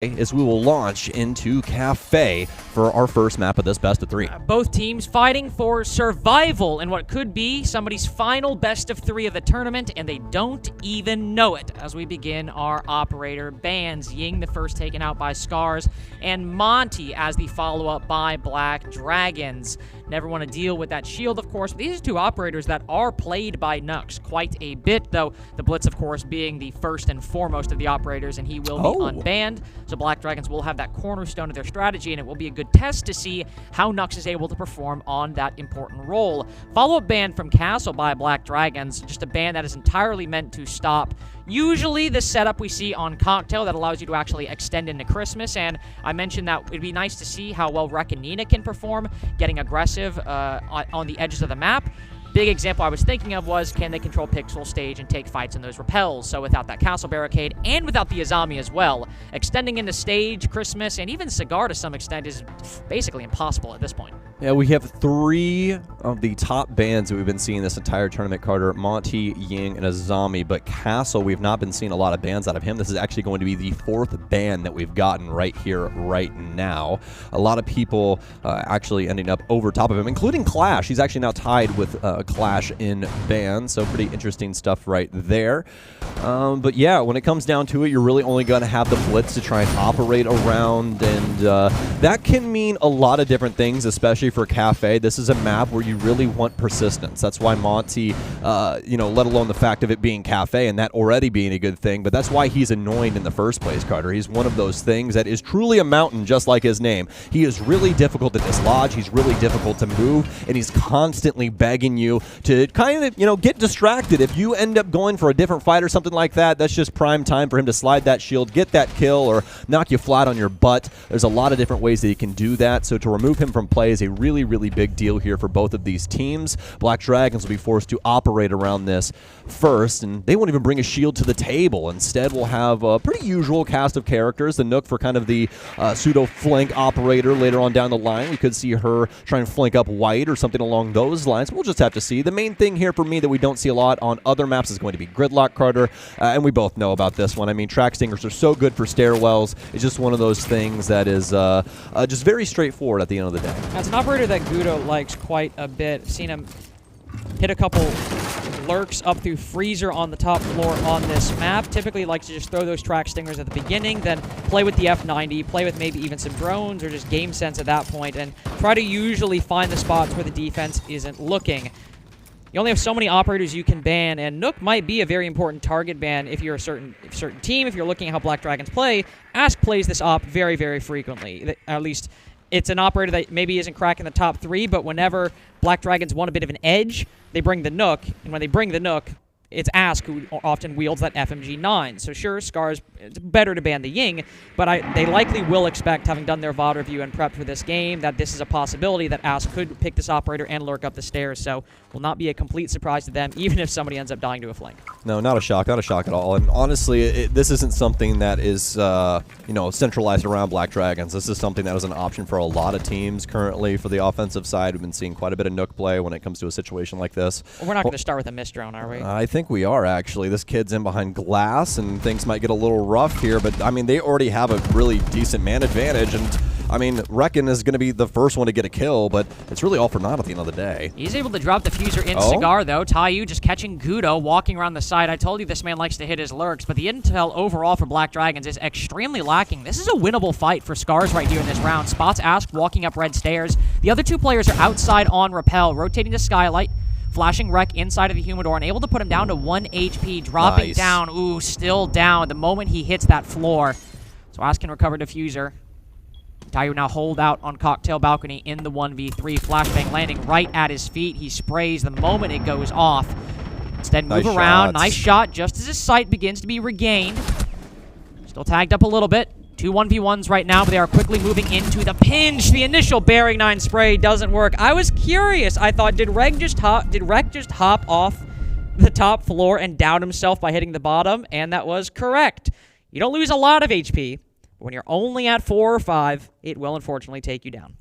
As we will launch into Cafe for our first map of this best of 3. Both teams fighting for survival in what could be somebody's final best of 3 of the tournament, and they don't even know it as we begin our operator bans. Ying the first taken out by SCARZ, and Monty as the follow-up by Black Dragons. Never want to deal with that shield, of course. These are two operators that are played by Nux quite a bit, though the Blitz, of course, being the first and foremost of the operators, and he will be unbanned. So Black Dragons will have that cornerstone of their strategy, and it will be a good test to see how Nux is able to perform on that important role. Follow-up ban from Castle by Black Dragons, just a ban that is entirely meant to stop usually the setup we see on Cocktail that allows you to actually extend into Christmas, and I mentioned that it'd be nice to see how well Rekanina can perform, getting aggressive on the edges of the map. Big example I was thinking of was, can they control Pixel Stage and take fights in those repels? So without that castle barricade, and without the Azami as well, extending into Stage, Christmas, and even Cigar to some extent is basically impossible at this point. Yeah, we have 3 of the top bans that we've been seeing this entire tournament, Carter. Monty, Ying, and Azami, but Castle, we've not been seeing a lot of bans out of him. This is actually going to be the 4th ban that we've gotten right here, right now. A lot of people actually ending up over top of him, including Clash. He's actually now tied with Clash in bans, so pretty interesting stuff right there. But yeah, when it comes down to it, you're really only going to have the Blitz to try and operate around, and that can mean a lot of different things, especially for Cafe. This is a map where you really want persistence. That's why Monty, let alone the fact of it being Cafe and that already being a good thing, but that's why he's annoying in the first place, Carter. He's one of those things that is truly a mountain, just like his name. He is really difficult to dislodge, he's really difficult to move, and he's constantly begging you to kind of, get distracted. If you end up going for a different fight or something like that, that's just prime time for him to slide that shield, get that kill, or knock you flat on your butt. There's a lot of different ways that he can do that, so to remove him from play is a really, really big deal here for both of these teams. Black Dragons will be forced to operate around this first, and they won't even bring a shield to the table. Instead, we'll have a pretty usual cast of characters. The Nook for kind of the pseudo-flank operator later on down the line. We could see her try and flank up White or something along those lines. We'll just have to see. The main thing here for me that we don't see a lot on other maps is going to be Gridlock, Carter, and we both know about this one. I mean, track stingers are so good for stairwells. It's just one of those things that is just very straightforward at the end of the day. That's an operator that Gudo likes quite a bit. I've seen him hit a couple lurks up through Freezer on the top floor on this map. Typically likes to just throw those track stingers at the beginning, then play with the F90, play with maybe even some drones or just game sense at that point, and try to usually find the spots where the defense isn't looking. You only have so many operators you can ban, and Nook might be a very important target ban if you're a certain team. If you're looking at how Black Dragons play, Ask plays this op very, very frequently. At least it's an operator that maybe isn't cracking the top 3, but whenever Black Dragons want a bit of an edge, they bring the Nook, and when they bring the Nook, it's Ask who often wields that FMG9. So sure, SCARZ, it's better to ban the Ying, but they likely will expect, having done their VOD review and prepped for this game, that this is a possibility that Ask could pick this operator and lurk up the stairs. So will not be a complete surprise to them, even if somebody ends up dying to a flank. No, not a shock at all. And honestly, this isn't something that is, centralized around Black Dragons. This is something that is an option for a lot of teams currently for the offensive side. We've been seeing quite a bit of Nook play when it comes to a situation like this. Well, we're not going to start with a mist drone, are we? I think we are, actually. This kid's in behind glass, and things might get a little rough here, but, I mean, they already have a really decent man advantage, and I mean, Reckon is going to be the first one to get a kill, but it's really all for naught at the end of the day. He's able to drop the fuser in Cigar, though. Taiyu just catching Gudo, walking around the side. I told you this man likes to hit his lurks, but the intel overall for Black Dragons is extremely lacking. This is a winnable fight for SCARZ right here in this round. Spots Ask walking up red stairs. The other 2 players are outside on Rappel, rotating to Skylight, flashing Wreck inside of the Humidor, and able to put him down to 1 HP, dropping down. Ooh, still down the moment he hits that floor. So Ask can recover diffuser. Taiyu now hold out on Cocktail Balcony in the 1v3. Flashbang landing right at his feet. He sprays the moment it goes off. Instead, move around. Nice shot just as his sight begins to be regained. Still tagged up a little bit. 2 1v1s right now, but they are quickly moving into the pinch. The initial Bearing 9 spray doesn't work. I was curious. I thought, did Rek just hop off the top floor and down himself by hitting the bottom? And that was correct. You don't lose a lot of HP. When you're only at 4 or 5, it will unfortunately take you down.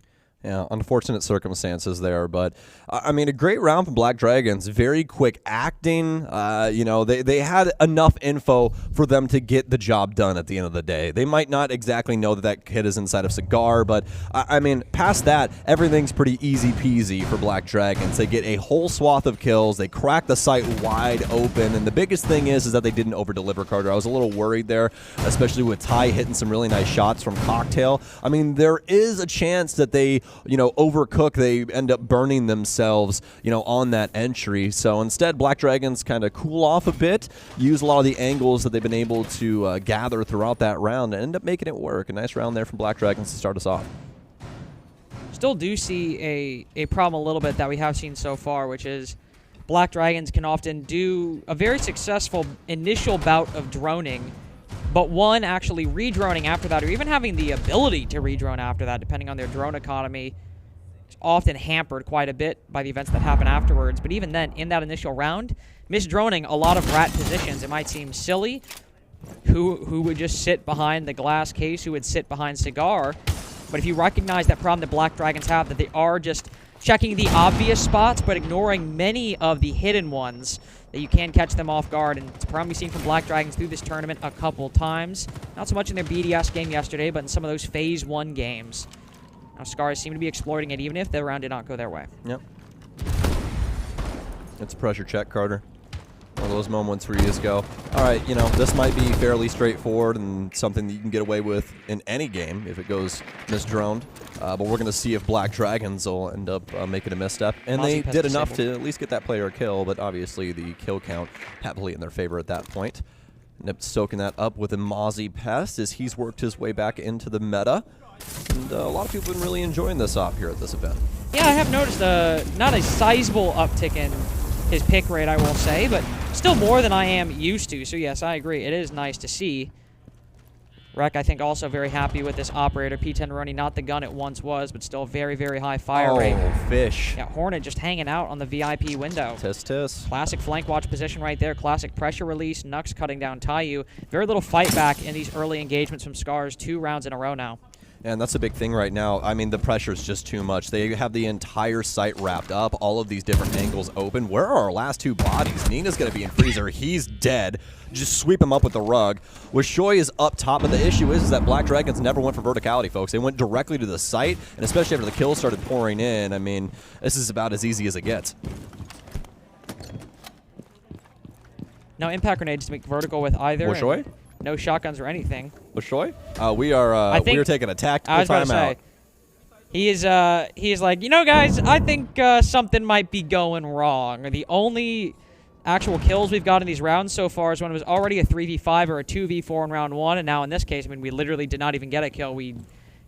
Yeah, unfortunate circumstances there, but I mean, a great round from Black Dragons. Very quick acting. You know, they had enough info for them to get the job done at the end of the day. They might not exactly know that that kid is inside of Cigar, but I mean, past that, everything's pretty easy peasy for Black Dragons. They get a whole swath of kills. They crack the site wide open, and the biggest thing is that they didn't over-deliver, Carter. I was a little worried there, especially with Ty hitting some really nice shots from Cocktail. I mean, there is a chance that they, you know, overcook. They end up burning themselves, you know, on that entry. So instead, Black Dragons kind of cool off a bit, use a lot of the angles that they've been able to gather throughout that round, and end up making it work. A nice round there from Black Dragons to start us off. Still do see a problem a little bit that we have seen so far, which is Black Dragons can often do a very successful initial bout of droning, but one actually redroning after that, or even having the ability to redrone after that, depending on their drone economy, is often hampered quite a bit by the events that happen afterwards. But even then, in that initial round, misdroning a lot of rat positions. It might seem silly. Who would just sit behind the glass case, who would sit behind Cigar. But if you recognize that problem that Black Dragons have, that they are just checking the obvious spots, but ignoring many of the hidden ones, that you can catch them off guard. And it's a problem we've seen from Black Dragons through this tournament a couple times. Not so much in their BDS game yesterday, but in some of those Phase 1 games. Now, SCARZ seem to be exploiting it, even if the round did not go their way. Yep. It's a pressure check, Carter. One of those moments where you just go, all right, you know, this might be fairly straightforward and something that you can get away with in any game if it goes misdroned. But we're going to see if Black Dragons will end up making a misstep. And they did enough to at least get that player a kill, but obviously the kill count heavily in their favor at that point. End up soaking that up with a Mozzie Pest as he's worked his way back into the meta. And a lot of people have been really enjoying this op here at this event. Yeah, I have noticed not a sizable uptick in his pick rate, I will say, but still more than I am used to. So yes, I agree. It is nice to see. Rec, I think, also very happy with this operator. P10 running, not the gun it once was, but still very, very high fire rate. Oh, fish. Yeah, Hornet just hanging out on the VIP window. Tis. Classic flank watch position right there. Classic pressure release. Nux cutting down Taiyu. Very little fight back in these early engagements from SCARZ. 2 rounds in a row now. And that's a big thing right now. I mean, the pressure is just too much. They have the entire site wrapped up, all of these different angles open. Where are our last 2 bodies? Nina's going to be in freezer. He's dead. Just sweep him up with the rug. Wishoy is up top, but the issue is that Black Dragons never went for verticality, folks. They went directly to the site, and especially after the kills started pouring in, I mean, this is about as easy as it gets. No impact grenades to make vertical with either. Wishoy? No shotguns or anything. Wishoy? We are taking a tactical timeout. He is like, you know, guys, I think something might be going wrong. The only actual kills we've got in these rounds so far is when it was already a 3v5 or a 2v4 in round 1, and now in this case, I mean, we literally did not even get a kill. We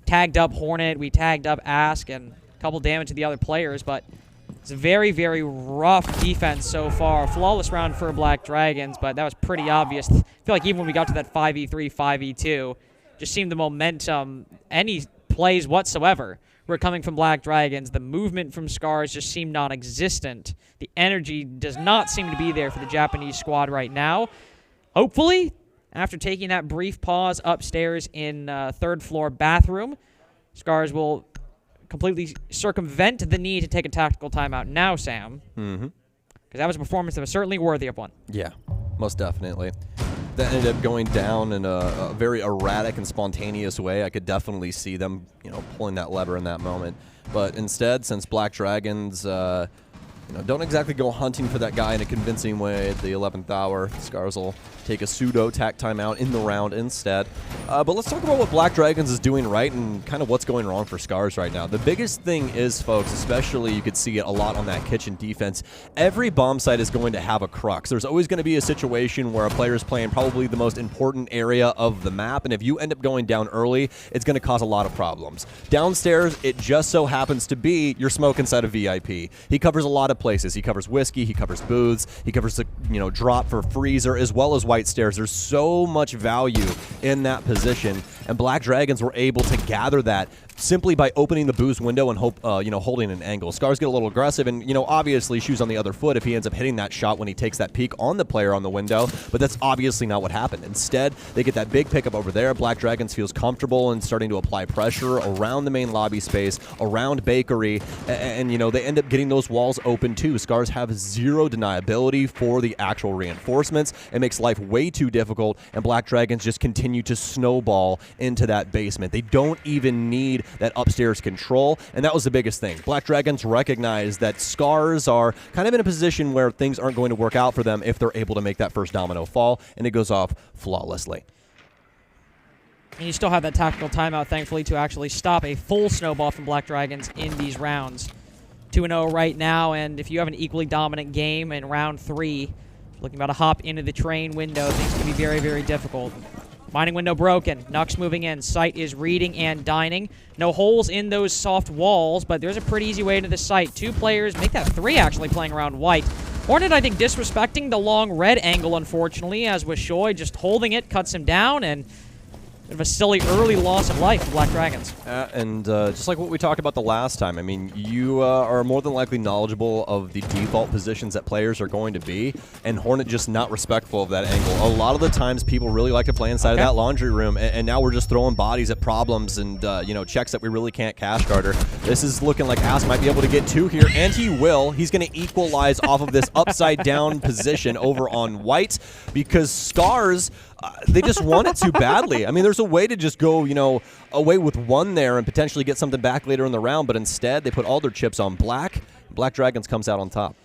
tagged up Hornet, we tagged up Ask, and a couple damage to the other players, but it's a very, very rough defense so far. Flawless round for Black Dragons, but that was pretty obvious. I feel like even when we got to that 5v3, 5v2, just seemed the momentum, any plays whatsoever, were coming from Black Dragons. The movement from SCARZ just seemed non-existent. The energy does not seem to be there for the Japanese squad right now. Hopefully, after taking that brief pause upstairs in 3rd floor bathroom, SCARZ will completely circumvent the need to take a tactical timeout now, Sam. Mm-hmm. Because that was a performance that was certainly worthy of one. Yeah, most definitely. That ended up going down in a very erratic and spontaneous way. I could definitely see them, you know, pulling that lever in that moment. But instead, since Black Dragons, you know, don't exactly go hunting for that guy in a convincing way at the 11th hour, SCARZ will take a pseudo tac timeout in the round instead. But let's talk about what Black Dragons is doing right and kind of what's going wrong for SCARZ right now. The biggest thing is, folks, especially you could see it a lot on that kitchen defense, every bomb site is going to have a crux. There's always going to be a situation where a player is playing probably the most important area of the map, and if you end up going down early, it's going to cause a lot of problems. Downstairs, it just so happens to be your smoke inside of VIP. He covers a lot of places. He covers whiskey, he covers booths, he covers the, you know, drop for freezer, as well as white stairs. There's so much value in that position, and Black Dragons were able to gather that simply by opening the boost window and holding an angle. SCARZ get a little aggressive, and obviously shoes on the other foot if he ends up hitting that shot when he takes that peek on the player on the window. But that's obviously not what happened. Instead, they get that big pickup over there. Black Dragons feels comfortable and starting to apply pressure around the main lobby space, around Bakery, and they end up getting those walls open too. SCARZ have zero deniability for the actual reinforcements. It makes life way too difficult, and Black Dragons just continue to snowball into that basement. They don't even need that upstairs control, and that was the biggest thing. Black Dragons recognize that SCARZ are kind of in a position where things aren't going to work out for them if they're able to make that first domino fall, and it goes off flawlessly. And you still have that tactical timeout, thankfully, to actually stop a full snowball from Black Dragons in these rounds. 2-0 right now, and if you have an equally dominant game in round 3, looking about to hop into the train window, things can be very, very difficult. Mining window broken. Nux moving in. Site is reading and dining. No holes in those soft walls, but there's a pretty easy way into the site. 2 players, make that 3 actually playing around white. Hornet, I think, disrespecting the long red angle, unfortunately, as Wishoy just holding it, cuts him down, and bit of a silly early loss of life for Black Dragons. And just like what we talked about the last time, I mean, you are more than likely knowledgeable of the default positions that players are going to be, and Hornet just not respectful of that angle. A lot of the times, people really like to play inside of that laundry room, and now we're just throwing bodies at problems and, checks that we really can't cash guarder. This is looking like Ask might be able to get 2 here, and he will. He's going to equalize off of this upside-down position over on white, because SCARZ, they just want it too badly. I mean, there's a way to just go, away with 1 there and potentially get something back later in the round, but instead they put all their chips on black. Black Dragons comes out on top.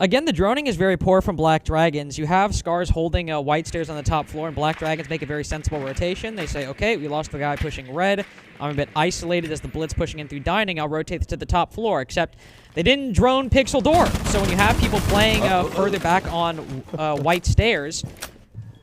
Again, the droning is very poor from Black Dragons. You have SCARZ holding white stairs on the top floor, and Black Dragons make a very sensible rotation. They say, okay, we lost the guy pushing red. I'm a bit isolated as the blitz pushing in through dining. I'll rotate this to the top floor, except they didn't drone Pixel Door. So when you have people playing further back on white stairs,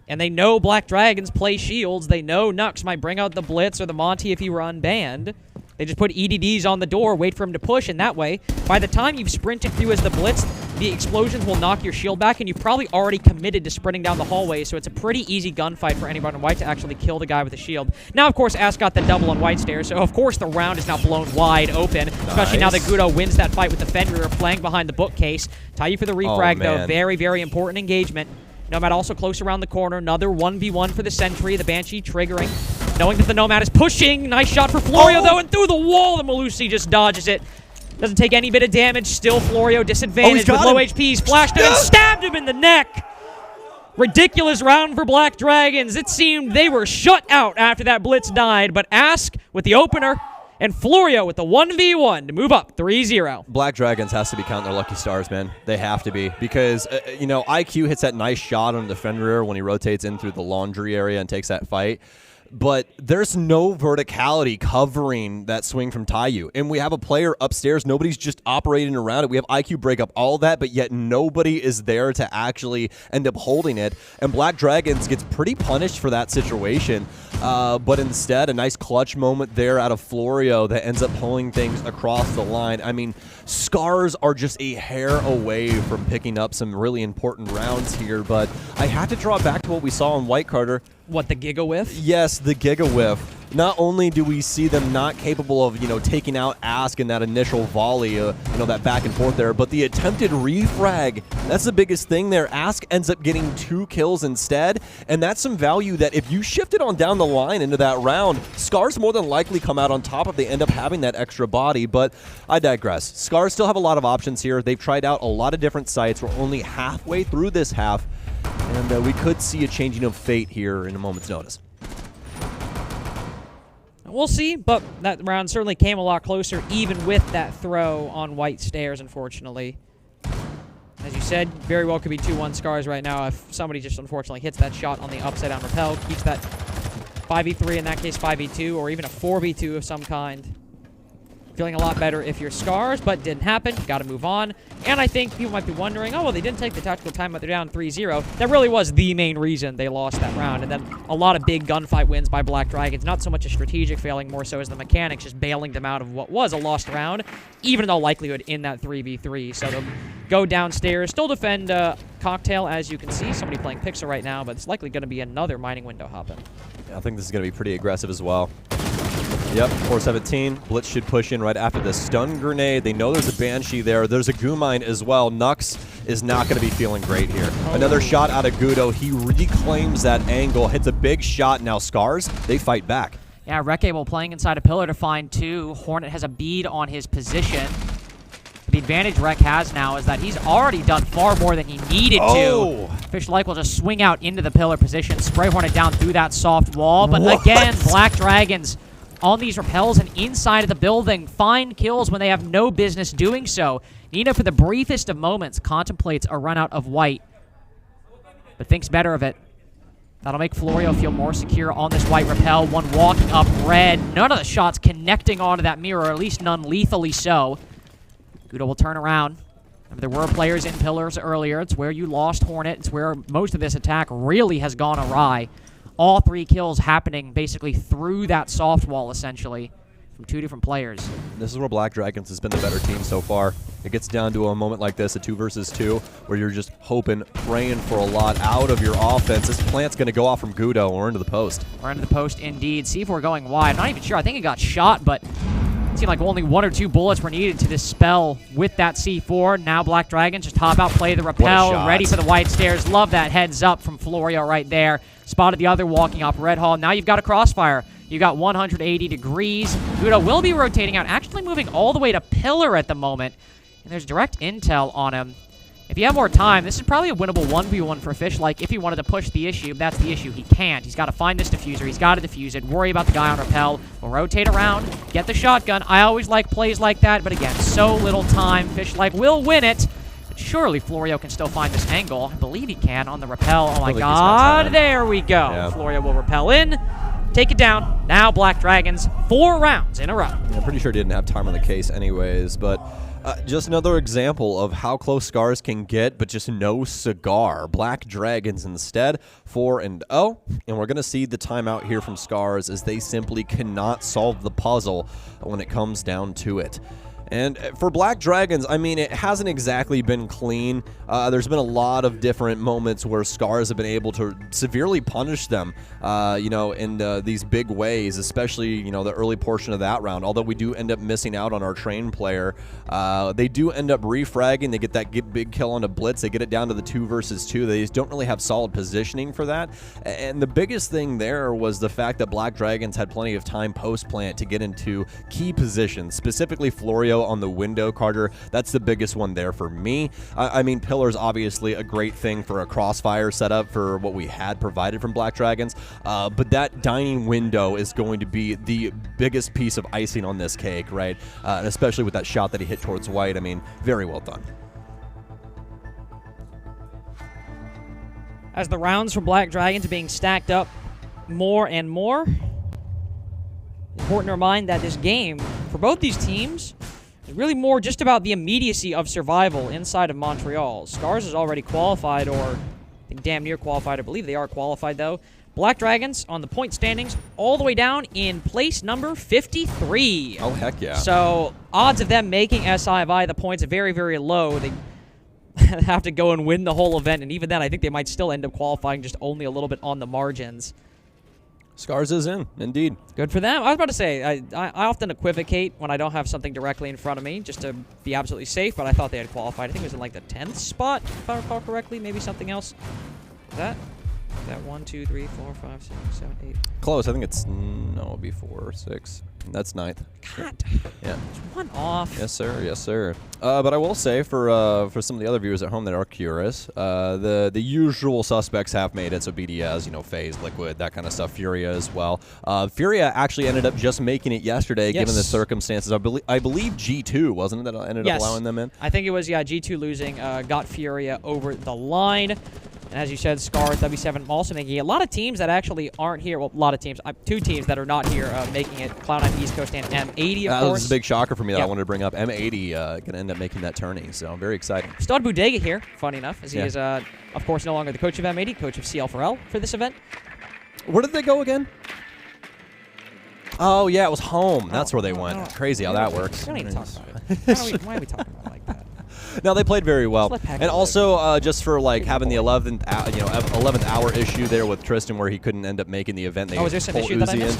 and they know Black Dragons play shields, they know Nux might bring out the blitz or the Monty if he were unbanned. They just put EDDs on the door, wait for him to push, and that way, by the time you've sprinted through as the blitz, the explosions will knock your shield back, and you've probably already committed to sprinting down the hallway, so it's a pretty easy gunfight for anyone in white to actually kill the guy with the shield. Now, of course, Ask got the double on white stairs, so of course the round is now blown wide open, especially now that Gudo wins that fight with the Fenrir playing behind the bookcase. Taiyu for the refrag, though. Very, very important engagement. Nomad also close around the corner. Another 1v1 for the Sentry. The Banshee triggering. Knowing that the Nomad is pushing. Nice shot for Florio, though, and through the wall, the Malusi just dodges it. Doesn't take any bit of damage. Still Florio disadvantaged with low HP. Splashed him and stabbed him in the neck. Ridiculous round for Black Dragons. It seemed they were shut out after that blitz died, but Ask with the opener, and Florio with the 1v1 to move up 3-0. Black Dragons has to be counting their lucky stars, man. They have to be. Because, IQ hits that nice shot on the Fenrir when he rotates in through the laundry area and takes that fight. But there's no verticality covering that swing from Taiyu. And we have a player upstairs. Nobody's just operating around it. We have IQ break up all that, but yet nobody is there to actually end up holding it. And Black Dragons gets pretty punished for that situation. But instead, a nice clutch moment there out of Florio that ends up pulling things across the line. I mean, SCARZ are just a hair away from picking up some really important rounds here. But I had to draw back to what we saw on White Carter. What, the Giga Whiff? Yes, the Giga Whiff. Not only do we see them not capable of, taking out Ask in that initial volley, that back and forth there, but the attempted refrag, that's the biggest thing there. Ask ends up getting 2 kills instead, and that's some value that if you shift it on down the line into that round, SCARZ more than likely come out on top if they end up having that extra body, but I digress. SCARZ still have a lot of options here. They've tried out a lot of different sites. We're only halfway through this half, and we could see a changing of fate here in a moment's notice. We'll see, but that round certainly came a lot closer, even with that throw on white stairs, unfortunately. As you said, very well could be 2-1 SCARZ right now if somebody just unfortunately hits that shot on the upside-down rappel, keeps that 5v3, in that case 5v2, or even a 4v2 of some kind. Feeling a lot better if you're SCARZ, but didn't happen. Got to move on. And I think people might be wondering, oh, well, they didn't take the tactical time, but they're down 3-0. That really was the main reason they lost that round. And then a lot of big gunfight wins by Black Dragons. Not so much a strategic failing, more so as the mechanics just bailing them out of what was a lost round, even in all likelihood in that 3v3. So they'll go downstairs, still defend Cocktail, as you can see. Somebody playing Pixel right now, but it's likely going to be another mining window hopping. I think this is going to be pretty aggressive as well. Yep, 417. Blitz should push in right after the stun grenade. They know there's a Banshee there. There's a Goo-Mine as well. Nux is not going to be feeling great here. Another shot out of Gudo. He reclaims that angle, hits a big shot. Now SCARZ, they fight back. Yeah, Rekable playing inside a pillar to find 2. Hornet has a bead on his position. The advantage Rek has now is that he's already done far more than he needed to. Fish Like will just swing out into the pillar position, spray Hornet down through that soft wall. But again, Black Dragons on these repels and inside of the building find kills when they have no business doing so. Nina, for the briefest of moments, contemplates a run out of white, but thinks better of it. That'll make Florio feel more secure on this white repel. One walking up red. None of the shots connecting onto that mirror, or at least none lethally so. Gudo will turn around. Remember, there were players in pillars earlier. It's where you lost Hornet. It's where most of this attack really has gone awry. All 3 kills happening basically through that soft wall, essentially, from 2 different players. This is where Black Dragons has been the better team so far. It gets down to a moment like this, a 2 versus 2, where you're just hoping, praying for a lot out of your offense. This plant's going to go off from Gudo or into the post. Or into the post, indeed. C4 going wide. I'm not even sure. I think it got shot, but it seemed like only 1 or 2 bullets were needed to dispel with that C4. Now Black Dragons just hop out, play the repel, ready for the white stairs. Love that heads up from Florio right there. Spotted the other walking off Red Hall. Now you've got a crossfire. You got 180 degrees. Gudo will be rotating out, actually moving all the way to pillar at the moment. And there's direct intel on him. If you have more time, this is probably a winnable 1v1 for Fish Like if he wanted to push the issue. That's the issue. He can't. He's got to find this diffuser. He's got to defuse it. Worry about the guy on repel. We'll rotate around. Get the shotgun. I always like plays like that, but again, so little time. Fish Like will win it. But surely Florio can still find this angle. I believe he can on the repel. Oh my god. There we go. Yeah. Florio will repel in. Take it down. Now Black Dragons, 4 rounds in a row. I'm pretty sure he didn't have time on the case anyways, but just another example of how close SCARZ can get, but just no cigar. Black Dragons instead, 4-0, and we're going to see the timeout here from SCARZ as they simply cannot solve the puzzle when it comes down to it. And for Black Dragons, I mean, it hasn't exactly been clean. There's been a lot of different moments where SCARZ have been able to severely punish them, you know, in these big ways, especially, you know, the early portion of that round. Although we do end up missing out on our train player, they do end up refragging. They get that big kill on a blitz. They get it down to the 2 versus 2. They just don't really have solid positioning for that. And the biggest thing there was the fact that Black Dragons had plenty of time post-plant to get into key positions, specifically Florio on the window. Carter, that's the biggest one there for me. I mean, Pillar's obviously a great thing for a crossfire setup for what we had provided from Black Dragons, but that dining window is going to be the biggest piece of icing on this cake, right? And especially with that shot that he hit towards white. I mean, very well done. As the rounds for Black Dragons are being stacked up more and more, important to remind that this game, for both these teams, is really more just about the immediacy of survival inside of Montreal. SCARZ is already qualified, or I think damn near qualified. I believe they are qualified, though. Black Dragons on the point standings all the way down in place number 53. Oh, heck yeah. So odds of them making SIVI, the points are very, very low. They have to go and win the whole event, and even then, I think they might still end up qualifying just only a little bit on the margins. SCARZ is in, indeed. Good for them. I was about to say, I often equivocate when I don't have something directly in front of me, just to be absolutely safe, but I thought they had qualified. I think it was in like the 10th spot, if I recall correctly. Maybe something else. Is that 1, 2, 3, 4, 5, 6, 7, 8? Close. I think it's, no, it'll be 4, 6. That's 9th. God. Yeah. There's one off. Yes, sir. Yes, sir. But I will say, for some of the other viewers at home that are curious, the usual suspects have made it. So BDS, you know, FaZe, Liquid, that kind of stuff. Furia as well. Furia actually ended up just making it yesterday, given the circumstances. I believe G2, wasn't it, that ended up allowing them in? I think it was, yeah, G2 losing, got Furia over the line. And as you said, SCARZ, W7 also making it. A lot of teams that actually aren't here. Well, a lot of teams. 2 teams that are not here making it. Cloud9 East Coast and M80, of course. That was a big shocker for me that I wanted to bring up. M80 going to end up making that turning, so very exciting. Stud Bodega here, funny enough, as he is, of course, no longer the coach of M80, coach of CL4L for this event. Where did they go again? Oh, yeah, it was home. That's where they went. Crazy how that works. We don't need to talk about it. Why are we talking about it like that? No, they played very well, and also just for like having the 11th hour issue there with Tristan, where he couldn't end up making the event. They is there some issue that I missed?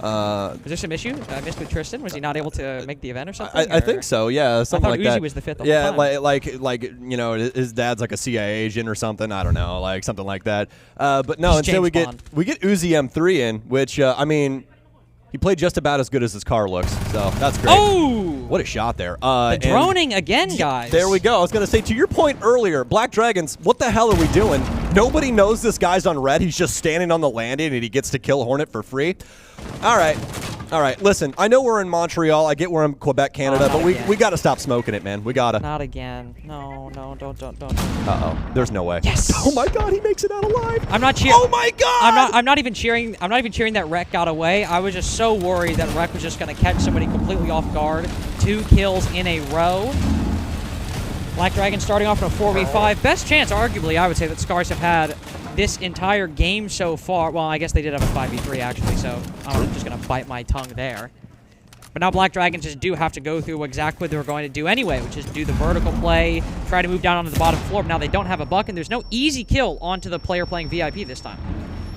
Was there some issue I missed with Tristan? Was he not able to make the event or something? I think so. Yeah, something like Uzi that. Was the fifth. Yeah, like you know, his dad's like a CIA agent or something. I don't know, like something like that. But no, instead we get Uzi M3 in, which I mean, he played just about as good as his car looks, so that's great. Oh! What a shot there. The droning again, guys. There we go. I was going to say, to your point earlier, Black Dragons, what the hell are we doing? Nobody knows this guy's on red. He's just standing on the landing, and he gets to kill Hornet for free. All right. All right. Listen, I know we're in Montreal. I get we're in Quebec, Canada, but we got to stop smoking it, man. We got to. Not again. No, don't. Uh-oh. There's no way. Yes. Oh, my God. He makes it out alive. I'm not cheering. Oh, my God. I'm not even cheering that Rek got away. I was just so worried that Rek was just going to catch somebody completely off guard. 2 kills in a row. Black Dragon starting off in a 4v5. Best chance, arguably, I would say, that SCARZ have had this entire game so far. Well, I guess they did have a 5v3, actually, so I'm just going to bite my tongue there. But now Black Dragons just do have to go through exactly what they were going to do anyway, which is do the vertical play, try to move down onto the bottom floor. But now they don't have a buck, and there's no easy kill onto the player playing VIP this time.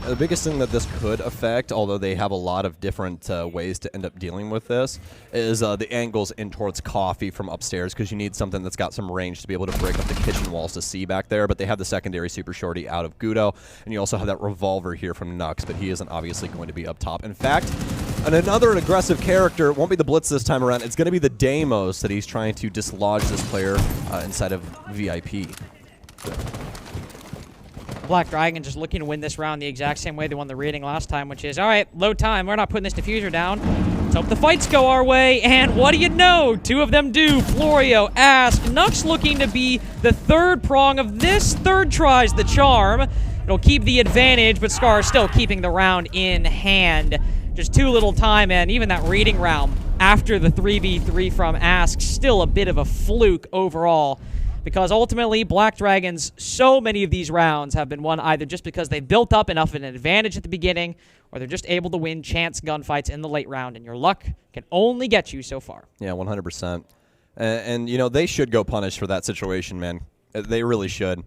The biggest thing that this could affect, although they have a lot of different ways to end up dealing with this, is the angles in towards Coffee from upstairs, because you need something that's got some range to be able to break up the kitchen walls to see back there. But they have the secondary super shorty out of Gudo, and you also have that revolver here from Nux, but he isn't obviously going to be up top. In fact, another aggressive character, it won't be the Blitz this time around, it's going to be the Deimos that he's trying to dislodge this player inside of VIP. Black Dragon just looking to win this round the exact same way they won the reading last time, which is, all right, low time. We're not putting this diffuser down. Let's hope the fights go our way. And what do you know? 2 of them do. Florio, Ask, Nux looking to be the third prong of this. Third tries the charm. It'll keep the advantage, but SCARZ still keeping the round in hand. Just too little time, and even that reading round after the 3v3 from Ask, still a bit of a fluke overall. Because ultimately, Black Dragons, so many of these rounds have been won either just because they built up enough of an advantage at the beginning, or they're just able to win chance gunfights in the late round, and your luck can only get you so far. Yeah, 100%. And you know, they should go punish for that situation, man. They really should.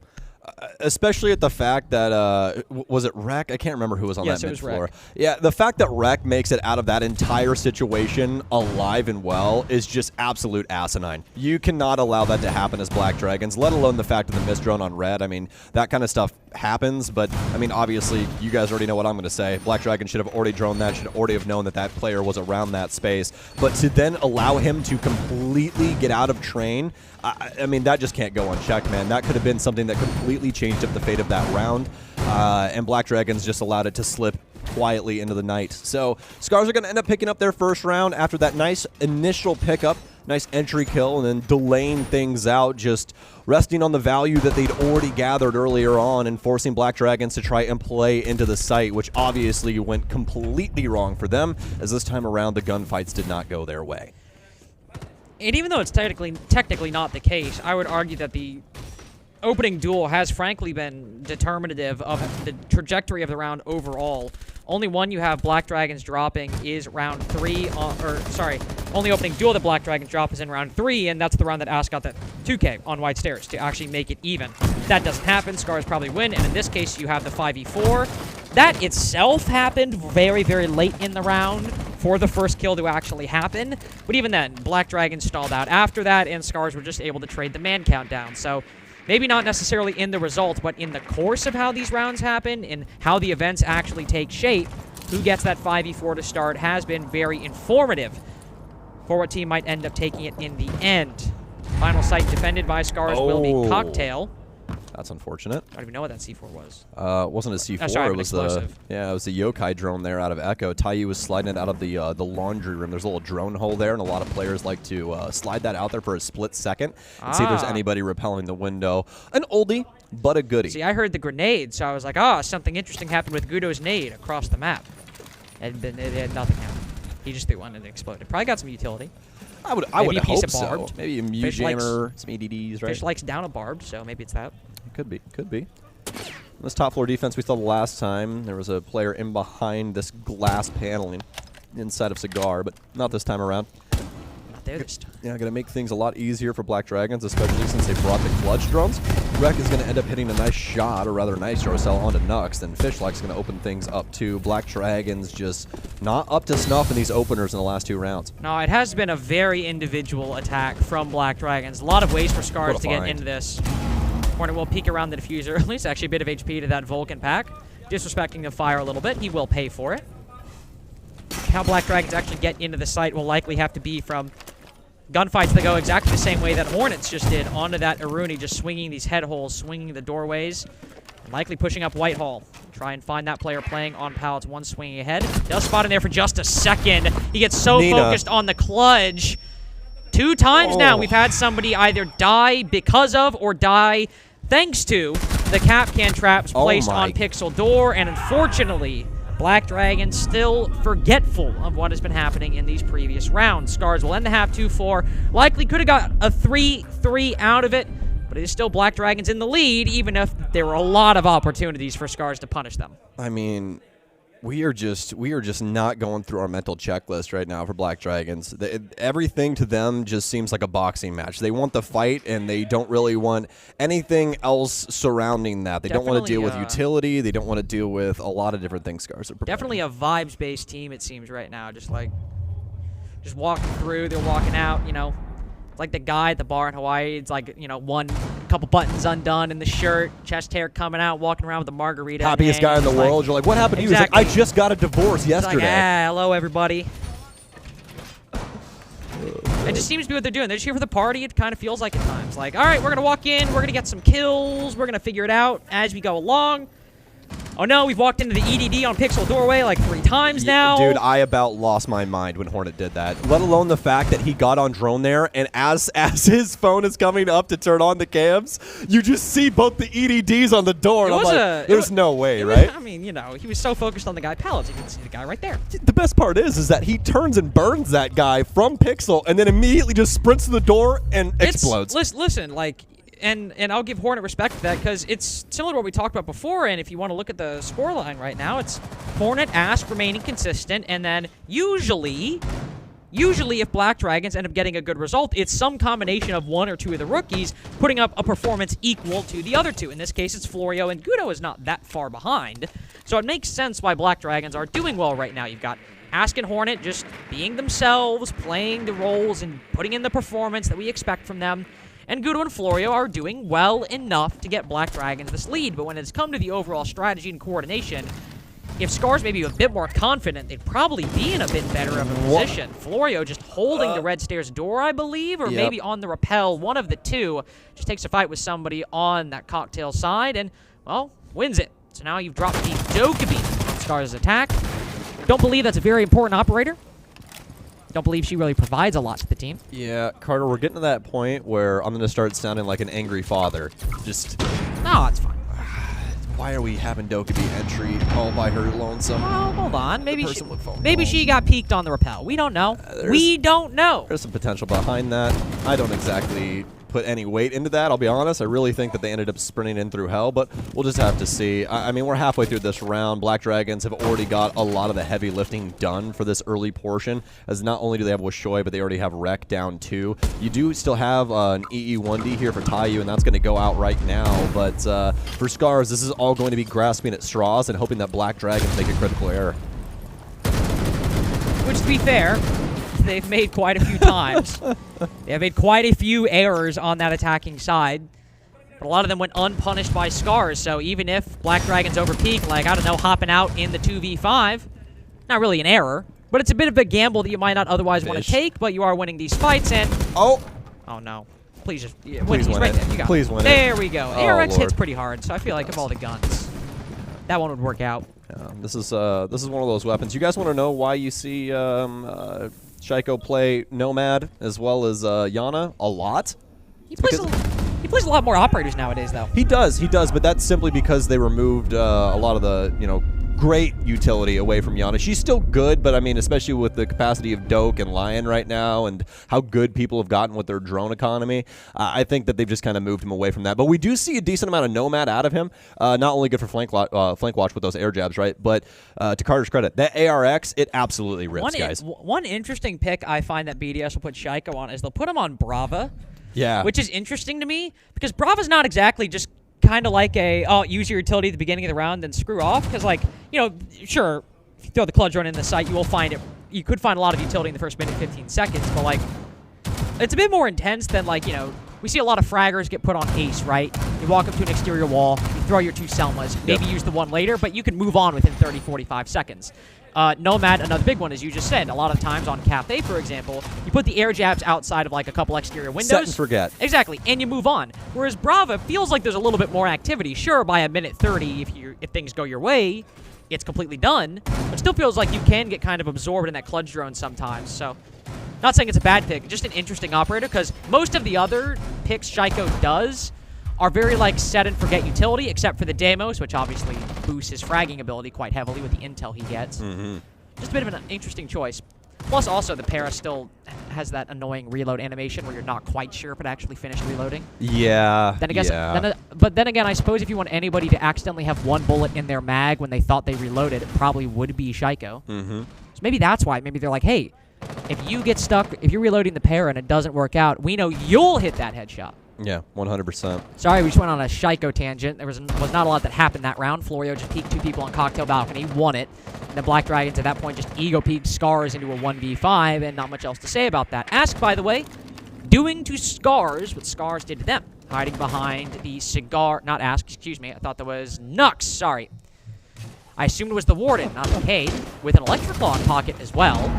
Especially at the fact that, was it Rek? I can't remember who was on that mid-floor. Yeah, the fact that Rek makes it out of that entire situation alive and well is just absolute asinine. You cannot allow that to happen as Black Dragons, let alone the fact of the misdrone on red. I mean, that kind of stuff happens, but, I mean, obviously, you guys already know what I'm going to say. Black Dragon should have already droned that, should already have known that that player was around that space. But to then allow him to completely get out of train, I mean, that just can't go unchecked, man. That could have been something that completely changed up the fate of that round, and Black Dragons just allowed it to slip quietly into the night. So SCARZ are going to end up picking up their first round after that nice initial pickup, nice entry kill, and then delaying things out, just resting on the value that they'd already gathered earlier on and forcing Black Dragons to try and play into the site, which obviously went completely wrong for them, as this time around the gunfights did not go their way. And even though it's technically not the case, I would argue that the opening duel has frankly been determinative of the trajectory of the round overall. Only one you have Black Dragons dropping is round 3, only opening duel that Black Dragons drop is in round 3, and that's the round that Ask got that 2K on White Stairs to actually make it even. That doesn't happen, SCARZ probably win, and in this case you have the 5v4. That itself happened very, very late in the round for the first kill to actually happen, but even then, Black Dragons stalled out after that, and SCARZ were just able to trade the man count down. So maybe not necessarily in the result, but in the course of how these rounds happen and how the events actually take shape, who gets that 5v4 to start has been very informative for what team might end up taking it in the end. Final site defended by SCARZ will be Cocktail. That's unfortunate. I don't even know what that C4 was. It wasn't a C4. Sorry, it was the it was the yokai drone there out of Echo. Taiyu was sliding it out of the laundry room. There's a little drone hole there, and a lot of players like to slide that out there for a split second and see if there's anybody repelling the window. An oldie, but a goodie. See, I heard the grenade, so I was like, something interesting happened with Gudo's nade across the map. It had nothing happen. He just threw one and it exploded. Probably got some utility. I would hope so. Maybe a mu jammer, some EDDs, right? Fish likes down a barbed, so maybe it's that. Could be. Could be. This top floor defense we saw the last time, there was a player in behind this glass paneling inside of Cigar, but not this time around. Not there this time. Yeah, going to make things a lot easier for Black Dragons, especially since they brought the clutch drones. Rek is going to end up hitting a nice shot, or rather a nice short cell onto Nux, and Fishlike's going to open things up too. Black Dragons just not up to snuff in these openers in the last 2 rounds. No, it has been a very individual attack from Black Dragons. A lot of ways for SCARZ to get into this. Hornet will peek around the diffuser. At least actually a bit of HP to that Vulcan pack. Disrespecting the fire a little bit. He will pay for it. How Black Dragons actually get into the site will likely have to be from gunfights that go exactly the same way that Hornets just did, onto that Aruni, just swinging these head holes, swinging the doorways, and likely pushing up Whitehall. Try and find that player playing on pallets, one swinging ahead. Does spot in there for just a second. He gets so focused on the clutch. 2 times now we've had somebody either die because of or die thanks to the Capcan traps placed on Pixel Door, and unfortunately, Black Dragon still forgetful of what has been happening in these previous rounds. SCARZ will end the half 2-4. Likely could have got a 3-3 out of it, but it is still Black Dragons in the lead, even if there were a lot of opportunities for SCARZ to punish them. I mean, we are just not going through our mental checklist right now for Black Dragons. Everything to them just seems like a boxing match. They want the fight, and they don't really want anything else surrounding that. They don't want to deal with utility. They don't want to deal with a lot of different things. SCARZ are definitely a vibes-based team, it seems, right now. Just walking through, they're walking out, you know. Like the guy at the bar in Hawaii, it's like, you know, couple buttons undone in the shirt, chest hair coming out, walking around with a margarita. Happiest guy in the world. You're like, what happened to you? He's like, I just got a divorce yesterday. Like, hello, everybody. It just seems to be what they're doing. They're just here for the party. It kind of feels like at times. Like, all right, we're going to walk in. We're going to get some kills. We're going to figure it out as we go along. Oh no, we've walked into the EDD on Pixel Doorway like 3 times now. Dude, I about lost my mind when Hornet did that. Let alone the fact that he got on drone there, and as his phone is coming up to turn on the cams, you just see both the EDDs on the door. And I'm like, there's no way, right? I mean, you know, he was so focused on the guy pallets, you can see the guy right there. The best part is that he turns and burns that guy from Pixel, and then immediately just sprints to the door and explodes. Listen, like... And I'll give Hornet respect for that, because it's similar to what we talked about before, and if you want to look at the scoreline right now, it's Hornet, Ask remaining consistent, and then usually if Black Dragons end up getting a good result, it's some combination of 1 or 2 of the rookies putting up a performance equal to the other 2. In this case, it's Florio, and Gudo is not that far behind. So it makes sense why Black Dragons are doing well right now. You've got Ask and Hornet just being themselves, playing the roles, and putting in the performance that we expect from them. And Gudo and Florio are doing well enough to get Black Dragons this lead. But when it's come to the overall strategy and coordination, if SCARZ maybe a bit more confident, they'd probably be in a bit better of a position. Florio just holding the red stairs door, I believe, or maybe on the rappel, one of the 2. Just takes a fight with somebody on that cocktail side and, well, wins it. So now you've dropped the Dokkaebi on SCARZ's attack. Don't believe that's a very important operator. Don't believe she really provides a lot to the team. Yeah, Carter, we're getting to that point where I'm going to start sounding like an angry father. Just... No, it's fine. Why are we having Dokkaebi entry all by her lonesome? Well, hold on. Maybe she got peeked on the rappel. We don't know. We don't know. There's some potential behind that. I don't exactly put any weight into that, I'll be honest. I really think that they ended up sprinting in through hell, but we'll just have to see. I mean, we're halfway through this round. Black Dragons have already got a lot of the heavy lifting done for this early portion, as not only do they have Wishoy, but they already have Rek down too. You do still have an EE1D here for Taiyu, and that's going to go out right now, but for SCARZ, this is all going to be grasping at straws and hoping that Black Dragons make a critical error. Which, to be fair, they've made quite a few times. They have made quite a few errors on that attacking side. But a lot of them went unpunished by SCARZ, so even if Black Dragons overpeak, like, I don't know, hopping out in the 2v5, not really an error, but it's a bit of a gamble that you might not otherwise want to take, but you are winning these fights, and... Oh no. Please just... Yeah, Please win right it. there. You got Please win it. There we go. Oh, ARX Lord. hits pretty hard, so I feel like of all the guns, that one would work out. Yeah, this is one of those weapons. You guys want to know why you see Shaiko play Nomad as well as Yana a lot? He plays a lot more operators nowadays, though. He does, but that's simply because they removed a lot of the, great utility away from Yana. She's still good, but I mean, especially with the capacity of Doke and Lion right now and how good people have gotten with their drone economy, I think that they've just kind of moved him away from that. But we do see a decent amount of Nomad out of him. Not only good for flank watch with those air jabs, right? But to Carter's credit, that ARX, it absolutely rips, guys. One interesting pick I find that BDS will put Shaiko on is they'll put him on Brava. Yeah. Which is interesting to me because Brava's not exactly just kind of like use your utility at the beginning of the round, then screw off. Because, like, sure, if you throw the clutch drone in the site, you will find it. You could find a lot of utility in the first minute, 15 seconds, but, like, it's a bit more intense than, like, we see a lot of fraggers get put on ace, right? You walk up to an exterior wall, you throw your 2 Selmas, maybe use the one later, but you can move on within 30, 45 seconds. Nomad, another big one, as you just said. A lot of times on Cafe, for example, you put the air jabs outside of, like, a couple exterior windows. Set and forget. Exactly, and you move on. Whereas Brava feels like there's a little bit more activity. Sure, by a minute 30, if things go your way, it's completely done. But still feels like you can get kind of absorbed in that clutch drone sometimes, so... Not saying it's a bad pick, just an interesting operator, because most of the other picks Shaiko does are very, like, set and forget utility, except for the Deimos, which obviously boosts his fragging ability quite heavily with the intel he gets. Just a bit of an interesting choice. Plus, also, the Para still has that annoying reload animation where you're not quite sure if it actually finished reloading. Yeah. Then I guess, but then again, I suppose if you want anybody to accidentally have 1 bullet in their mag when they thought they reloaded, it probably would be Shaiko. So maybe that's why. Maybe they're like, hey, if you get stuck, if you're reloading the Para and it doesn't work out, we know you'll hit that headshot. Yeah, 100%. Sorry, we just went on a Shaiko tangent. There was not a lot that happened that round. Florio just peeked 2 people on Cocktail Balcony, won it. And the Black Dragons at that point just ego peeked SCARZ into a 1v5, and not much else to say about that. Ask, by the way, doing to SCARZ what SCARZ did to them. Hiding behind the cigar, not Ask, excuse me. I thought that was Nux, sorry. I assumed it was the Warden, not the Cade, with an Electroclaw in pocket as well.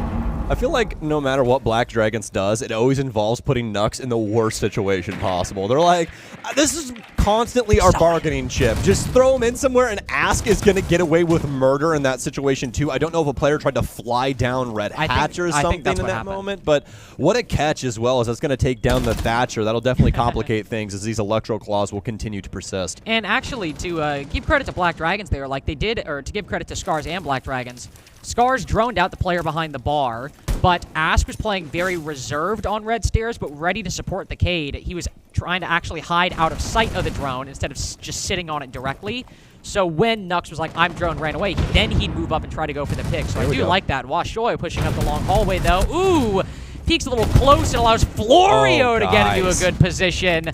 I feel like no matter what Black Dragons does, it always involves putting Nux in the worst situation possible. They're like, this is constantly our bargaining chip. Just throw him in somewhere, and Ask is going to get away with murder in that situation, too. I don't know if a player tried to fly down Red Hatcher or something in that moment, but what a catch as well, as that's going to take down the Thatcher. That'll definitely complicate things as these Electro Claws will continue to persist. And actually, to give credit to Black Dragons there, like they did, or to give credit to SCARZ and Black Dragons, SCARZ droned out the player behind the bar, but Ask was playing very reserved on red stairs, but ready to support the Cade. He was trying to actually hide out of sight of the drone instead of just sitting on it directly. So when Nux was like, I'm drone, ran away, then he'd move up and try to go for the pick. So I do like that. Washoy pushing up the long hallway, though. Ooh! Peeks a little close and allows Florio to get into a good position.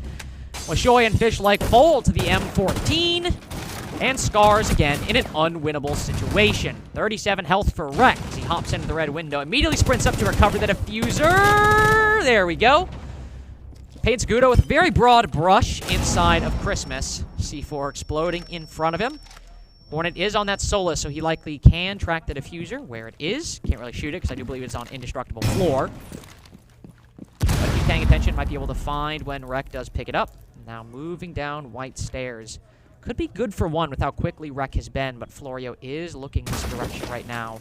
Washoy and Fish-like fold to the M14. And SCARZ, again, in an unwinnable situation. 37 health for Wreck as he hops into the red window. Immediately sprints up to recover the diffuser. There we go. Paints Gudo with a very broad brush inside of Christmas. C4 exploding in front of him. Hornet is on that Solus, so he likely can track the diffuser where it is. Can't really shoot it because I do believe it's on indestructible floor. But keep paying attention, might be able to find when Wreck does pick it up. Now moving down white stairs. Could be good for 1 with how quickly Wreck has been, but Florio is looking this direction right now.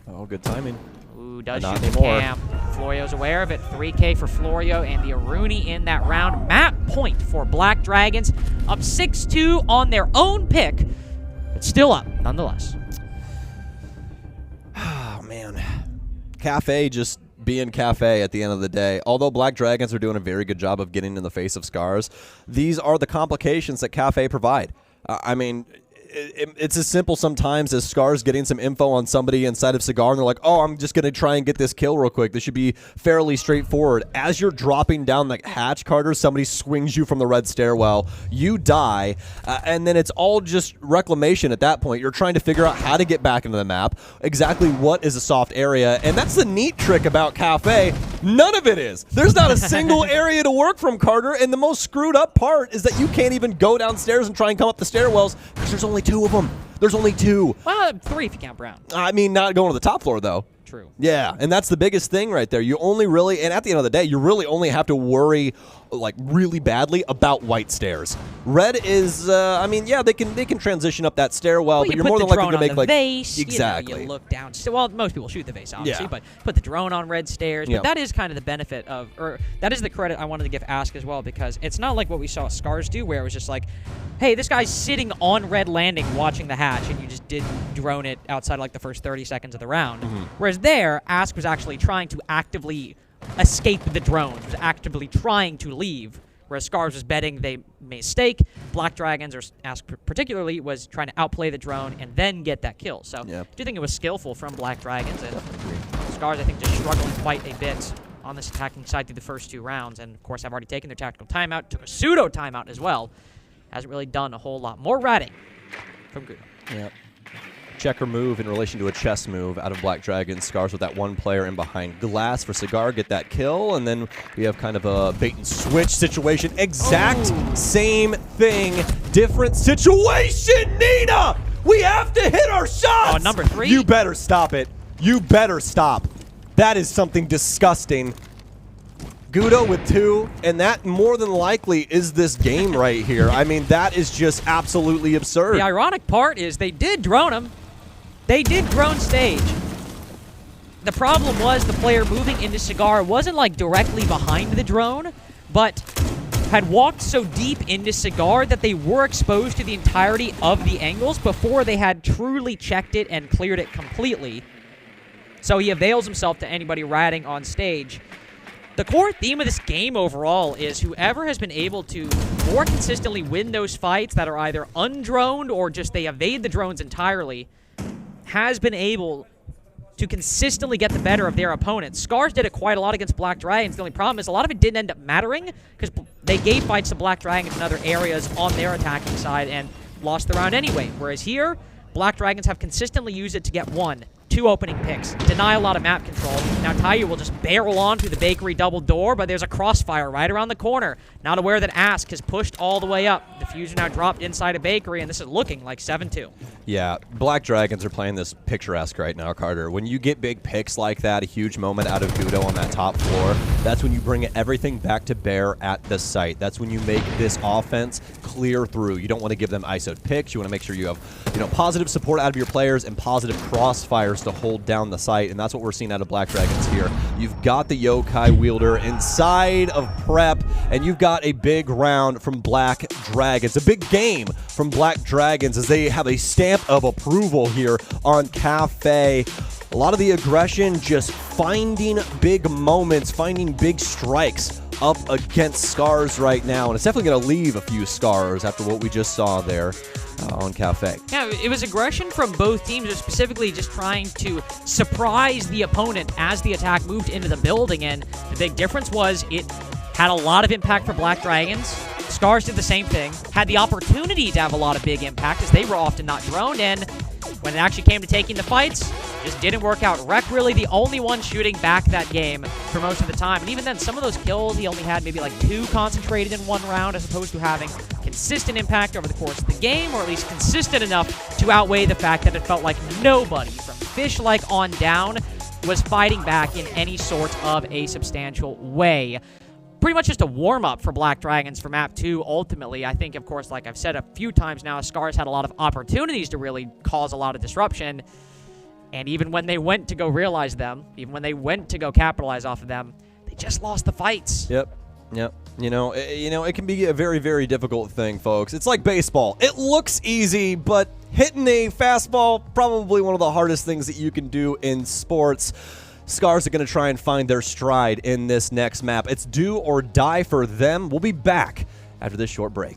Oh, good timing. Ooh, does shoot the cam. Florio's aware of it. 3K for Florio and the Aruni in that round. Map point for Black Dragons. Up 6-2 on their own pick, but still up nonetheless. Oh, man. Cafe just being Cafe at the end of the day. Although Black Dragons are doing a very good job of getting in the face of SCARZ, these are the complications that Cafe provide. I mean, it's as simple sometimes as SCARZ getting some info on somebody inside of Cigar, and they're like, oh, I'm just going to try and get this kill real quick. This should be fairly straightforward. As you're dropping down the hatch, Carter, somebody swings you from the red stairwell. You die, and then it's all just reclamation at that point. You're trying to figure out how to get back into the map, exactly what is a soft area, and that's the neat trick about Cafe. None of it is. There's not a single area to work from, Carter, and the most screwed up part is that you can't even go downstairs and try and come up the stairwells because there's only 2 of them. There's only 2. Well, 3 if you count Brown. I mean, not going to the top floor, though. True. Yeah, and that's the biggest thing right there. You only really, and at the end of the day, you really only have to worry, like, really badly about white stairs. Red is, I mean, yeah, they can transition up that stairwell, well, but you're more than likely to make, like, vase, exactly. You look down. Well, most people shoot the vase, obviously, but put the drone on red stairs. But that is kind of the benefit of, or that is the credit I wanted to give Ask as well, because it's not like what we saw SCARZ do, where it was just like, hey, this guy's sitting on red landing watching the hatch, and you just didn't drone it outside of, like, the first 30 seconds of the round. Whereas there, Ask was actually trying to actively escape the drones, was actively trying to leave, whereas SCARZ was betting they mistake. Black Dragons, or Ask particularly, was trying to outplay the drone and then get that kill. So I do think it was skillful from Black Dragons, and SCARZ, I think, just struggling quite a bit on this attacking side through the first 2 rounds. And, of course, have already taken their tactical timeout, took a pseudo timeout as well. Hasn't really done a whole lot. More ratting from Gudo. Yep. Checker move in relation to a chess move out of Black Dragon. SCARZ with that 1 player in behind glass for Cigar, get that kill, and then we have kind of a bait and switch situation. Exact same thing, different situation, Nina! We have to hit our shots! Oh, number 3? You better stop it. You better stop. That is something disgusting. Gudo with 2, and that more than likely is this game right here. I mean, that is just absolutely absurd. The ironic part is they did drone him. They did drone stage. The problem was the player moving into Cigar wasn't like directly behind the drone, but had walked so deep into Cigar that they were exposed to the entirety of the angles before they had truly checked it and cleared it completely. So he avails himself to anybody ratting on stage. The core theme of this game overall is whoever has been able to more consistently win those fights that are either undroned or just they evade the drones entirely has been able to consistently get the better of their opponents. SCARZ did it quite a lot against Black Dragons. The only problem is a lot of it didn't end up mattering because they gave fights to Black Dragons in other areas on their attacking side and lost the round anyway. Whereas here, Black Dragons have consistently used it to get 1, 2 opening picks, deny a lot of map control. Now Taiyu will just barrel on through the bakery double door, but there's a crossfire right around the corner. Not aware that Ask has pushed all the way up. Diffuser now dropped inside a bakery, and this is looking like 7-2. Yeah, Black Dragons are playing this picturesque right now, Carter. When you get big picks like that, a huge moment out of Gudo on that top floor, that's when you bring everything back to bear at the site. That's when you make this offense clear through. You don't want to give them ISO'd picks. You want to make sure you have, positive support out of your players and positive crossfires to hold down the site, and that's what we're seeing out of Black Dragons here. You've got the Yokai wielder inside of Prep, and you've got a big round from Black Dragons. A big game from Black Dragons as they have a stamp of approval here on Cafe. A lot of the aggression, just finding big moments, finding big strikes up against SCARZ right now, and it's definitely going to leave a few SCARZ after what we just saw there on Cafe. Yeah, it was aggression from both teams, but specifically just trying to surprise the opponent as the attack moved into the building, and the big difference was it had a lot of impact for Black Dragons. SCARZ did the same thing, had the opportunity to have a lot of big impact as they were often not droned, and when it actually came to taking the fights, just didn't work out. Rec really the only one shooting back that game for most of the time. And even then, some of those kills, he only had maybe like 2 concentrated in 1 round as opposed to having consistent impact over the course of the game, or at least consistent enough to outweigh the fact that it felt like nobody from Fish-like on down was fighting back in any sort of a substantial way. Pretty much just a warm-up for Black Dragons for Map 2, ultimately. I think, of course, like I've said a few times now, SCARZ had a lot of opportunities to really cause a lot of disruption. And even when they went to go realize them, even when they went to go capitalize off of them, they just lost the fights. Yep. It can be a very, very difficult thing, folks. It's like baseball. It looks easy, but hitting a fastball, probably one of the hardest things that you can do in sports. SCARZ are going to try and find their stride in this next map. It's do or die for them. We'll be back after this short break.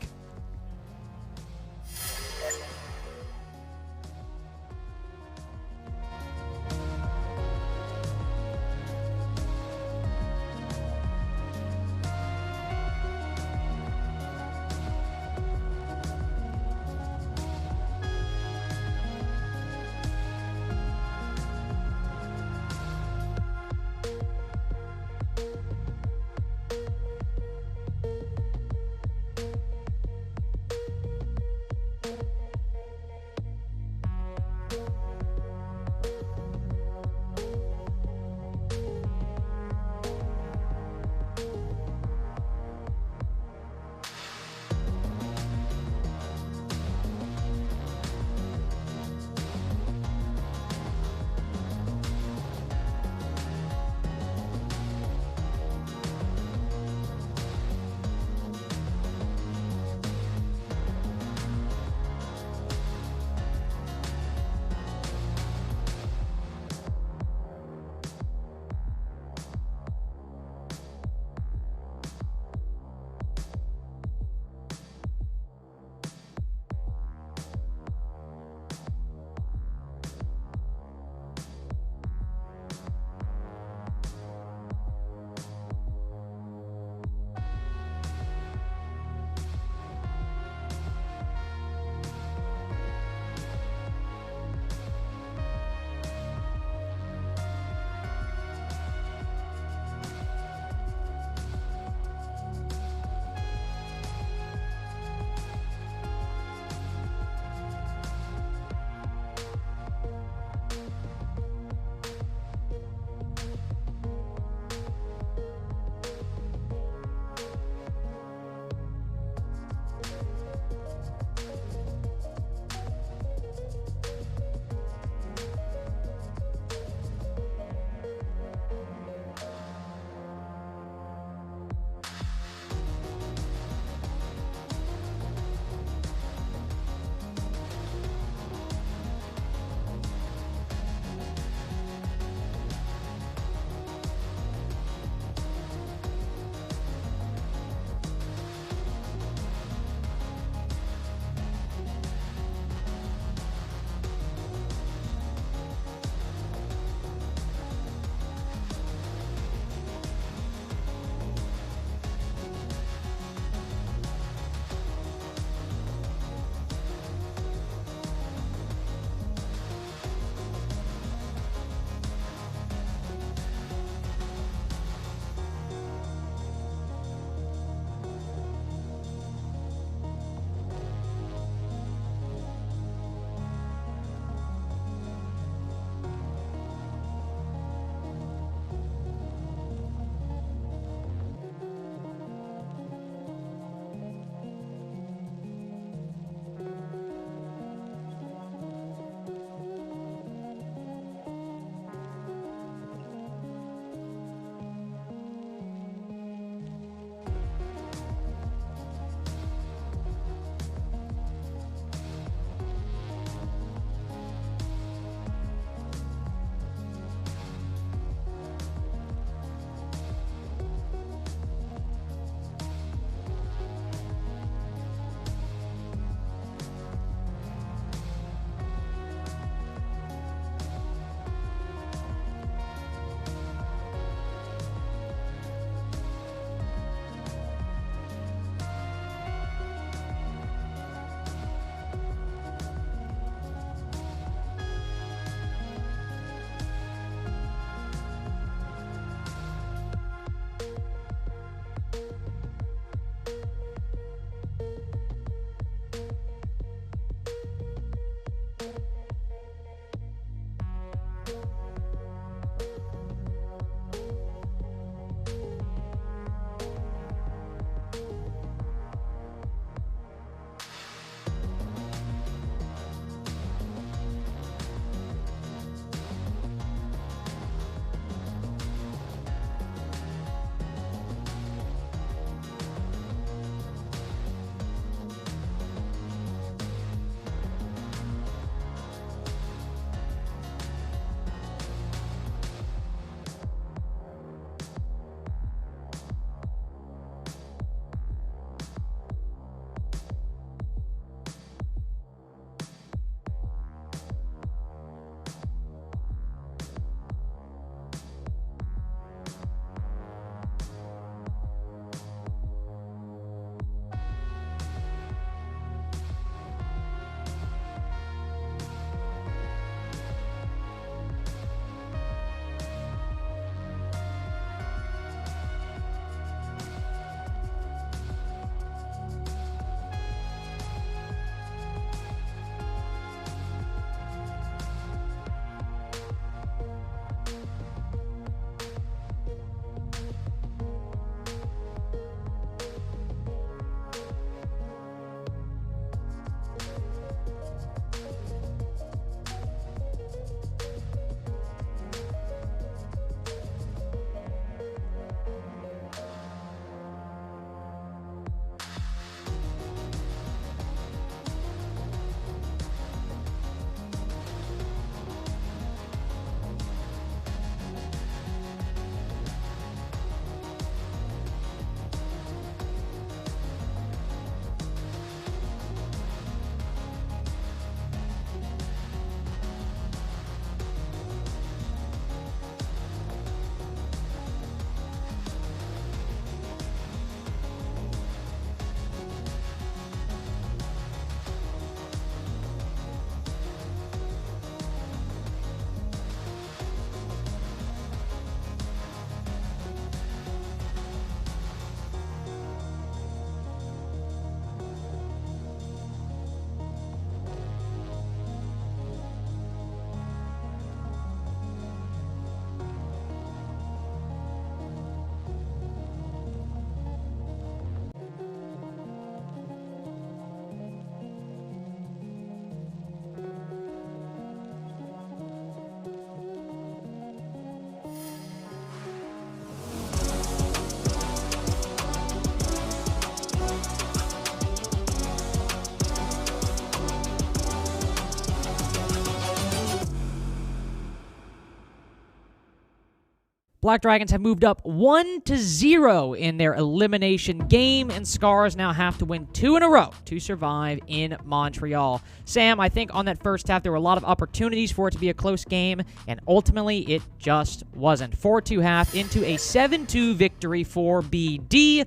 Black Dragons have moved up 1-0 in their elimination game, and SCARZ now have to win 2 in a row to survive in Montreal. Sam, I think on that first half there were a lot of opportunities for it to be a close game, and ultimately it just wasn't. 4-2 half into a 7-2 victory for BD,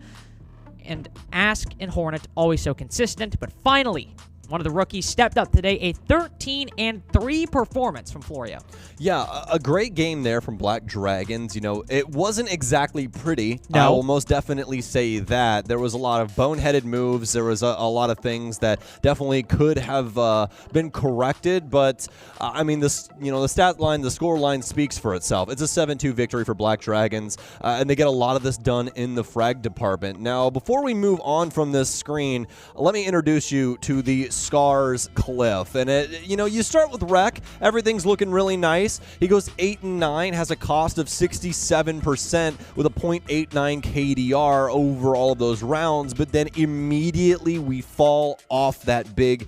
and Ask and Hornet always so consistent, but finally one of the rookies stepped up today, a 13-3 performance from Florio. Yeah, a great game there from Black Dragons. You know, it wasn't exactly pretty. No. I will most definitely say that. There was a lot of boneheaded moves. There was a lot of things that definitely could have been corrected. But, I mean, this, you know, the stat line, the score line speaks for itself. It's a 7-2 victory for Black Dragons, and they get a lot of this done in the frag department. Now, before we move on from this screen, let me introduce you to the SCARZ Cliff. And, you know, you start with Rec. Everything's looking really nice. He goes 8-9, has a cost of 67% with a .89 KDR over all of those rounds. But then immediately we fall off that big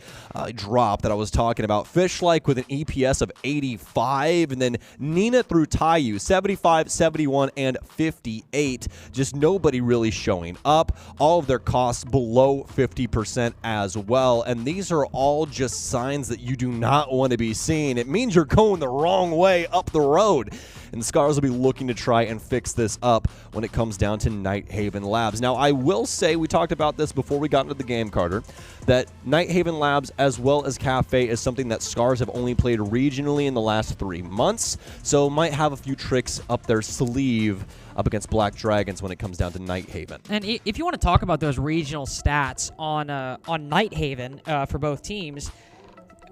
drop that I was talking about. Fishlike with an EPS of 85. And then Nina through Tayu, 75, 71, and 58. Just nobody really showing up. All of their costs below 50% as well. And these are all just signs that you do not want to be seeing. It means you're going the wrong way up the road. And SCARZ will be looking to try and fix this up when it comes down to Nighthaven Labs. Now, I will say, we talked about this before we got into the game, Carter, that Nighthaven Labs as well as Cafe is something that SCARZ have only played regionally in the last 3 months, so might have a few tricks up their sleeve up against Black Dragons when it comes down to Nighthaven. And if you want to talk about those regional stats on Nighthaven for both teams,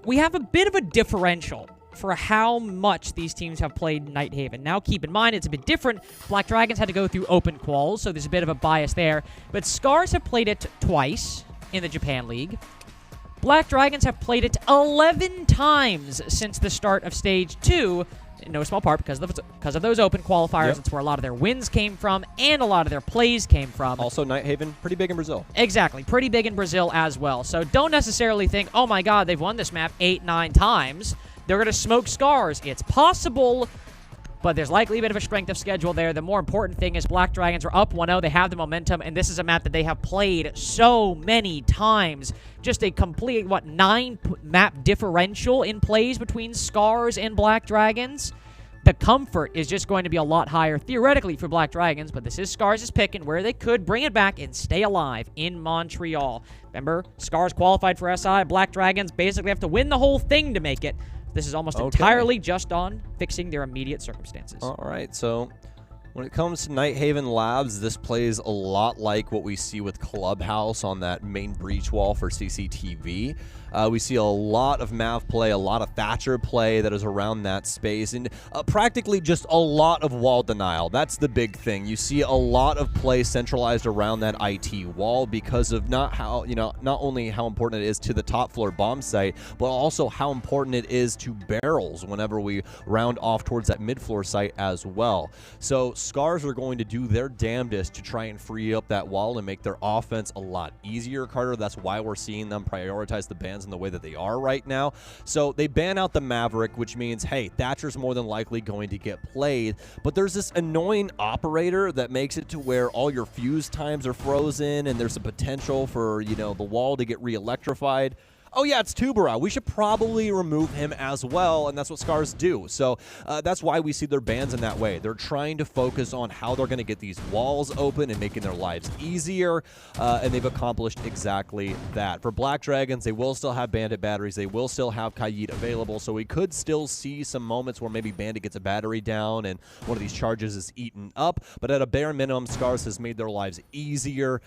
we have a bit of a differential for how much these teams have played Nighthaven. Now, keep in mind, it's a bit different. Black Dragons had to go through open quals, so there's a bit of a bias there. But SCARZ have played it twice in the Japan League. Black Dragons have played it 11 times since the start of Stage 2, in no small part because of those open qualifiers. Yep. It's where a lot of their wins came from and a lot of their plays came from. Also, Nighthaven, pretty big in Brazil. Exactly. Pretty big in Brazil as well. So don't necessarily think, oh my god, they've won this map 8-9 times. They're going to smoke SCARZ. It's possible, but there's likely a bit of a strength of schedule there. The more important thing is Black Dragons are up 1-0. They have the momentum, and this is a map that they have played so many times. Just a complete, 9-map differential in plays between SCARZ and Black Dragons. The comfort is just going to be a lot higher, theoretically, for Black Dragons, but this is SCARZ's pick and where they could bring it back and stay alive in Montreal. Remember, SCARZ qualified for SI. Black Dragons basically have to win the whole thing to make it. This is almost entirely just on fixing their immediate circumstances. All right, so when it comes to Nighthaven Labs, this plays a lot like what we see with Clubhouse on that main breach wall for CCTV. We see a lot of Mav play, a lot of Thatcher play that is around that space, and practically just a lot of wall denial. That's the big thing. You see a lot of play centralized around that IT wall because of not only how important it is to the top floor bomb site, but also how important it is to barrels whenever we round off towards that mid floor site as well. So SCARZ are going to do their damnedest to try and free up that wall and make their offense a lot easier, Carter. That's why we're seeing them prioritize the bans in the way that they are right now. So they ban out the Maverick, which means, hey, Thatcher's more than likely going to get played, but there's this annoying operator that makes it to where all your fuse times are frozen and there's a potential for, you know, the wall to get re-electrified. Oh yeah, it's Tubera. We should probably remove him as well, and that's what SCARZ do. So that's why we see their bans in that way. They're trying to focus on how they're going to get these walls open and making their lives easier, and they've accomplished exactly that. For Black Dragons, they will still have Bandit batteries. They will still have Kayid available, so we could still see some moments where maybe Bandit gets a battery down and one of these charges is eaten up, but at a bare minimum, SCARZ has made their lives easier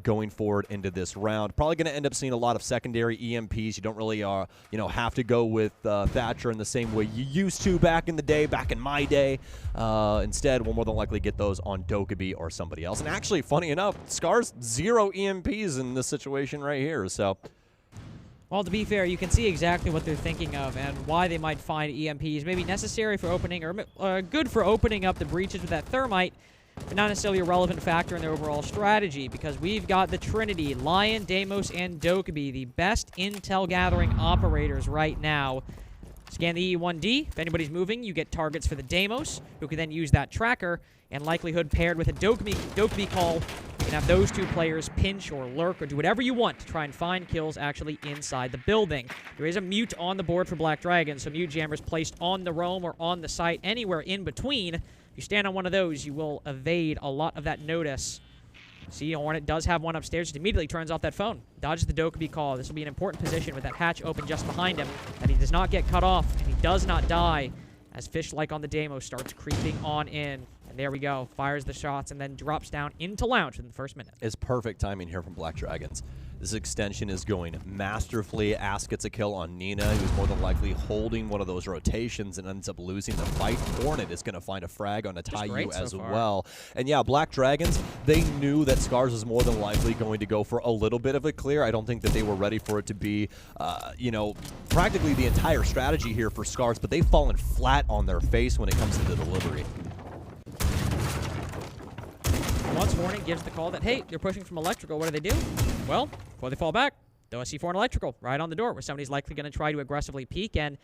going forward into this round. Probably going to end up seeing a lot of secondary EMPs. You don't really have to go with Thatcher in the same way you used to back in the day, back in my day. Instead, we'll more than likely get those on Dokkaebi or somebody else. And actually, funny enough, SCARZ 0 EMPs in this situation right here. So, well, to be fair, you can see exactly what they're thinking of and why they might find EMPs maybe necessary for opening or good for opening up the breaches with that thermite, but not necessarily a relevant factor in their overall strategy, because we've got the Trinity, Lion, Deimos, and Dokkaebi, the best intel gathering operators right now. Scan the E1D. If anybody's moving, you get targets for the Deimos, who can then use that tracker and likelihood paired with a Dokumi call, you can have those two players pinch or lurk or do whatever you want to try and find kills actually inside the building. There is a mute on the board for Black Dragon, so mute jammers placed on the roam or on the site, anywhere in between. If you stand on one of those, you will evade a lot of that notice. See, Hornet does have one upstairs, just immediately turns off that phone. Dodges the Dokumi call. This will be an important position with that hatch open just behind him, that he does not get cut off, and he does not die, as Fish like on the demo starts creeping on in. And there we go. Fires the shots and then drops down into lounge in the first minute. It's perfect timing here from Black Dragons. This extension is going masterfully. Ask gets a kill on Nina, who's more than likely holding one of those rotations and ends up losing the fight. Hornet is going to find a frag on a Taiyu as well. And yeah, Black Dragons, they knew that SCARZ was more than likely going to go for a little bit of a clear. I don't think that they were ready for it to be, you know, practically the entire strategy here for SCARZ, but they've fallen flat on their face when it comes to the delivery. Once Hornet gives the call that, hey, you're pushing from electrical, what do? Well, before they fall back, throw a C4 and electrical right on the door, where somebody's likely going to try to aggressively peek, and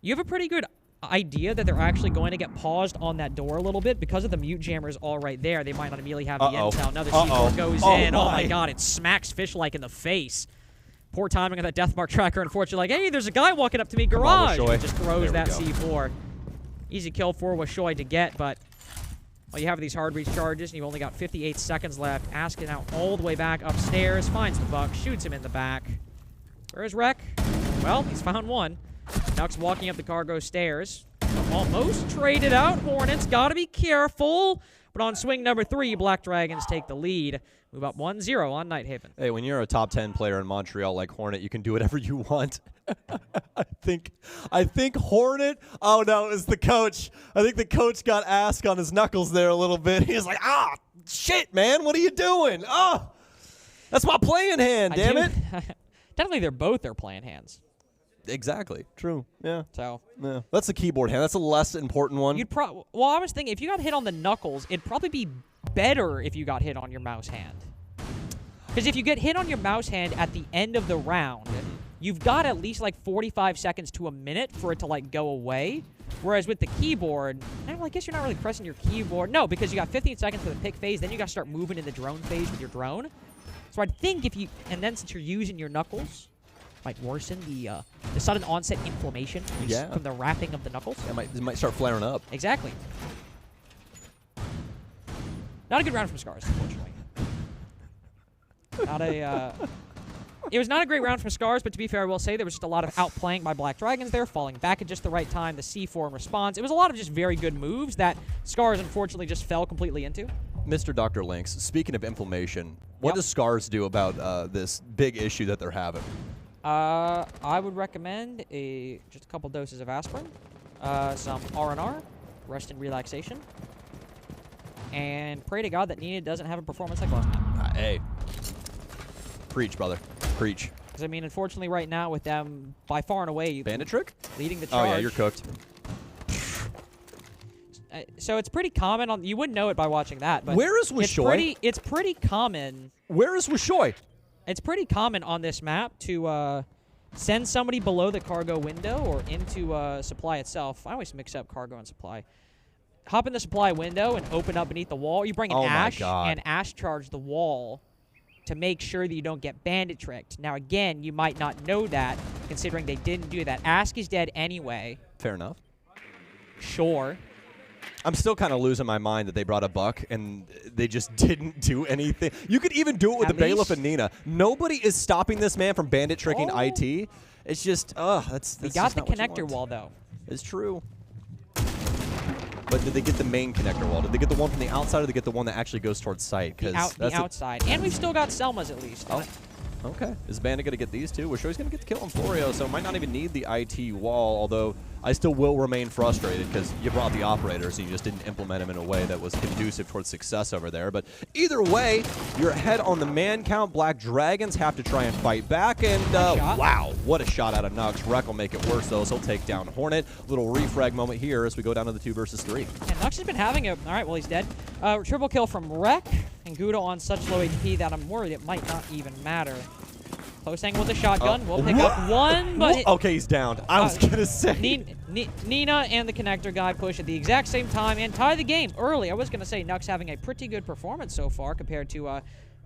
you have a pretty good idea that they're actually going to get paused on that door a little bit because of the mute jammers all right there. They might not immediately have the intel. Another C4 goes in. Oh my god, it smacks Fish like in the face. Poor timing of that Deathmark tracker, unfortunately. Like, hey, there's a guy walking up to me, garage. And just throws that C4. Easy kill for Wishoy to get, but well, you have these hard reach charges, and you've only got 58 seconds left. Asking out all the way back upstairs, finds the buck, shoots him in the back. Where's Rek? Well, he's found one. Nux walking up the cargo stairs. Almost traded out. Hornets got to be careful. But on swing number 3, Black Dragons take the lead. Move up 1-0 on Nighthaven. Hey, when you're a top 10 player in Montreal like Hornet, you can do whatever you want. I think Hornet, oh no, it's the coach. I think the coach got Ask on his knuckles there a little bit. He was like, ah, shit, man, what are you doing? Oh, that's my playing hand, damn it. Definitely they're both their playing hands. Exactly. True. Yeah. So yeah. That's the keyboard hand. That's a less important one. Well, I was thinking if you got hit on the knuckles, it'd probably be better if you got hit on your mouse hand. Because if you get hit on your mouse hand at the end of the round, you've got at least like 45 seconds to a minute for it to like go away. Whereas with the keyboard, well, I guess you're not really pressing your keyboard. No, because you got 15 seconds for the pick phase, then you got to start moving in the drone phase with your drone. So I think if you, and then since you're using your knuckles, might worsen the sudden onset inflammation from the wrapping of the knuckles. Yeah, it might start flaring up. Exactly. Not a good round from SCARZ, unfortunately. Not a. It was not a great round from SCARZ, but to be fair, I will say there was just a lot of outplaying by Black Dragons there, falling back at just the right time, the C4 in response. It was a lot of just very good moves that SCARZ unfortunately just fell completely into. Mr. Dr. Lynx, speaking of inflammation, what does SCARZ do about this big issue that they're having? I would recommend just a couple doses of aspirin, some R&R, rest and relaxation, and pray to God that Nina doesn't have a performance like last time. Hey. Preach, brother. Preach. Because, I mean, unfortunately right now with them by far and away Bandit trick? Leading the charge. Oh, yeah, you're cooked. So it's pretty common on... You wouldn't know it by watching that, but... Where is Wishoy? It's pretty common... Where is Wishoy? It's pretty common on this map to send somebody below the cargo window or into supply itself. I always mix up cargo and supply. Hop in the supply window and open up beneath the wall. You bring an Ash and Ash charge the wall to make sure that you don't get bandit tricked. Now, again, you might not know that, considering they didn't do that. Ask is dead anyway. Fair enough. Sure. I'm still kind of losing my mind that they brought a buck and they just didn't do anything. You could even do it with the Bailiff and Nina. Nobody is stopping this man from bandit tricking IT. It's just, that's we got the connector wall, though. It's true. But did they get the main connector wall? Did they get the one from the outside, or did they get the one that actually goes towards site? The outside. And we've still got Selma's at least. Oh. Okay. Is Bandit going to get these two? Wishoy's going to get the kill on Florio, so might not even need the IT wall, although I still will remain frustrated because you brought the operators and you just didn't implement them in a way that was conducive towards success over there. But either way, you're ahead on the man count. Black Dragons have to try and fight back, and wow, what a shot out of Nux. Rek will make it worse, though, so he'll take down Hornet. Little refrag moment here as we go down to the 2 versus 3. And Nux has been having a... All right, well, he's dead. Triple kill from Rek, and Gudo on such low HP that I'm worried it might not even matter. Close angle with a shotgun. We'll pick up one, but... Okay, he's down. I was going to say. Nina and the connector guy push at the exact same time and tie the game early. I was going to say Nux having a pretty good performance so far compared to, or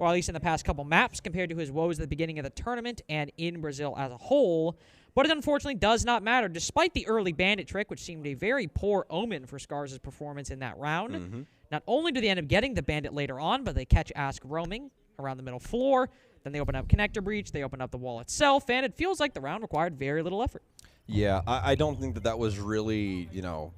at least in the past couple maps, compared to his woes at the beginning of the tournament and in Brazil as a whole. But it unfortunately does not matter, despite the early bandit trick, which seemed a very poor omen for SCARZ' performance in that round. Not only do they end up getting the bandit later on, but they catch Ask roaming around the middle floor. Then they open up connector breach, they open up the wall itself, and it feels like the round required very little effort. Yeah, I don't think that was really,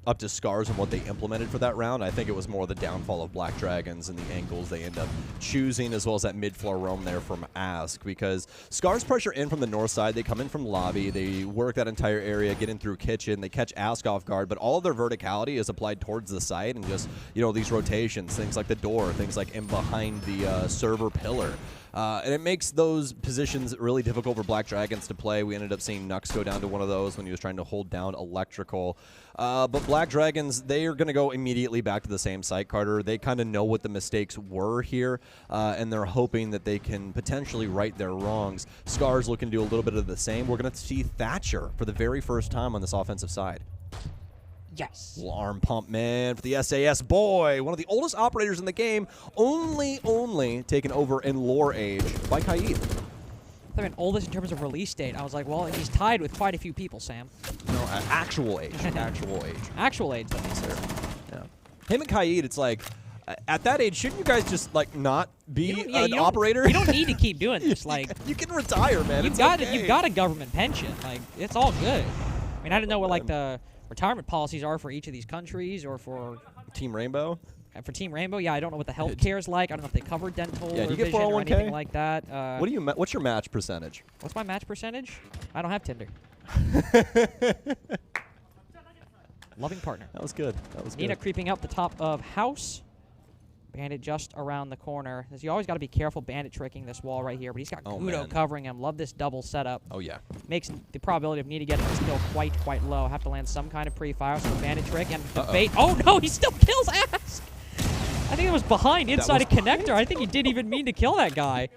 up to SCARZ and what they implemented for that round. I think it was more the downfall of Black Dragons and the angles they end up choosing, as well as that mid-floor roam there from Ask, because SCARZ pressure in from the north side. They come in from lobby, they work that entire area, get in through kitchen, they catch Ask off guard, but all of their verticality is applied towards the site and just, these rotations, things like the door, things like in behind the server pillar. And it makes those positions really difficult for Black Dragons to play. We ended up seeing Nux go down to one of those when he was trying to hold down Electrical. But Black Dragons, they are going to go immediately back to the same site, Carter. They kind of know what the mistakes were here, and they're hoping that they can potentially right their wrongs. SCARZ looking to do a little bit of the same. We're going to see Thatcher for the very first time on this offensive side. Yes. Little arm pump, man, for the SAS boy. One of the oldest operators in the game, only taken over in lore age by Kaid. I mean, oldest in terms of release date. I was like, well, he's tied with quite a few people, Sam. No, actual age. Actual age. Actual age, that means. Yeah. Him and Kaid, it's like, at that age, shouldn't you guys just, not be an operator? You don't need to keep doing this. Like, you can retire, man. You've got a government pension. Like, it's all good. I mean, I didn't know what, the retirement policies are for each of these countries or for Team Rainbow. For Team Rainbow, yeah, I don't know what the healthcare is like. I don't know if they cover dental or vision vision or anything like that. What's your match percentage? What's my match percentage? I don't have Tinder. Loving partner. That was good. Nina creeping up the top of house. Bandit just around the corner. You always got to be careful bandit tricking this wall right here, but he's got Kudo covering him. Love this double setup. Oh, yeah. Makes the probability of Nina getting this kill quite low. Have to land some kind of pre-fire, so bandit trick and debate. Oh, no, he still kills Ask! I think it was behind inside a connector. I think he didn't even mean to kill that guy.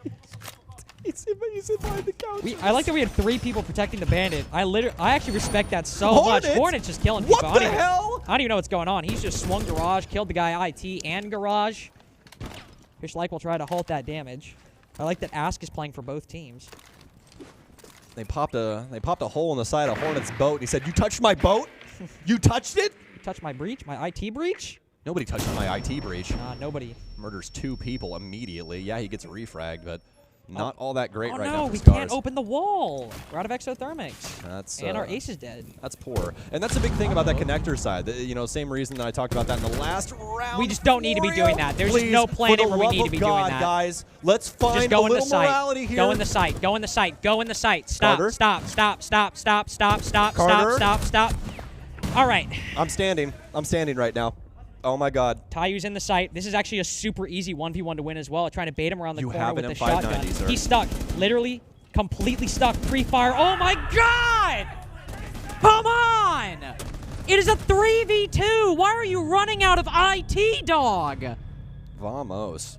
He's behind the couch. I like that we had 3 people protecting the bandit. I actually respect that so much. Hornet's just killing people. What the hell? I don't even know what's going on. He's just swung Garage, killed the guy IT and Garage. Fish Like will try to halt that damage. I like that Ask is playing for both teams. They popped a hole in the side of Hornet's boat. He said, "You touched my boat? You touched it? You touched my breach? My IT breach?" Nobody touched my IT breach. Nobody. Murders 2 people immediately. Yeah, he gets refragged, but not all that great right now no, for we SCARZ. can't open the wall. We're out of exothermics. And our ace is dead. That's poor. And that's the big thing about that connector side. Same reason that I talked about that in the last round. We just don't need to be doing that. There's just no planet where we need to be doing that. Guys, let's find just a little morality here. Go in the site. Go in the site. Go in the site. Stop. Carter? Stop. Carter? Stop. All right. I'm standing right now. Oh, my God. Tayu's in the site. This is actually a super easy 1v1 to win as well. Trying to bait him around the corner with the shotgun. Sir. He's stuck. Literally, completely stuck. Pre-fire. Oh, my God! Come on! It is a 3v2. Why are you running out of IT, dog? Vamos.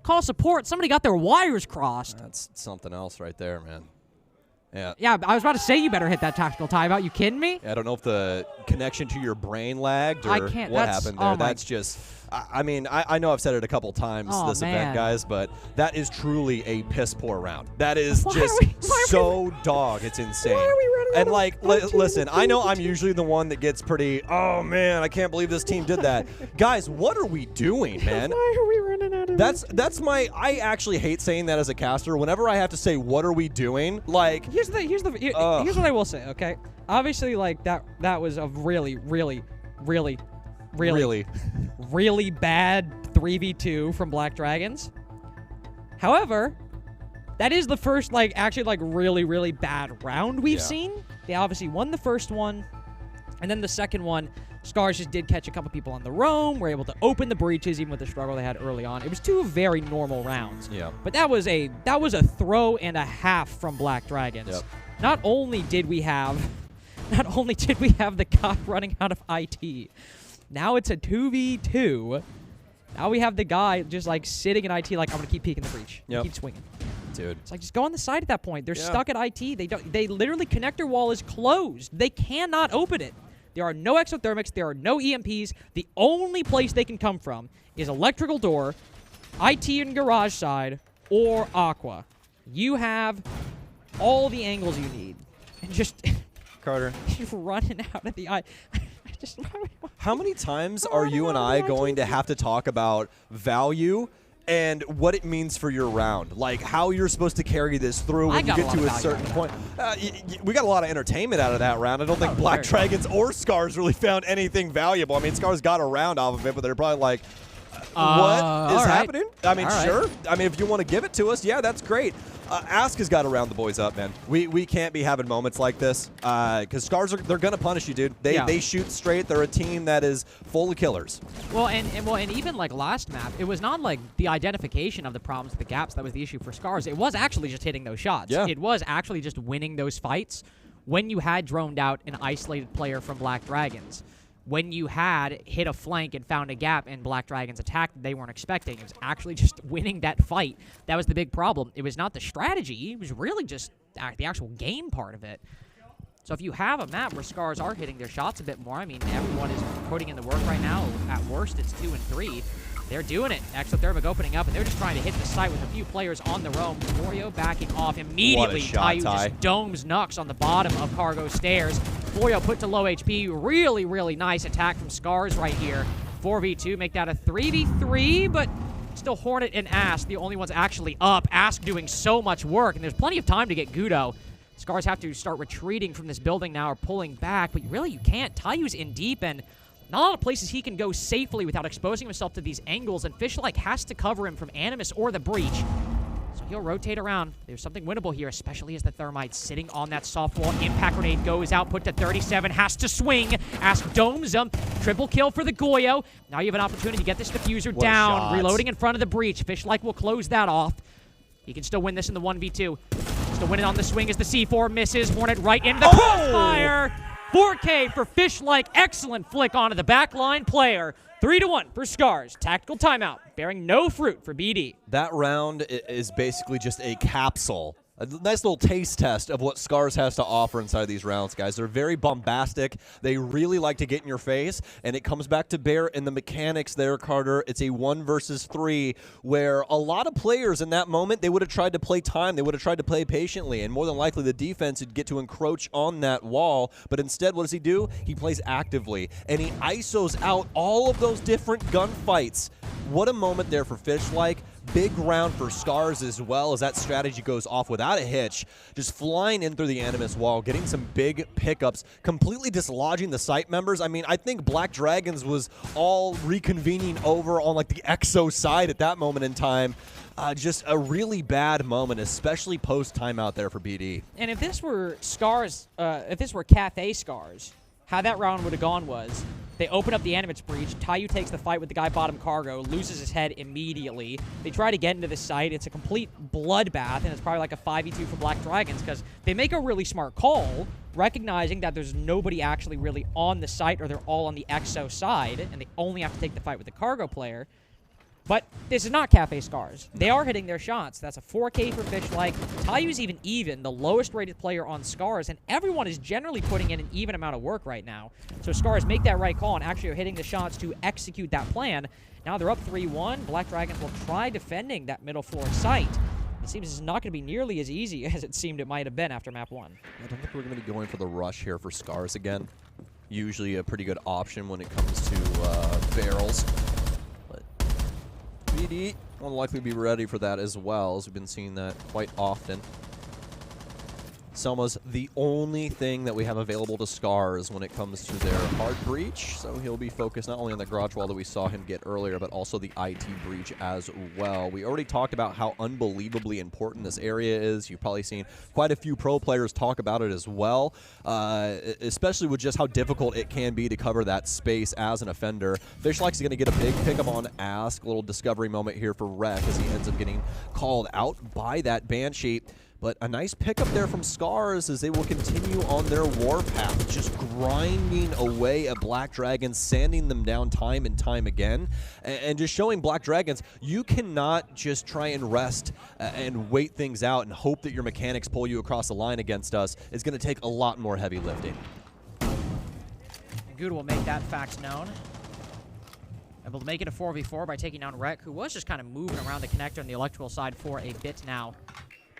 Call support. Somebody got their wires crossed. That's something else right there, man. Yeah. Yeah, I was about to say you better hit that tactical timeout. You kidding me? I don't know if the connection to your brain lagged or what happened there. That's just, I mean, I know I've said it a couple times this event, guys, but that is truly a piss poor round. That is so dog. It's insane. Why are we running listen, I know I'm usually the one that gets pretty, oh, man, I can't believe this team did that. Guys, what are we doing, man? Why are we running out of That's my, I actually hate saying that as a caster. Whenever I have to say, what are we doing? Like, here's what I will say, okay? Obviously, like, that was a really bad 3v2 from Black Dragons. However, that is the first, really bad round we've seen. They obviously won the first one, and then the second one, SCARZ just did catch a couple people on the roam, were able to open the breaches even with the struggle they had early on. It was 2 very normal rounds. Yeah. But that was a throw and a half from Black Dragons. Yep. Not only did we have the guy running out of IT, now it's a 2v2. Now we have the guy just sitting in IT I'm going to keep peeking the breach. Yep. Keep swinging. dude. It's like, just go on the side at that point. They're stuck at IT. They literally, connector wall is closed. They cannot open it. There are no exothermics. There are no EMPs. The only place they can come from is electrical door, IT and garage side, or Aqua. You have all the angles you need. And just Carter, just running out of the eye. How many times are you and I going to have to talk about value and what it means for your round? Like, how you're supposed to carry this through when you get to a certain point. We got a lot of entertainment out of that round. I don't think Black Dragons or SCARZ really found anything valuable. I mean, SCARZ got a round off of it, but they're probably like, what is happening? I mean, sure. I mean, if you want to give it to us, yeah, that's great. Ask has got to round the boys up, man. We can't be having moments like this because SCARZ, they're going to punish you, dude. They shoot straight. They're a team that is full of killers. Well, and even like last map, it was not like the identification of the problems, the gaps that was the issue for SCARZ. It was actually just hitting those shots. Yeah. It was actually just winning those fights when you had droned out an isolated player from Black Dragons. When you had hit a flank and found a gap and Black Dragons attacked that they weren't expecting. It was actually just winning that fight. That was the big problem. It was not the strategy. It was really just the actual game part of it. So if you have a map where SCARZ are hitting their shots a bit more, I mean, everyone is putting in the work right now. At worst, it's 2 and 3. They're doing it. Exothermic opening up, and they're just trying to hit the site with a few players on the roam. Florio backing off immediately. Tayu just domes Nux on the bottom of Cargo Stairs. Florio put to low HP. Really, really nice attack from SCARZ right here. 4v2, make that a 3v3, but still Hornet and Ask, the only ones actually up. Ask doing so much work, and there's plenty of time to get Gudo. SCARZ have to start retreating from this building now or pulling back, but really you can't. Tayu's in deep, and not a lot of places he can go safely without exposing himself to these angles, and Fishlike has to cover him from Animus or the Breach. So he'll rotate around. There's something winnable here, especially as the Thermite's sitting on that soft wall. Impact grenade goes out, put to 37, has to swing. Ask domes him. Triple kill for the Goyo. Now you have an opportunity to get this diffuser down. Reloading in front of the Breach. Fishlike will close that off. He can still win this in the 1v2. Still winning on the swing as the C4 misses. Hornet right into the crossfire. 4K for Fishlike. Excellent flick onto the backline player. 3-1 for SCARZ. Tactical timeout, bearing no fruit for BD. That round is basically just a capsule. A nice little taste test of what SCARZ has to offer inside of these rounds, guys. They're very bombastic. They really like to get in your face, and it comes back to bear in the mechanics there, Carter. It's a 1 versus 3, where a lot of players in that moment, they would have tried to play time. They would have tried to play patiently, and more than likely the defense would get to encroach on that wall. But instead, what does he do? He plays actively, and he ISOs out all of those different gunfights. What a moment there for Fishlike. Big round for SCARZ as well, as that strategy goes off without a hitch. Just flying in through the Animus wall, getting some big pickups, completely dislodging the site members. I mean, I think Black Dragons was all reconvening over on like the EXO side at that moment in time. Just a really bad moment, especially post-timeout there for BD. And if this were SCARZ, if this were Cathay SCARZ, how that round would have gone was they open up the Animus Breach. Tayu takes the fight with the guy bottom Cargo, loses his head immediately. They try to get into the site. It's a complete bloodbath, and it's probably like a 5v2 for Black Dragons because they make a really smart call, recognizing that there's nobody actually really on the site or they're all on the EXO side, and they only have to take the fight with the Cargo player. But this is not Cafe SCARZ. They are hitting their shots. That's a 4K for Fishlike. Tayu's even the lowest rated player on SCARZ, and everyone is generally putting in an even amount of work right now. So SCARZ make that right call and actually are hitting the shots to execute that plan. Now they're up 3-1. Black Dragons will try defending that middle floor site. It seems it's not going to be nearly as easy as it seemed it might have been after map 1. I don't think we're going to be going for the rush here for SCARZ again. Usually a pretty good option when it comes to barrels. BD will likely be ready for that as well, as we've been seeing that quite often. Selma's the only thing that we have available to SCARZ when it comes to their hard breach, so he'll be focused not only on the garage wall that we saw him get earlier, but also the IT breach as well. We already talked about how unbelievably important this area is. You've probably seen quite a few pro players talk about it as well, especially with just how difficult it can be to cover that space as an offender. Fishlike's going to get a big pickup on Ask, a little discovery moment here for Rek as he ends up getting called out by that Banshee. But a nice pickup there from SCARZ as they will continue on their warpath, just grinding away at Black Dragons, sanding them down time and time again, and just showing Black Dragons you cannot just try and rest and wait things out and hope that your mechanics pull you across the line against us. It's going to take a lot more heavy lifting. Good will make that fact known. Able to make it a 4v4 by taking down Rek, who was just kind of moving around the connector on the electrical side for a bit now.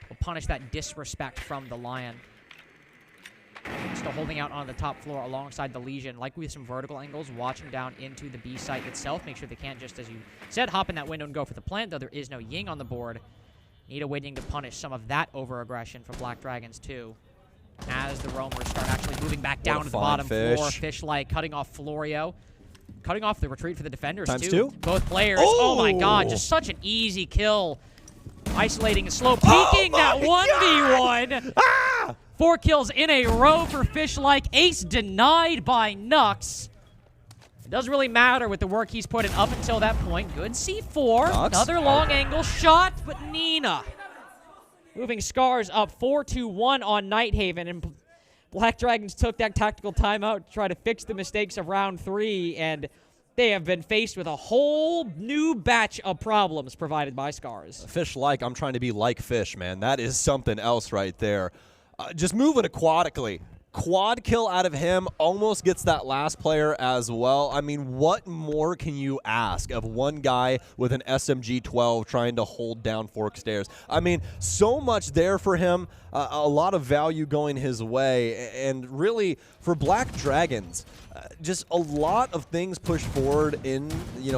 Will punish that disrespect from the Lion. Still holding out on the top floor alongside the Legion, like with some vertical angles, watching down into the B site itself. Make sure they can't just, as you said, hop in that window and go for the plant, though there is no Ying on the board. Nita waiting to punish some of that over-aggression for Black Dragons, too. As the roamers start actually moving back down to the bottom floor. Fish-like cutting off Florio. Cutting off the retreat for the defenders, too. Both players. Oh my god, just such an easy kill. Isolating and slow peeking that 1v1. Ah! 4 kills in a row for Fish-like. Ace denied by Nux. It doesn't really matter with the work he's put in up until that point. Good C4. Nux. Another long angle shot, but Nina. Moving SCARZ up 4-1 on Nighthaven, and Black Dragons took that tactical timeout to try to fix the mistakes of round 3, and they have been faced with a whole new batch of problems provided by SCARZ. Fish-like, I'm trying to be like Fish, man. That is something else right there. Just moving aquatically. Quad kill out of him, almost gets that last player as well. I mean, what more can you ask of one guy with an SMG-12 trying to hold down Fork Stairs? I mean, so much there for him, a lot of value going his way, and really, for Black Dragons, just a lot of things pushed forward in,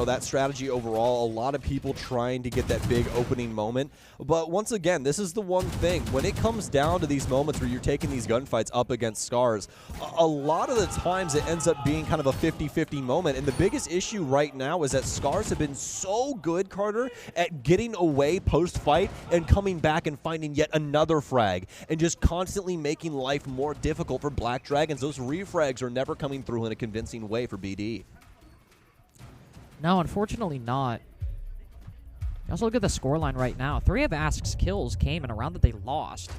that strategy overall. A lot of people trying to get that big opening moment. But once again, this is the one thing. When it comes down to these moments where you're taking these gunfights up against SCARZ, a lot of the times it ends up being kind of a 50-50 moment. And the biggest issue right now is that SCARZ have been so good, Carter, at getting away post-fight and coming back and finding yet another frag and just constantly making life more difficult for Black Dragons. Those refrags are never coming through in a convincing way for BD. No, unfortunately not. You also look at the scoreline right now. 3 of Ask's kills came in a round that they lost.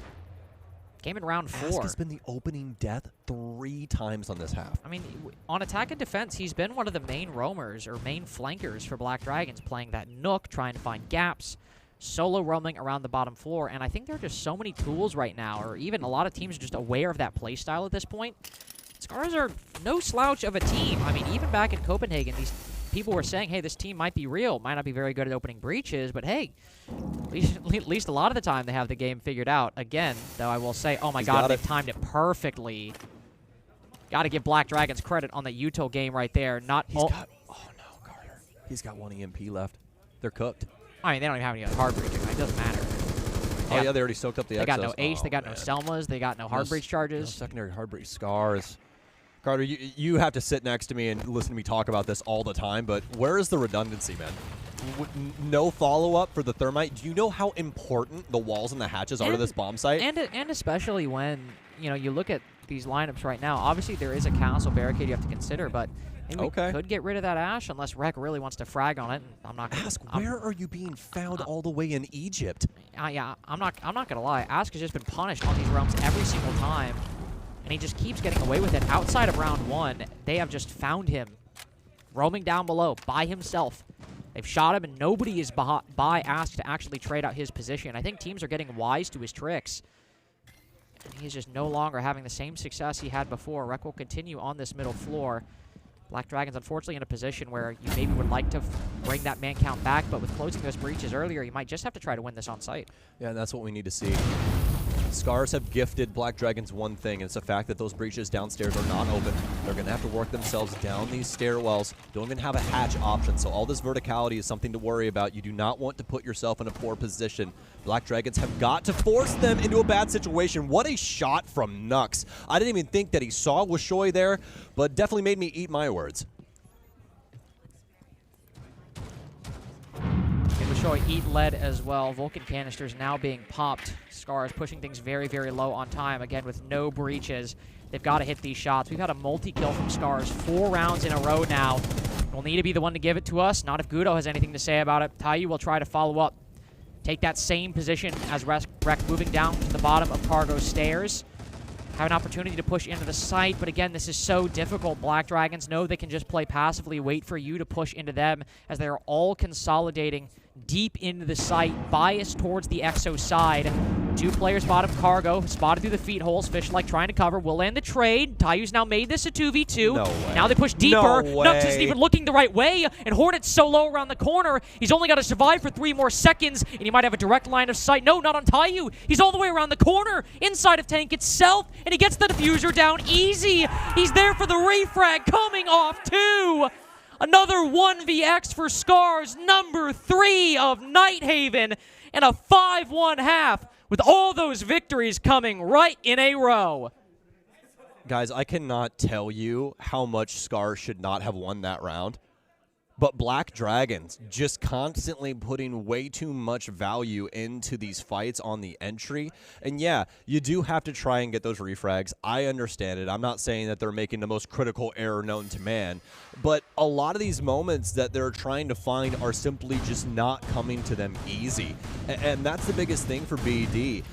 Came in round 4. Ask has been the opening death 3 times on this half. I mean, on attack and defense, he's been one of the main roamers or main flankers for Black Dragons, playing that Nook, trying to find gaps, solo roaming around the bottom floor. And I think there are just so many tools right now, or even a lot of teams are just aware of that play style at this point. SCARZ are no slouch of a team. I mean, even back in Copenhagen, these people were saying, hey, this team might be real, might not be very good at opening breaches, but hey, at least a lot of the time they have the game figured out. Again, though, I will say, oh my god, they've timed it perfectly. Got to give Black Dragons credit on the util game right there. Oh no, Carter. He's got 1 EMP left. They're cooked. I mean, they don't even have any other hard breaching. It doesn't matter. Yeah, they already soaked up the Exos. They got no Ace, they got no Selmas, they got no hard breach charges. No secondary hard breach SCARZ. Carter, you have to sit next to me and listen to me talk about this all the time, but where is the redundancy, man? No follow-up for the thermite. Do you know how important the walls and the hatches are to this bomb site? And especially when, you look at these lineups right now. Obviously, there is a castle barricade you have to consider, but maybe we could get rid of that Ash unless Rek really wants to frag on it. I'm not gonna, Ask, where are you being found all the way in Egypt? Yeah, I'm not gonna lie. Ask has just been punished on these roams every single time. And he just keeps getting away with it. Outside of round 1, they have just found him roaming down below by himself. They've shot him, and nobody is by Ask to actually trade out his position. I think teams are getting wise to his tricks. And he's just no longer having the same success he had before. Rek will continue on this middle floor. Black Dragons, unfortunately, in a position where you maybe would like to bring that man count back, but with closing those breaches earlier, you might just have to try to win this on site. Yeah, and that's what we need to see. SCARZ have gifted Black Dragons one thing, and it's the fact that those breaches downstairs are not open. They're going to have to work themselves down these stairwells. Don't even have a hatch option, so all this verticality is something to worry about. You do not want to put yourself in a poor position. Black Dragons have got to force them into a bad situation. What a shot from Nux. I didn't even think that he saw Wishoy there, but definitely made me eat my words. Wishoy eat lead as well. Vulcan canisters now being popped. SCARZ pushing things very, very low on time. Again, with no breaches. They've got to hit these shots. We've had a multi-kill from SCARZ 4 rounds in a row now. Will need to be the one to give it to us. Not if Gudo has anything to say about it. Taiyu will try to follow up. take that same position as Rec moving down to the bottom of Cargo stairs. Have an opportunity to push into the site, but again, this is so difficult. Black Dragons know they can just play passively, wait for you to push into them, as they're all consolidating deep into the site, biased towards the Exo side. 2 players bottom Cargo, spotted through the feet holes. Fishlight trying to cover, will land the trade. Tayu's now made this a 2v2. No way. Now they push deeper. No Nux way. isn't even looking the right way, and Hornet's so low around the corner, he's only got to survive for 3 more seconds, and he might have a direct line of sight. No, not on Tayu. He's all the way around the corner, inside of tank itself, and he gets the diffuser down easy. He's there for the refrag, coming off 2. Another 1vx for SCARZ, number 3 of Nighthaven, and a 5-1 half, with all those victories coming right in a row. Guys, I cannot tell you how much SCARZ should not have won that round. But Black Dragons just constantly putting way too much value into these fights on the entry. And yeah, you do have to try and get those refrags. I understand it. I'm not saying that they're making the most critical error known to man. But a lot of these moments that they're trying to find are simply just not coming to them easy. And that's the biggest thing for BD.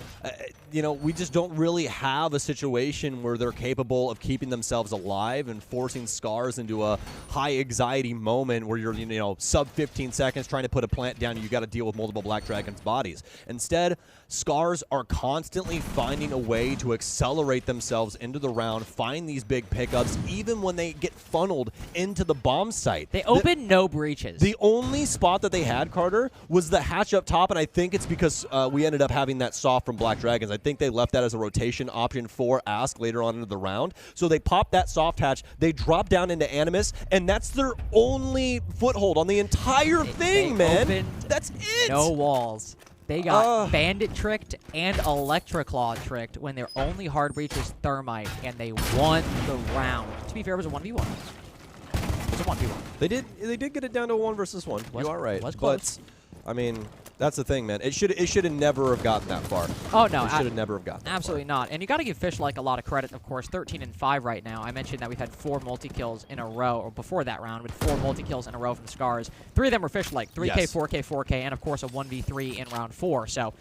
You know, we just don't really have a situation where they're capable of keeping themselves alive and forcing SCARZ into a high anxiety moment where you're, you know, sub 15 seconds trying to put a plant down and you got to deal with multiple Black Dragons bodies. Instead, SCARZ are constantly finding a way to accelerate themselves into the round, find these big pickups, even when they get funneled into the bomb site. They open no breaches. The only spot that they had, Carter, was the hatch up top, and I think it's because we ended up having that soft from Black Dragons. I think they left that as a rotation option for Ask later on into the round. So they popped that soft hatch, they dropped down into Animus, and that's their only foothold on the entire thing, man. That's it. No walls. They got Bandit tricked and Electroclaw tricked when their only hard breach was Thermite, and they won the round. To be fair, it was a 1v1. It was a 1v1. They did get it down to a 1 versus 1. You are right. Was close. But I mean, that's the thing, man. It should have never have gotten that far. Oh no, it should have never have gotten that absolutely far. not. And you got to give Fishlight a lot of credit, of course. 13-5 right now. I mentioned that we've had 4 multi-kills in a row, or before that round, with 4 multi-kills in a row from SCARZ. 3 of them were Fishlight, 3K, yes. 4K, 4K, and of course a 1v3 in round 4. So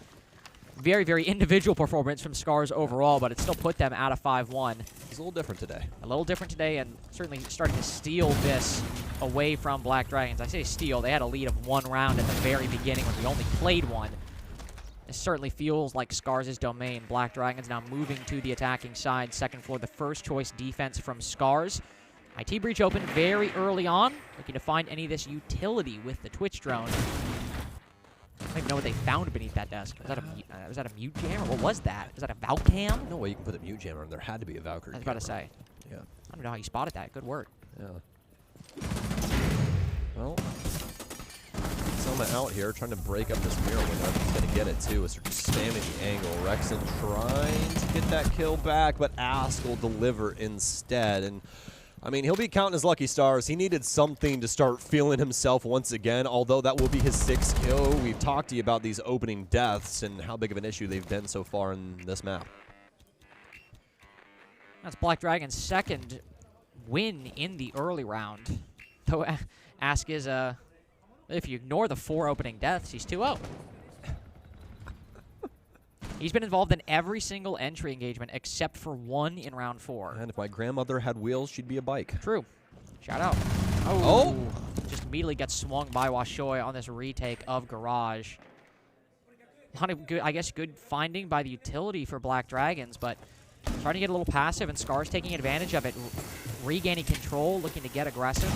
very, very individual performance from SCARZ overall, but it still put them out of 5-1. It's a little different today. A little different today, and certainly starting to steal this away from Black Dragons. I say steal. They had a lead of 1 round at the very beginning when we only played 1. It certainly feels like SCARZ's domain. Black Dragons now moving to the attacking side. Second floor, the first choice defense from SCARZ. IT breach open very early on, looking to find any of this utility with the Twitch drone. I don't even know what they found beneath that desk. Was that a mute jammer? What was that? Was that a Valcam? No way you can put a mute jammer in. There had to be a Valkyrie. I was about to say. Yeah. I don't know how you spotted that. Good work. Yeah. Well, Selma out here trying to break up this mirror window. He's going to get it too as they're just spamming the angle. Rexon trying to get that kill back, but Ask will deliver instead. And I mean, he'll be counting his lucky stars. He needed something to start feeling himself once again, although that will be his 6th kill. We've talked to you about these opening deaths and how big of an issue they've been so far in this map. That's Black Dragon's 2nd win in the early round. Though Ask is, if you ignore the 4 opening deaths, he's 2-0. He's been involved in every single entry engagement except for 1 in round 4. And if my grandmother had wheels, she'd be a bike. True. Shout out. Oh! Just immediately gets swung by Washoy on this retake of Garage. A lot of good, I guess, good finding by the utility for Black Dragons, but trying to get a little passive, and SCARZ taking advantage of it. Regaining control, looking to get aggressive.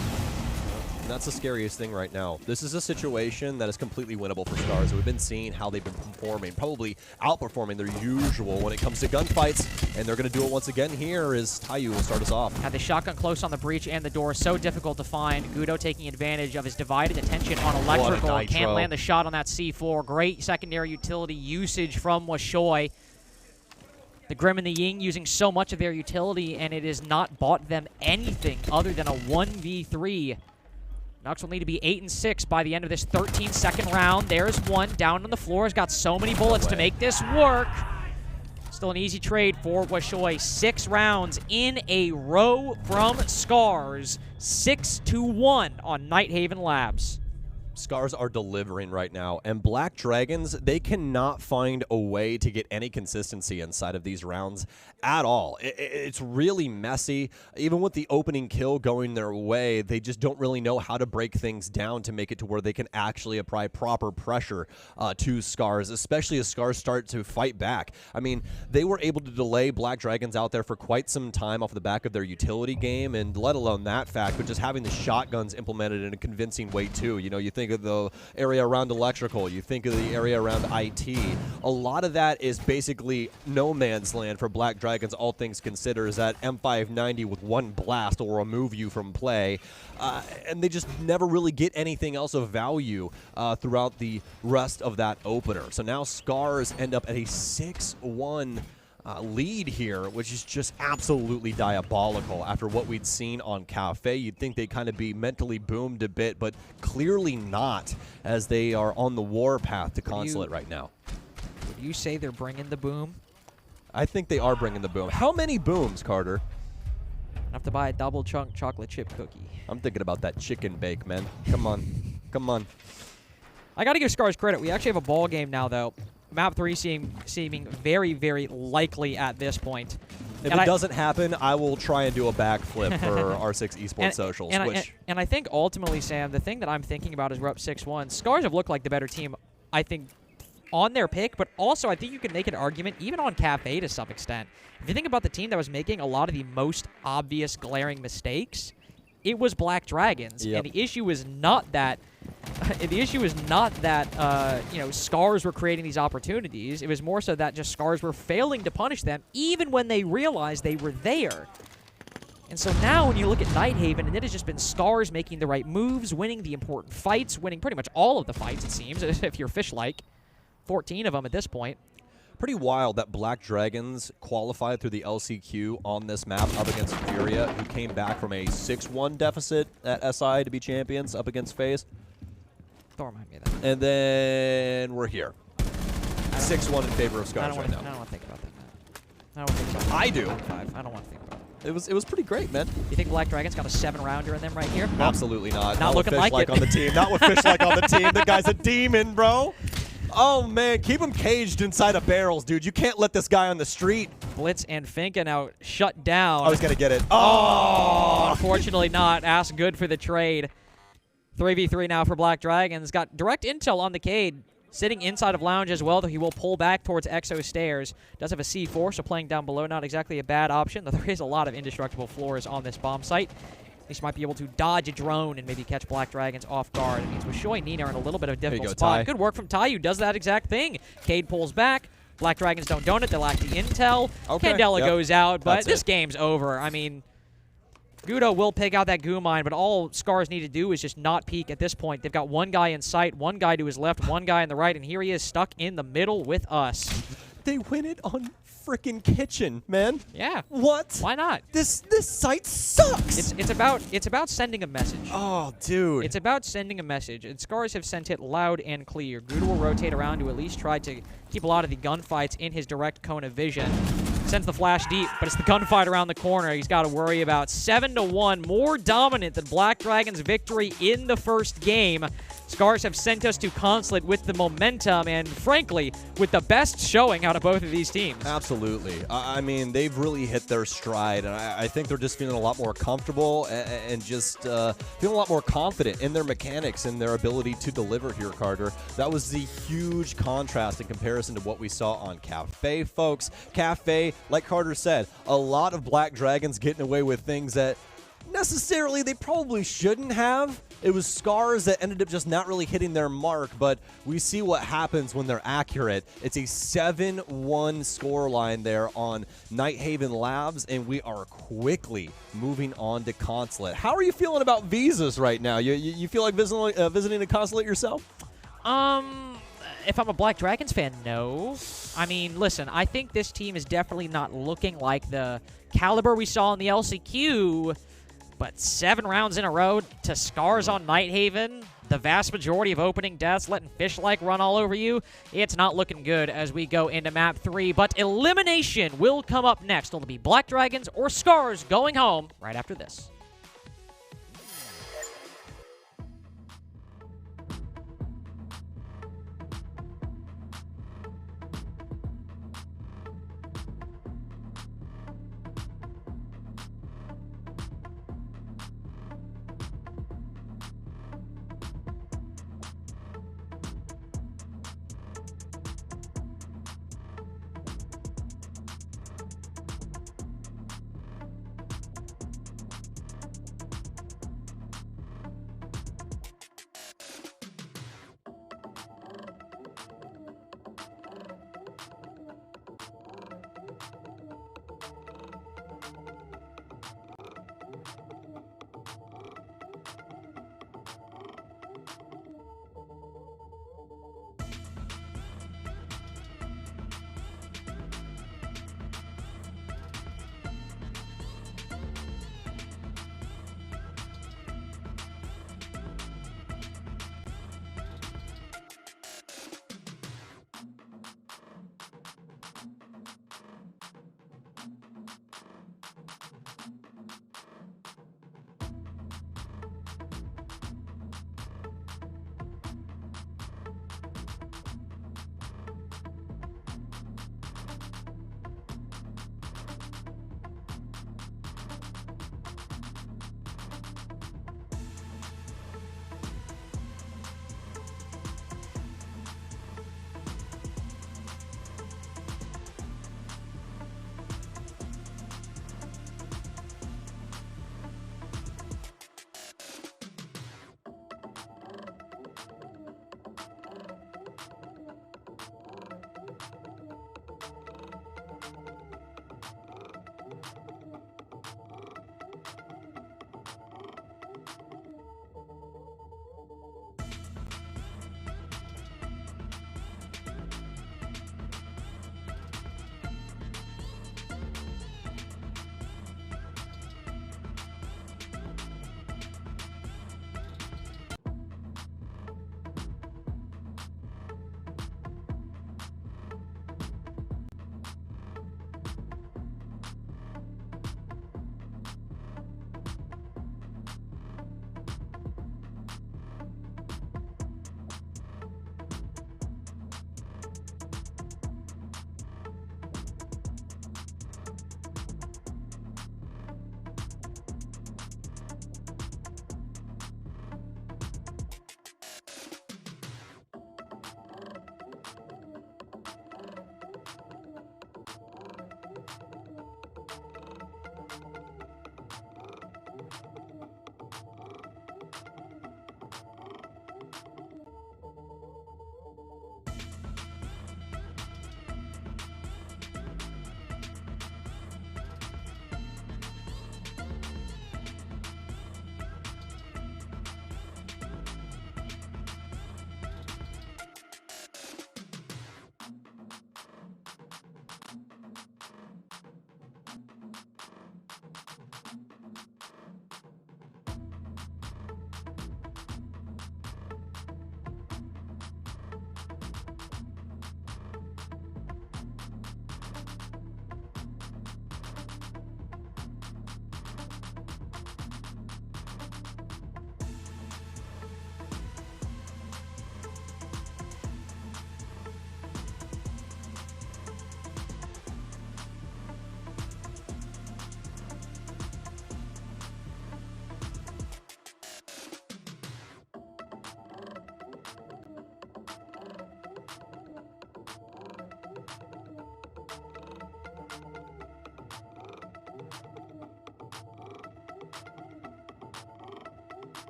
And that's the scariest thing right now. This is a situation that is completely winnable for SCARZ. We've been seeing how they've been performing, probably outperforming their usual when it comes to gunfights, and they're going to do it once again here as Tayu will start us off. Had the shotgun close on the breach and the door, so difficult to find. Gudo taking advantage of his divided attention on electrical. Can't land the shot on that C4. Great secondary utility usage from Washoy. The Grim and the Ying using so much of their utility, and it has not bought them anything other than a 1v3. Nux will need to be 8-6 by the end of this 13-second round. There's one down on the floor. Has got so many bullets to make this work. Still an easy trade for Washoy. 6 rounds in a row from SCARZ. 6-1 on Nighthaven Labs. SCARZ are delivering right now, and Black Dragons, they cannot find a way to get any consistency inside of these rounds at all. It's really messy. Even with the opening kill going their way, they just don't really know how to break things down to make it to where they can actually apply proper pressure to SCARZ, especially as SCARZ start to fight back. I mean, they were able to delay Black Dragons out there for quite some time off the back of their utility game, and let alone that fact, but just having the shotguns implemented in a convincing way too. You know, you think of the area around electrical, you think of the area around IT. A lot of that is basically no man's land for Black Dragons, all things considered, is that M590 with one blast will remove you from play, and they just never really get anything else of value throughout the rest of that opener. So now SCARZ end up at a 6-1 lead here, which is just absolutely diabolical after what we'd seen on Cafe. You'd think they'd kind of be mentally boomed a bit, but clearly not, as they are on the war path to Consulate right now. Would you say they're bringing the boom? I think they are bringing the boom. How many booms, Carter? Enough to buy a double chunk chocolate chip cookie. I'm thinking about that chicken bake, man. Come on. Come on. I got to give SCARZ credit. We actually have a ball game now, though. Map 3 seeming very, very likely at this point. If it doesn't happen, I will try and do a backflip for R6 Esports Socials. And I think ultimately, Sam, the thing that I'm thinking about is we're up 6-1. SCARZ have looked like the better team, I think, on their pick, but also I think you can make an argument even on Cafe to some extent. If you think about the team that was making a lot of the most obvious glaring mistakes, it was Black Dragons. Yep. And the issue is not that you know, SCARZ were creating these opportunities. It was more so that just SCARZ were failing to punish them even when they realized they were there. And so now when you look at Nighthaven, and it has just been SCARZ making the right moves, winning the important fights, winning pretty much all of the fights, it seems, if you're fish-like. 14 of them at this point. Pretty wild that Black Dragons qualified through the LCQ on this map up against Furia, who came back from a 6-1 deficit at SI to be champions up against FaZe. Don't remind me of that. And then we're here. 6-1 in favor of SCARZ right now. I don't want to think about that, man. I don't want to think about that. I do. I don't want to think about it. It was pretty great, man. You think Black Dragons got a 7-rounder in them right here? Absolutely not. Not looking with like Fish it. on the team. Not with Fish like on the team. The guy's a demon, bro. Oh, man. Keep him caged inside of barrels, dude. You can't let this guy on the street. Blitz and Finka now shut down. I was going to get it. Oh! Unfortunately not. Ass good for the trade. 3v3 now for Black Dragons. Got direct intel on the Cade. Sitting inside of Lounge as well, though he will pull back towards Exo Stairs. Does have a C4, so playing down below, not exactly a bad option, though there is a lot of indestructible floors on this bomb site. At least might be able to dodge a drone and maybe catch Black Dragons off guard. It means Wishoy and Nina are in a little bit of a difficult spot. Ty. Good work from Ty, who does that exact thing. Cade pulls back. Black Dragons don't donut. They lack the intel. Okay. Candela goes out, but That's this it. game's over. I mean, Gudo will pick out that goo mine, but all SCARZ need to do is just not peek at this point. They've got one guy in sight, one guy to his left, one guy on the right, and here he is stuck in the middle with us. They win it on frickin' Kitchen, man. Yeah. What? Why not? This site sucks. It's about sending a message. Oh, dude. It's about sending a message, and SCARZ have sent it loud and clear. Gudo will rotate around to at least try to keep a lot of the gunfights in his direct cone of vision. Sends the flash deep, but it's the gunfight around the corner he's got to worry about. 7-1, more dominant than Black Dragon's victory in the first game. SCARZ have sent us to Consulate with the momentum and, frankly, with the best showing out of both of these teams. Absolutely. I mean, they've really hit their stride, and I think they're just feeling a lot more comfortable and just feeling a lot more confident in their mechanics and their ability to deliver here, Carter. That was the huge contrast in comparison to what we saw on Cafe, folks. Cafe, like Carter said, a lot of Black Dragons getting away with things that necessarily they probably shouldn't have. It was SCARZ that ended up just not really hitting their mark, but we see what happens when they're accurate. It's a 7-1 scoreline there on Nighthaven Labs, and we are quickly moving on to Consulate. How are you feeling about visas right now? You feel like visiting a Consulate yourself? If I'm a Black Dragons fan, no. I mean, listen, I think this team is definitely not looking like the caliber we saw in the LCQ, but 7 rounds in a row to SCARZ on Nighthaven, the vast majority of opening deaths, letting Fish-like run all over you, it's not looking good as we go into map 3, but elimination will come up next. It'll be Black Dragons or SCARZ going home right after this.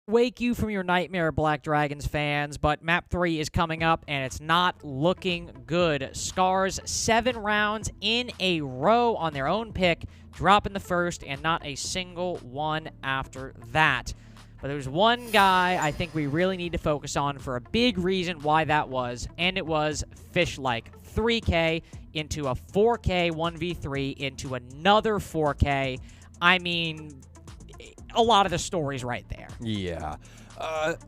wake you from your nightmare, Black Dragons fans, but Map 3 is coming up, and it's not looking good. SCARZ 7 rounds in a row on their own pick, dropping the first, and not a single one after that. But there's one guy I think we really need to focus on for a big reason why that was, and it was Fish-like. 3K into a 4K 1v3 into another 4K. I mean, a lot of the stories right there. Yeah.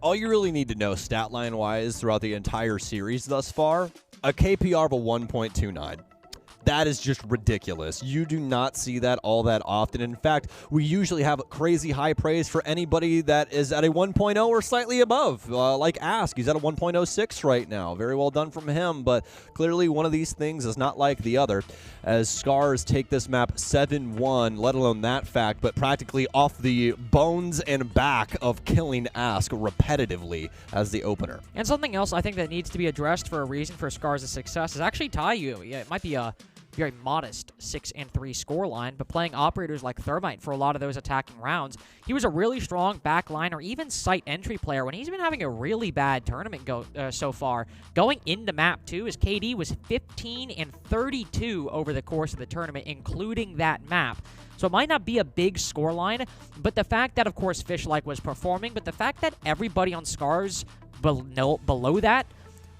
All you really need to know stat line-wise throughout the entire series thus far, a KPR of a 1.29. That is just ridiculous. You do not see that all that often. In fact, we usually have crazy high praise for anybody that is at a 1.0 or slightly above, like Ask. He's at a 1.06 right now. Very well done from him, but clearly one of these things is not like the other, as SCARZ take this map 7-1, let alone that fact, but practically off the bones and back of killing Ask repetitively as the opener. And something else I think that needs to be addressed for a reason for SCARZ' success is actually Taiyu. Yeah, it might be a very modest 6-3 scoreline, but playing operators like Thermite for a lot of those attacking rounds. He was a really strong backline or even site entry player when he's been having a really bad tournament so far. Going into map 2, his KD was 15-32 over the course of the tournament, including that map. So it might not be a big scoreline, but the fact that, of course, Fish-like was performing, but the fact that everybody on SCARZ below that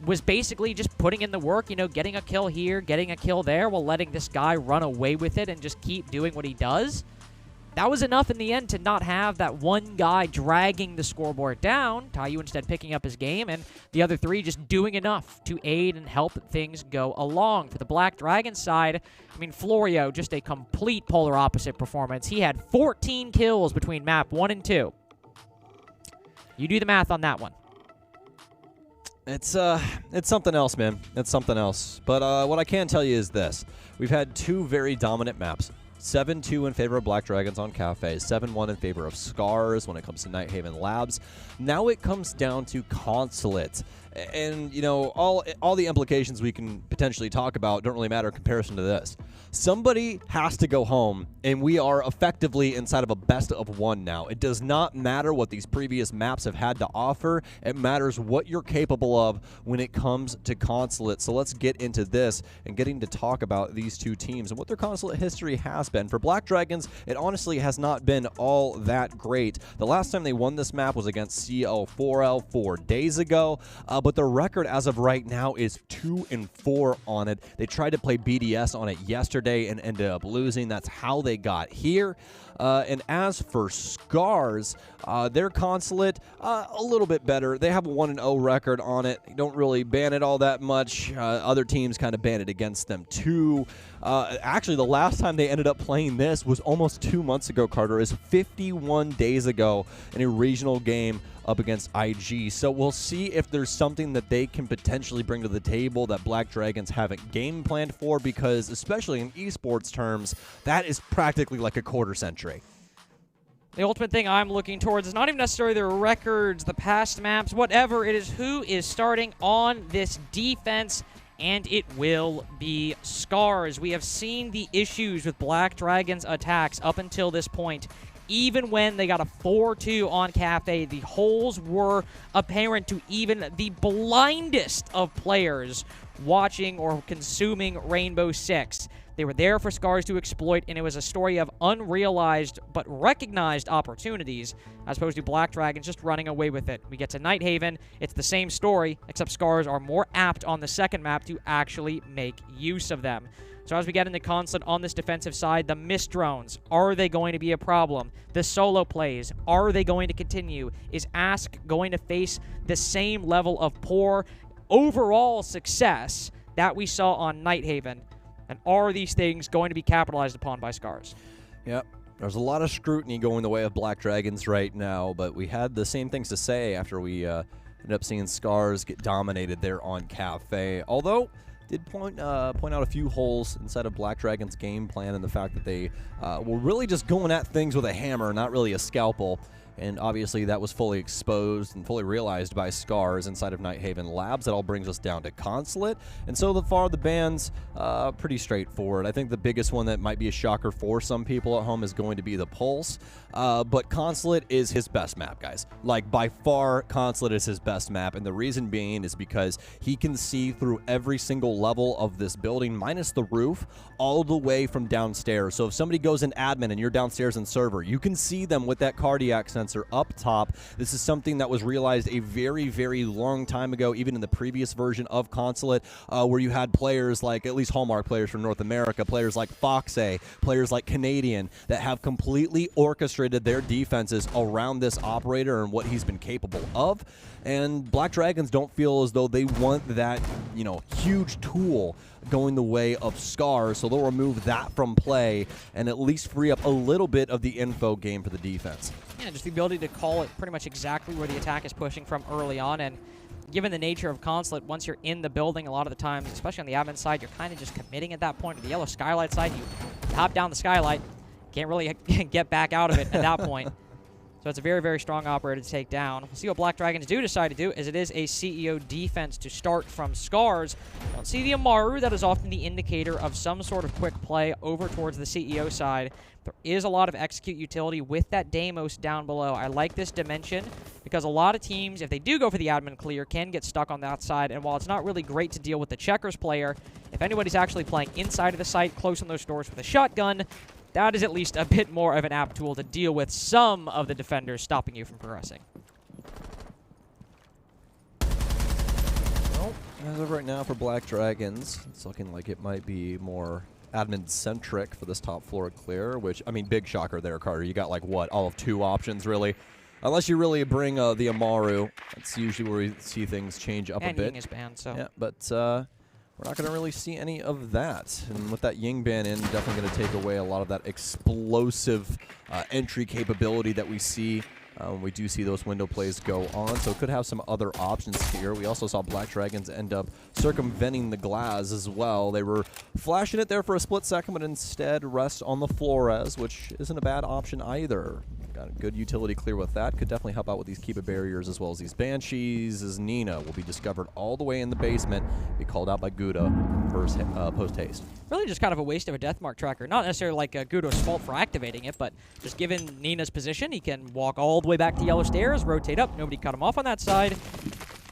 was basically just putting in the work, you know, getting a kill here, getting a kill there, while letting this guy run away with it and just keep doing what he does. That was enough in the end to not have that one guy dragging the scoreboard down, Taiyu instead picking up his game, and the other three just doing enough to aid and help things go along. For the Black Dragon side, I mean, Florio, just a complete polar opposite performance. He had 14 kills between map 1 and 2. You do the math on that one. It's something else, man. It's something else. But what I can tell you is this. We've had two very dominant maps. 7-2 in favor of Black Dragons on Cafe, 7-1 in favor of SCARZ when it comes to Nighthaven Labs. Now it comes down to Consulate. And, you know, all the implications we can potentially talk about don't really matter in comparison to this. Somebody has to go home, and we are effectively inside of a best-of-1 now. It does not matter what these previous maps have had to offer. It matters what you're capable of when it comes to Consulate. So let's get into this and getting to talk about these two teams and what their Consulate history has been. For Black Dragons, it honestly has not been all that great. The last time they won this map was against CL4L 4 days ago, but the record as of right now is 2-4 on it. They tried to play BDS on it yesterday and ended up losing. That's how they got here. And as for SCARZ, their Consulate, a little bit better. They have a 1-0 record on it. They don't really ban it all that much. Other teams kind of ban it against them too. Actually, the last time they ended up playing this was almost 2 months ago, Carter. Is 51 days ago in a regional game up against IG. So we'll see if there's something that they can potentially bring to the table that Black Dragons haven't game planned for, because especially in esports terms, that is practically like a quarter century. The ultimate thing I'm looking towards is not even necessarily their records, the past maps, whatever. It is who is starting on this defense, and it will be SCARZ. We have seen the issues with Black Dragons' attacks up until this point. Even when they got a 4-2 on Cafe, the holes were apparent to even the blindest of players watching or consuming Rainbow Six. They were there for SCARZ to exploit, and it was a story of unrealized but recognized opportunities, as opposed to Black Dragons just running away with it. We get to Nighthaven, it's the same story, except SCARZ are more apt on the second map to actually make use of them. So as we get into Consulate on this defensive side, the mist drones, are they going to be a problem? The solo plays, are they going to continue? Is Ask going to face the same level of poor overall success that we saw on Nighthaven? And are these things going to be capitalized upon by SCARZ? Yep. There's a lot of scrutiny going the way of Black Dragons right now, but we had the same things to say after we ended up seeing SCARZ get dominated there on Cafe. Although, did point out a few holes inside of Black Dragon's game plan, and the fact that they were really just going at things with a hammer, not really a scalpel. and obviously that was fully exposed and fully realized by SCARZ inside of Nighthaven Labs. That all brings us down to Consulate, and so far the bans, pretty straightforward. I think the biggest one that might be a shocker for some people at home is going to be the Pulse, but Consulate is his best map, guys. Like, by far, Consulate is his best map, and the reason being is because he can see through every single level of this building, minus the roof, all the way from downstairs. So if somebody goes in admin and you're downstairs in server, you can see them with that cardiac sensor up top. This is something that was realized a very, very long time ago, even in the previous version of Consulate, where you had players like, at least Hallmark players from North America, players like Foxay, players like Canadian, that have completely orchestrated their defenses around this operator and what he's been capable of. And Black Dragons don't feel as though they want that, you know, huge tool going the way of SCARZ, so they'll remove that from play and at least free up a little bit of the info game for the defense. Yeah, just the ability to call it pretty much exactly where the attack is pushing from early on, and given the nature of Consulate, once you're in the building, a lot of the times, especially on the admin side, you're kind of just committing at that point. To the yellow skylight side, you hop down the skylight, can't really get back out of it at that point. So it's a very, very strong operator to take down. We'll see what Black Dragons do decide to do, as it is a CEO defense to start from SCARZ. Don't see the Amaru. That is often the indicator of some sort of quick play over towards the CEO side. There is a lot of execute utility with that Deimos down below. I like this dimension because a lot of teams, if they do go for the admin clear, can get stuck on that side. And while it's not really great to deal with the checkers player, if anybody's actually playing inside of the site, close on those doors with a shotgun, that is at least a bit more of an apt tool to deal with some of the defenders stopping you from progressing. Well, as of right now for Black Dragons, it's looking like it might be more admin-centric for this top floor clear, which, I mean, big shocker there, Carter. You got, like, what, all of 2 options, really? Unless you really bring the Amaru. That's usually where we see things change up a bit. And Ying is banned, so. Yeah, but we're not going to really see any of that. And with that Ying ban in, definitely going to take away a lot of that explosive entry capability that we see. We do see those window plays go on, so it could have some other options here. We also saw Black Dragons end up circumventing the glass as well. They were flashing it there for a split second, but instead rest on the Flores, which isn't a bad option either. Got a good utility clear with that. Could definitely help out with these Kiba barriers as well as these Banshees. As Nina will be discovered all the way in the basement, be called out by Gouda post-haste. Really just kind of a waste of a Deathmark tracker. Not necessarily like Gouda's fault for activating it, but just given Nina's position, he can walk all the way back to yellow stairs, rotate up. Nobody cut him off on that side.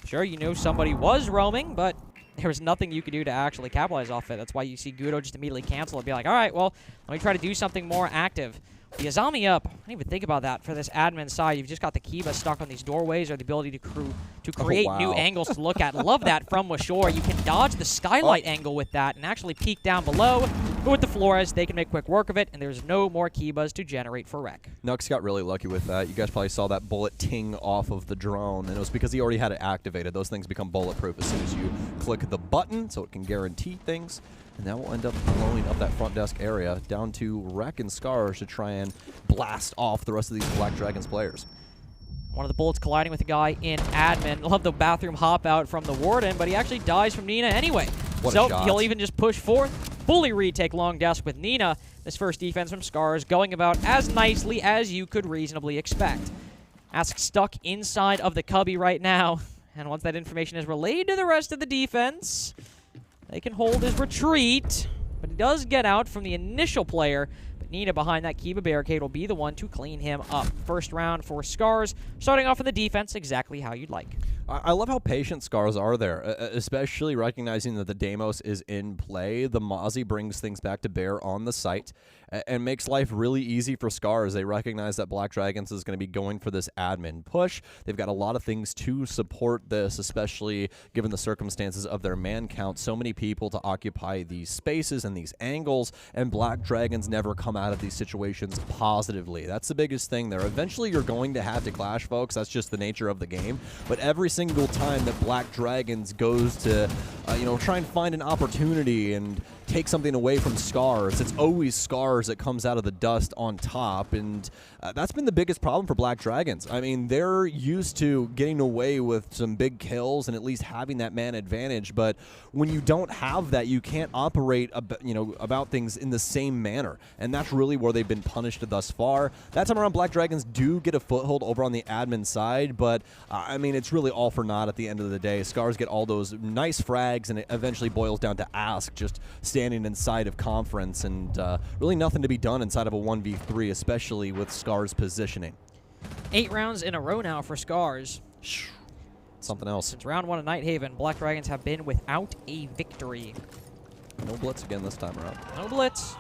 Sure, you know somebody was roaming, but there was nothing you could do to actually capitalize off it. That's why you see Gouda just immediately cancel and be like, all right, well, let me try to do something more active. The Azami up, I didn't even think about that for this admin side. You've just got the Kiba stuck on these doorways, or the ability to create new angles to look at. Love that from Washore. You can dodge the skylight angle with that and actually peek down below. But with the Flores, they can make quick work of it, and there's no more Kibas to generate for wreck. Nux got really lucky with that. You guys probably saw that bullet ting off of the drone, and it was because he already had it activated. Those things become bulletproof as soon as you click the button, so it can guarantee things. And that will end up blowing up that front desk area down to Wreck and SCARZ to try and blast off the rest of these Black Dragons players. One of the bullets colliding with a guy in admin. Love the bathroom hop out from the Warden, but he actually dies from Nina anyway. What so a shot. He'll even just push forth, fully retake long desk with Nina. This first defense from SCARZ going about as nicely as you could reasonably expect. Ask stuck inside of the cubby right now. And once that information is relayed to the rest of the defense, they can hold his retreat, but he does get out from the initial player. But Nina behind that Kiba barricade will be the one to clean him up. First round for SCARZ, starting off in the defense exactly how you'd like. I love how patient SCARZ are there, especially recognizing that the Deimos is in play. The Mozzie brings things back to bear on the site and makes life really easy for SCARZ. They recognize that Black Dragons is going to be going for this admin push. They've got a lot of things to support this, especially given the circumstances of their man count. So many people to occupy these spaces and these angles, and Black Dragons never come out of these situations positively. That's the biggest thing there. Eventually, you're going to have to clash, folks. That's just the nature of the game. But every single time that Black Dragons goes to, try and find an opportunity and take something away from SCARZ, it's always SCARZ that comes out of the dust on top, and that's been the biggest problem for Black Dragons. I mean, they're used to getting away with some big kills and at least having that man advantage, but when you don't have that, you can't operate about things in the same manner, and that's really where they've been punished thus far. That time around, Black Dragons do get a foothold over on the admin side, but I mean, it's really all for naught at the end of the day. SCARZ get all those nice frags, and it eventually boils down to Ask just standing inside of conference, and really nothing to be done inside of a 1v3, especially with SCARZ positioning. 8 rounds in a row now for SCARZ. Something else. Since round 1 of Nighthaven, Black Dragons have been without a victory. No blitz again this time around. No blitz.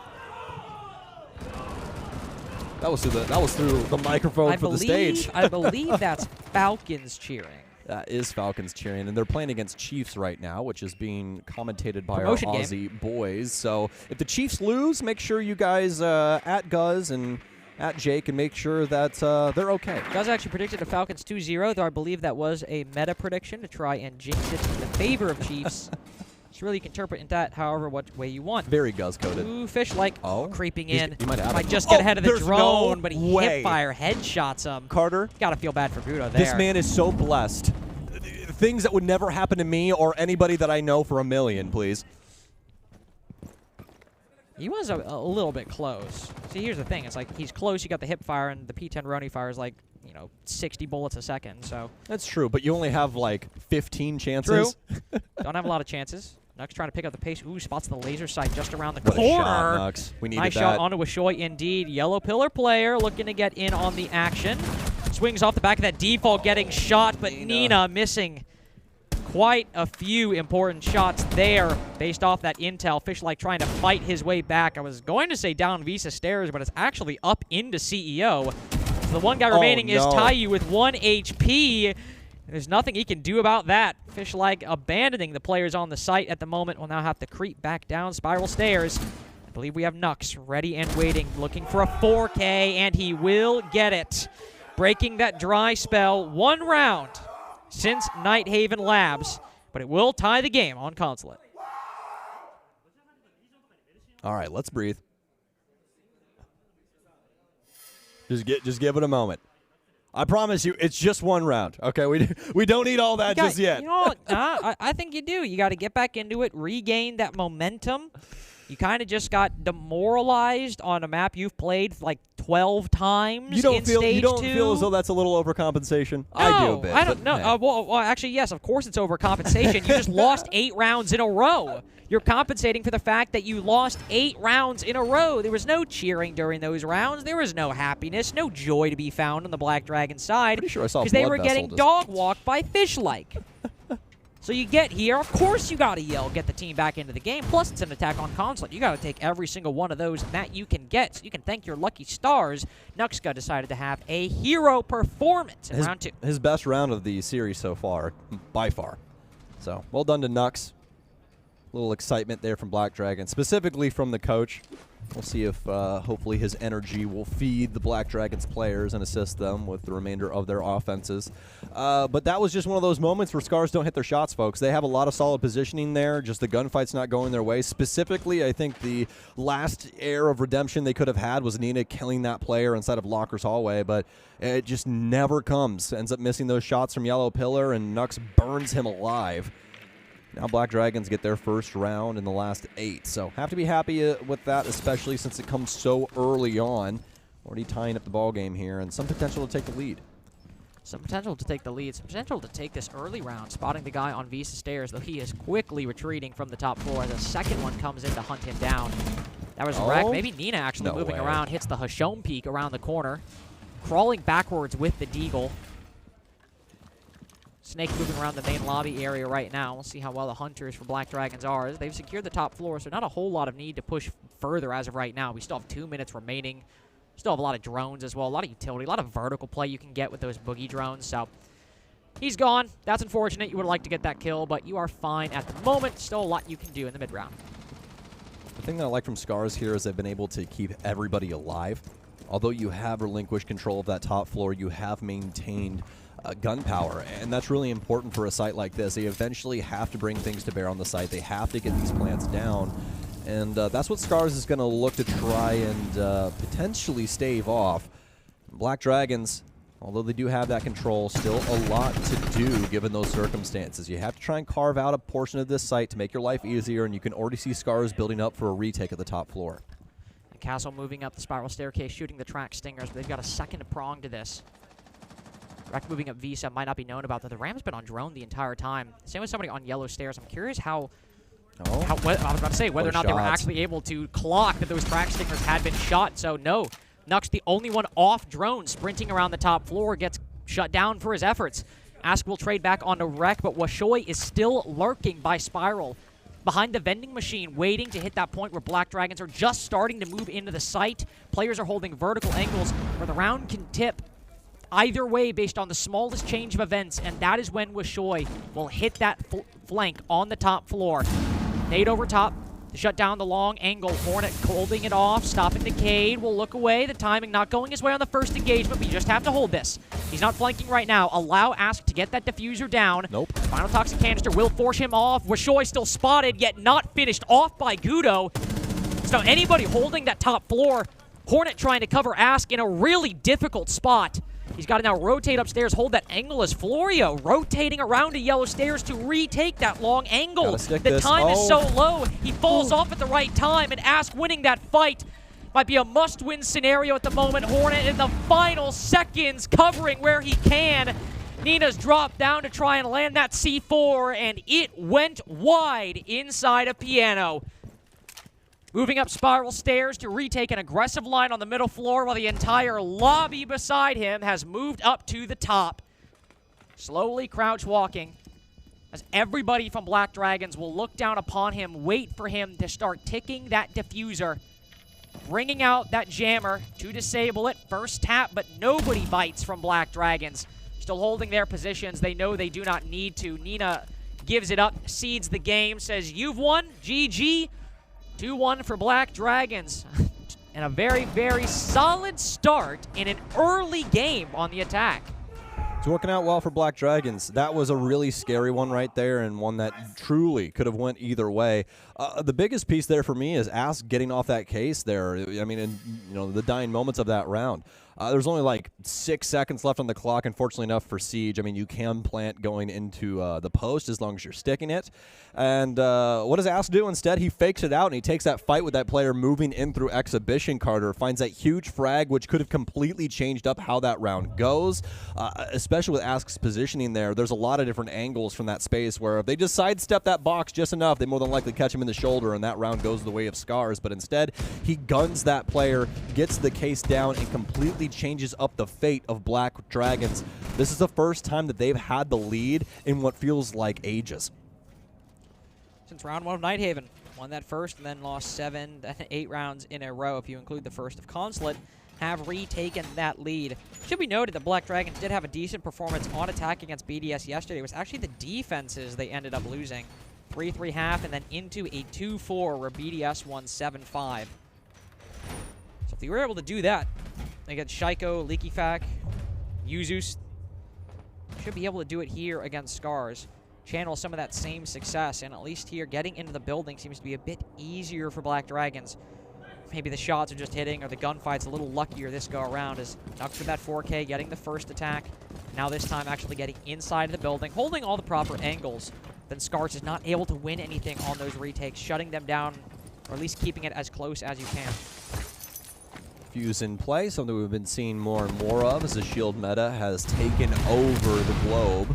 That was through the microphone for the stage. I believe that's Falcons cheering. That is Falcons cheering, and they're playing against Chiefs right now, which is being commentated by Promotion our Aussie boys. So if the Chiefs lose, make sure you guys at Guz and at Jake and make sure that they're okay. Guz actually predicted the Falcons 2-0, though I believe that was a meta prediction to try and jinx it in the favor of Chiefs. So really, you can interpret that however what way you want. Very Guz-coded. Ooh, Fish creeping in. He might just get ahead of the drone, no but he hip-fire headshots him. Carter. Gotta feel bad for Gudo there. This man is so blessed. Things that would never happen to me or anybody that I know for a million, please. He was a little bit close. See, here's the thing. It's like he's close. You got the hip fire, and the P10 Roni fire is like, 60 bullets a second. So that's true, but you only have like 15 chances. True. Don't have a lot of chances. Nux trying to pick up the pace. Ooh, spots the laser sight just around the what corner. A shot, Nux. We needed nice that. shot onto Wishoy indeed. Yellow pillar player looking to get in on the action. Swings off the back of that default, getting shot, but Nina missing quite a few important shots there based off that intel. Fish trying to fight his way back. I was going to say down Visa stairs, but it's actually up into CEO. So the one guy remaining is Taiyu with 1 HP. There's nothing he can do about that. Fish abandoning the players on the site at the moment will now have to creep back down spiral stairs. I believe we have Nux ready and waiting, looking for a 4K, and he will get it. Breaking that dry spell, 1 round since Nighthaven Labs, but it will tie the game on Consulate. All right, let's breathe. Just give it a moment. I promise you, it's just 1 round. Okay, we don't need all that just yet. You know what? I think you do. You got to get back into it, regain that momentum. You kind of just got demoralized on a map you've played 12 times. You don't feel as though that's a little overcompensation? No, I do a bit. I don't know. Hey. Well, actually, yes, of course it's overcompensation. You just lost 8 rounds in a row. You're compensating for the fact that you lost 8 rounds in a row. There was no cheering during those rounds. There was no happiness, no joy to be found on the Black Dragon side. Pretty sure I saw because they were getting dog walked by Fish-like. So you get here, of course you gotta yell, get the team back into the game. Plus it's an attack on Consulate. You gotta take every single one of those that you can get. So you can thank your lucky stars. Nuxka decided to have a hero performance in round 2. His best round of the series so far, by far. So well done to Nux. A little excitement there from Black Dragon, specifically from the coach. We'll see if hopefully his energy will feed the Black Dragons players and assist them with the remainder of their offenses. But that was just one of those moments where SCARZ don't hit their shots, folks. They have a lot of solid positioning there, just the gunfight's not going their way. Specifically, I think the last air of redemption they could have had was Nina killing that player inside of Locker's hallway, but it just never comes. Ends up missing those shots from Yellow Pillar, and Nux burns him alive. Now Black Dragons get their first round in the last 8, so have to be happy with that, especially since it comes so early on. Already tying up the ball game here, and some potential to take the lead. Some potential to take the lead, some potential to take this early round, spotting the guy on Visa stairs, though he is quickly retreating from the top floor as a second one comes in to hunt him down. That was Wreck. Maybe Nina actually moving around, hits the Hashome peak around the corner, crawling backwards with the Deagle. Snake moving around the main lobby area right now. We'll see how well the Hunters for Black Dragons are. They've secured the top floor, so not a whole lot of need to push further as of right now. We still have 2 minutes remaining. Still have a lot of drones as well, a lot of utility, a lot of vertical play you can get with those boogie drones. So he's gone. That's unfortunate. You would like to get that kill, but you are fine at the moment. Still a lot you can do in the mid-round. The thing that I like from SCARZ here is they've been able to keep everybody alive. Although you have relinquished control of that top floor, you have maintained gunpowder, and that's really important for a site like this. They eventually have to bring things to bear on the site. They have to get these plants down, And that's what SCARZ is going to look to try and potentially stave off. Black Dragons, although they do have that control, still a lot to do given those circumstances. You have to try and carve out a portion of this site to make your life easier, and you can already see SCARZ building up for a retake at the top floor. And Castle moving up the spiral staircase, shooting the track stingers, but they've got a second prong to this. Rec moving up Visa, might not be known about that. The Ram's been on drone the entire time. Same with somebody on yellow stairs. I'm curious how I was about to say whether or not they were actually able to clock that those track stingers had been shot. So no, Nuck's the only one off drone, sprinting around the top floor, gets shut down for his efforts. Ask will trade back onto Rec, but Washoy is still lurking by spiral behind the vending machine, waiting to hit that point where Black Dragons are just starting to move into the site. Players are holding vertical angles where the round can tip either way based on the smallest change of events, and that is when Washoy will hit that flank on the top floor. Nade over top to shut down the long angle. Hornet holding it off, stopping the Cade. Will look away. The timing not going his way on the first engagement, but you just have to hold this. He's not flanking right now. Allow Ask to get that diffuser down. Nope. Final toxic canister will force him off. Washoy still spotted, yet not finished off by Gudo. So anybody holding that top floor, Hornet trying to cover Ask in a really difficult spot. He's got to now rotate upstairs, hold that angle as Florio rotating around to yellow stairs to retake that long angle. The time is so low, he falls off at the right time, and Ask winning that fight might be a must-win scenario at the moment. Hornet in the final seconds covering where he can. Nina's dropped down to try and land that C4, and it went wide inside of Piano. Moving up spiral stairs to retake an aggressive line on the middle floor while the entire lobby beside him has moved up to the top. Slowly crouch walking as everybody from Black Dragons will look down upon him, wait for him to start ticking that diffuser. Bringing out that jammer to disable it. First tap, but nobody bites from Black Dragons. Still holding their positions. They know they do not need to. Nina gives it up, cedes the game, says, "You've won, GG." 2-1 for Black Dragons. And a very, very solid start in an early game on the attack. It's working out well for Black Dragons. That was a really scary one right there, and one that truly could have went either way. The biggest piece there for me is Ask getting off that case there. I mean, in the dying moments of that round. There's only like 6 seconds left on the clock, unfortunately enough for Siege. I mean, you can plant going into the post as long as you're sticking it. And what does Ask do instead? He fakes it out, and he takes that fight with that player moving in through Exhibition. Carter finds that huge frag, which could have completely changed up how that round goes, especially with Ask's positioning there. There's a lot of different angles from that space where if they just sidestep that box just enough, they more than likely catch him in the shoulder, and that round goes the way of SCARZ. But instead, he guns that player, gets the case down, and completely changes up the fate of Black Dragons. This is the first time that they've had the lead in what feels like ages. Since round 1 of Nighthaven. Won that first and then lost 7, 8 rounds in a row if you include the first of Consulate. Have retaken that lead. Should be noted that Black Dragons did have a decent performance on attack against BDS yesterday. It was actually the defenses they ended up losing. 3-3 half and then into a 2-4 where BDS won 7-5. So if they were able to do that against Shaiko, Leaky Fac, Yuzus, should be able to do it here against SCARZ. Channel some of that same success, and at least here, getting into the building seems to be a bit easier for Black Dragons. Maybe the shots are just hitting, or the gunfight's a little luckier this go around, as Nuck for that 4K, getting the first attack. Now this time actually getting inside of the building, holding all the proper angles. Then SCARZ is not able to win anything on those retakes, shutting them down, or at least keeping it as close as you can. Fuse in play, something we've been seeing more and more of as the shield meta has taken over the globe.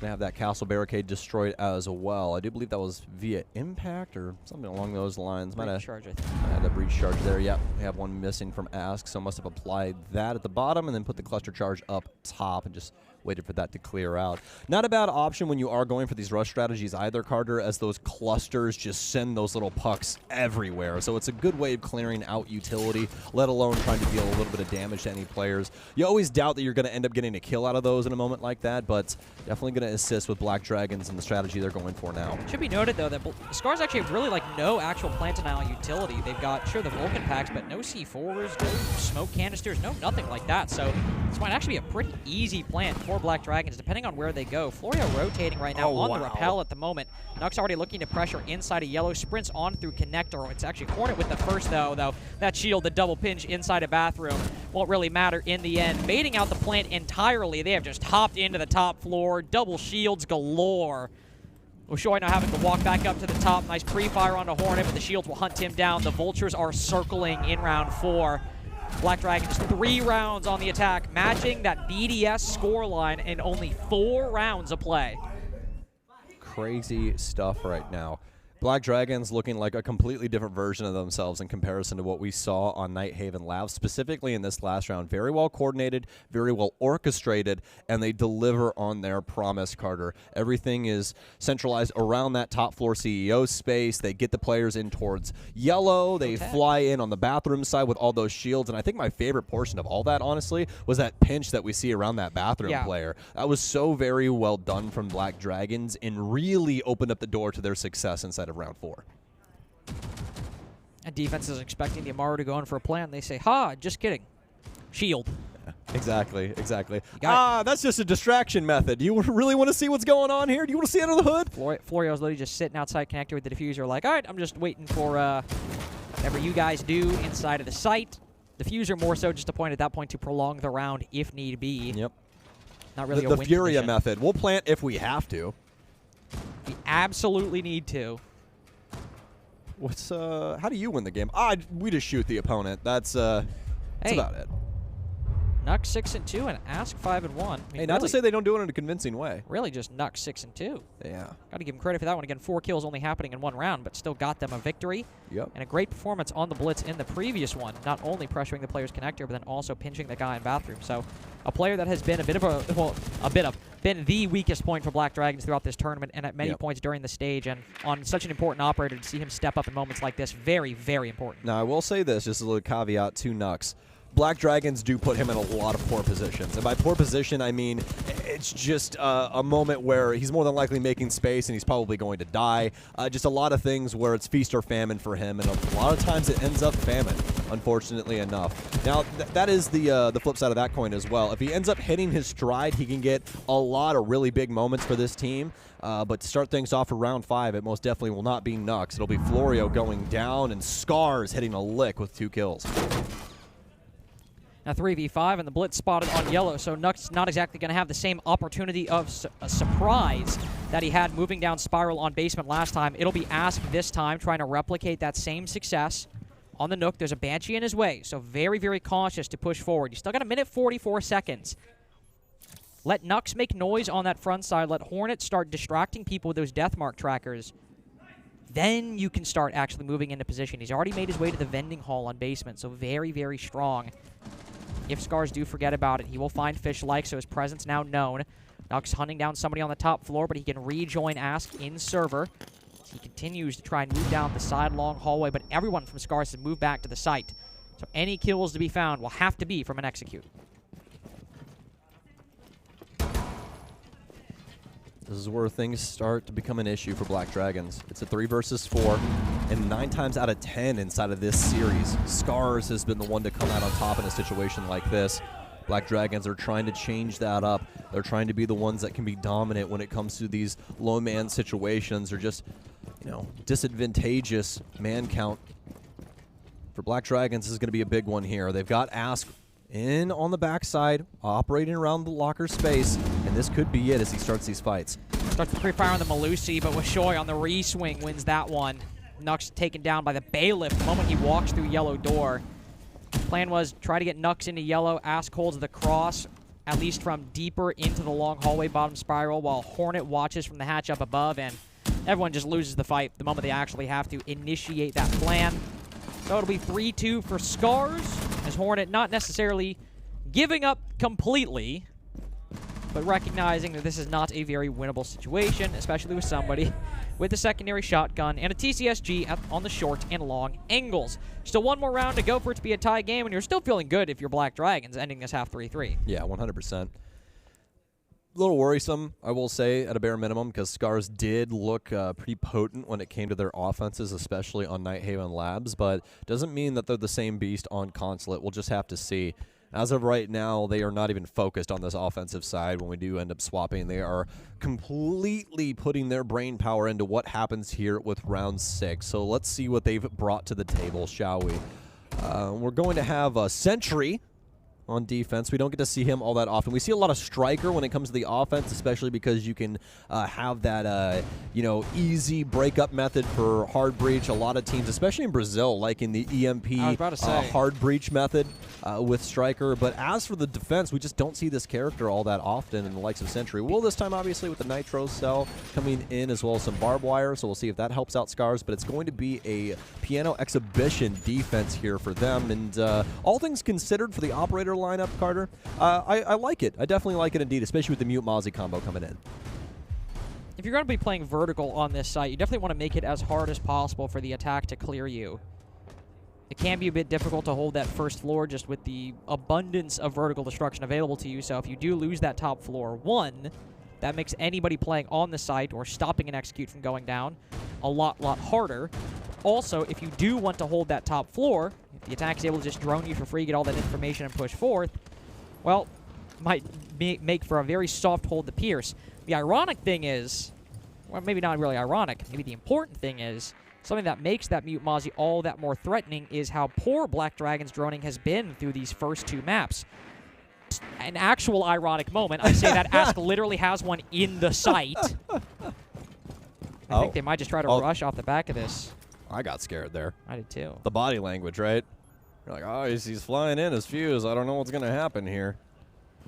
They have that castle barricade destroyed as well. I do believe that was via impact or something along those lines. Might have had a breach charge there. Yep, we have one missing from Ask, so must have applied that at the bottom and then put the cluster charge up top and just waited for that to clear out. Not a bad option when you are going for these rush strategies either, Carter, as those clusters just send those little pucks everywhere. So it's a good way of clearing out utility, let alone trying to deal a little bit of damage to any players. You always doubt that you're going to end up getting a kill out of those in a moment like that, but definitely going to assist with Black Dragons and the strategy they're going for now. It should be noted, though, that SCARZ actually have really no actual plant denial utility. They've got, sure, the Vulcan packs, but no C4s, no smoke canisters, no nothing like that. So This might actually be a pretty easy plant for Black Dragons, depending on where they go. Florio rotating right now on the rappel at the moment. Nux already looking to pressure inside of yellow, sprints on through connector. It's actually Hornet with the first, though. That shield, the double pinch inside a bathroom, won't really matter in the end. Baiting out the plant entirely. They have just hopped into the top floor. Double shields galore. Ushoy now having to walk back up to the top. Nice pre-fire onto Hornet, but the shields will hunt him down. The Vultures are circling in round 4. Black Dragons 3 rounds on the attack, matching that BDS scoreline in only 4 rounds of play. Crazy stuff right now. Black Dragons looking like a completely different version of themselves in comparison to what we saw on Nighthaven Labs, specifically in this last round. Very well coordinated, very well orchestrated, and they deliver on their promise, Carter. Everything is centralized around that top floor CEO space. They get the players in towards yellow. They fly in on the bathroom side with all those shields, and I think my favorite portion of all that, honestly, was that pinch that we see around that bathroom player. That was so very well done from Black Dragons and really opened up the door to their success inside of round 4. And defense is expecting the Amaru to go in for a plan. They say, ha, just kidding. Shield. Exactly. That's just a distraction method. Do you really want to see what's going on here? Do you want to see under the hood? Florio's literally just sitting outside connector with the diffuser like, all right, I'm just waiting for whatever you guys do inside of the site. Diffuser more so just a point at that point to prolong the round if need be. Yep. Not really the Furia method. We'll plant if we have to. We absolutely need to. What's how do you win the game? We just shoot the opponent. That's about it. Nux 6-2 and Ask 5-1. I mean, hey, not to say they don't do it in a convincing way. Really just Nux 6-2. Yeah. Got to give him credit for that one. Again, 4 kills only happening in 1 round, but still got them a victory. Yep. And a great performance on the Blitz in the previous one. Not only pressuring the player's connector, but then also pinching the guy in bathroom. So a player that has been been the weakest point for Black Dragons throughout this tournament and at many points during the stage. And on such an important operator, to see him step up in moments like this, very, very important. Now, I will say this, just a little caveat to Nux. Black Dragons do put him in a lot of poor positions. And by poor position, I mean it's just a moment where he's more than likely making space and he's probably going to die. Just a lot of things where it's feast or famine for him, and a lot of times it ends up famine, unfortunately enough. Now, that is the flip side of that coin as well. If he ends up hitting his stride, he can get a lot of really big moments for this team. But to start things off for round 5, it most definitely will not be Nux. It'll be Florio going down and SCARZ hitting a lick with 2 kills. Now 3v5 and the Blitz spotted on yellow, so Nux not exactly going to have the same opportunity of a surprise that he had moving down Spiral on basement last time. It'll be Ask this time, trying to replicate that same success. On the Nook, there's a Banshee in his way, so very, very cautious to push forward. You still got 1:44 seconds. Let Nux make noise on that front side. Let Hornet start distracting people with those Deathmark trackers. Then you can start actually moving into position. He's already made his way to the vending hall on basement, so very, very strong. If SCARZ do forget about it, he will find Fish-like, so his presence now known. Nux hunting down somebody on the top floor, but he can rejoin Ask in server. He continues to try and move down the side long hallway, but everyone from SCARZ has moved back to the site. So any kills to be found will have to be from an execute. This is where things start to become an issue for Black Dragons. It's a 3 versus 4, and 9 times out of 10 inside of this series, SCARZ has been the one to come out on top in a situation like this. Black Dragons are trying to change that up. They're trying to be the ones that can be dominant when it comes to these low man situations or just, disadvantageous man count. For Black Dragons, this is going to be a big one here. They've got Ask in on the backside, operating around the locker space, and this could be it as he starts these fights. Starts the pre-fire on the Malusi, but Wishoy on the re-swing wins that one. Nux taken down by the Bailiff the moment he walks through yellow door. Plan was try to get Nux into yellow. Ask holds the cross, at least from deeper into the long hallway bottom spiral, while Hornet watches from the hatch up above, and everyone just loses the fight the moment they actually have to initiate that plan. So it'll be 3-2 for SCARZ, as Hornet not necessarily giving up completely, but recognizing that this is not a very winnable situation, especially with somebody with a secondary shotgun and a TCSG on the short and long angles. Still one more round to go for it to be a tie game, and you're still feeling good if you're Black Dragons ending this half 3-3. Yeah, 100%. A little worrisome, I will say, at a bare minimum, because SCARZ did look pretty potent when it came to their offenses, especially on Nighthaven Labs, but doesn't mean that they're the same beast on Consulate. We'll just have to see. As of right now, they are not even focused on this offensive side. When we do end up swapping, they are completely putting their brain power into what happens here with round 6. So let's see what they've brought to the table, shall we? We're going to have a Sentry on defense. We don't get to see him all that often. We see a lot of Striker when it comes to the offense, especially because you can have that, easy breakup method for hard breach. A lot of teams, especially in Brazil, like in the EMP hard breach method with Striker. But as for the defense, we just don't see this character all that often in the likes of Sentry. Well, this time, obviously, with the Nitro Cell coming in, as well as some barbed wire, so we'll see if that helps out SCARZ. But it's going to be a piano exhibition defense here for them. And all things considered for the operator lineup, Carter, I like it. I definitely like it indeed, especially with the Mute Mozzie combo coming in. If you're going to be playing vertical on this site, you definitely want to make it as hard as possible for the attack to clear you. It can be a bit difficult to hold that first floor just with the abundance of vertical destruction available to you, so if you do lose that top floor, one, that makes anybody playing on the site or stopping an execute from going down a lot harder. Also, if you do want to hold that top floor, if the attack is able to just drone you for free, get all that information and push forth, well, might make for a very soft hold to pierce. The ironic thing is, well, maybe not really ironic, maybe the important thing is, something that makes that Mute Mozzie all that more threatening is how poor Black Dragon's droning has been through these first 2 maps. An actual ironic moment. I say that Ask literally has one in the site. I think they might just try to rush off the back of this. I got scared there. I did too. The body language, right? You're like, oh, he's flying in his fuse. I don't know what's going to happen here.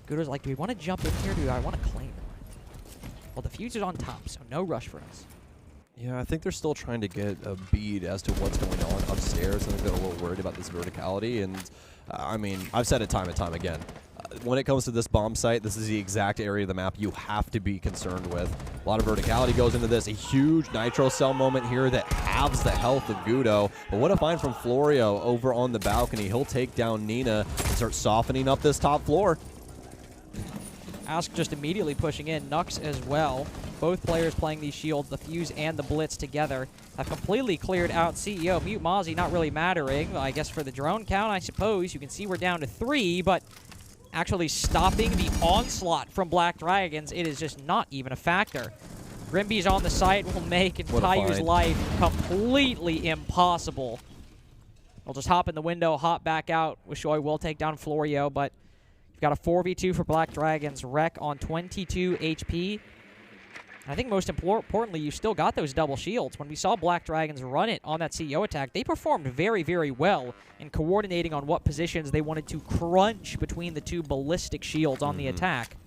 Gudo's like, do we want to jump in here or do I want to claim it? Well, the fuse is on top, so no rush for us. Yeah, I think they're still trying to get a bead as to what's going on upstairs. I think they're a little worried about this verticality. And, I mean, I've said it time and time again. When it comes to this bomb site, this is the exact area of the map you have to be concerned with. A lot of verticality goes into this. A huge Nitro Cell moment here that halves the health of Gudo. But what a find from Florio over on the balcony. He'll take down Nina and start softening up this top floor. Ask just immediately pushing in. Nux as well. Both players playing these shields, the Fuse and the Blitz together, have completely cleared out CEO. Mute Mozzie not really mattering. I guess for the drone count, I suppose. You can see we're down to 3, but actually stopping the onslaught from Black Dragons, it is just not even a factor. Grimby's on the site will make Tayu's life completely impossible. We'll just hop in the window, hop back out. Wishoy will take down Florio, but you've got a 4v2 for Black Dragons. Wreck on 22 HP. I think most importantly, you still got those double shields. When we saw Black Dragons run it on that CEO attack, they performed very, very well in coordinating on what positions they wanted to crunch between the 2 ballistic shields on the attack.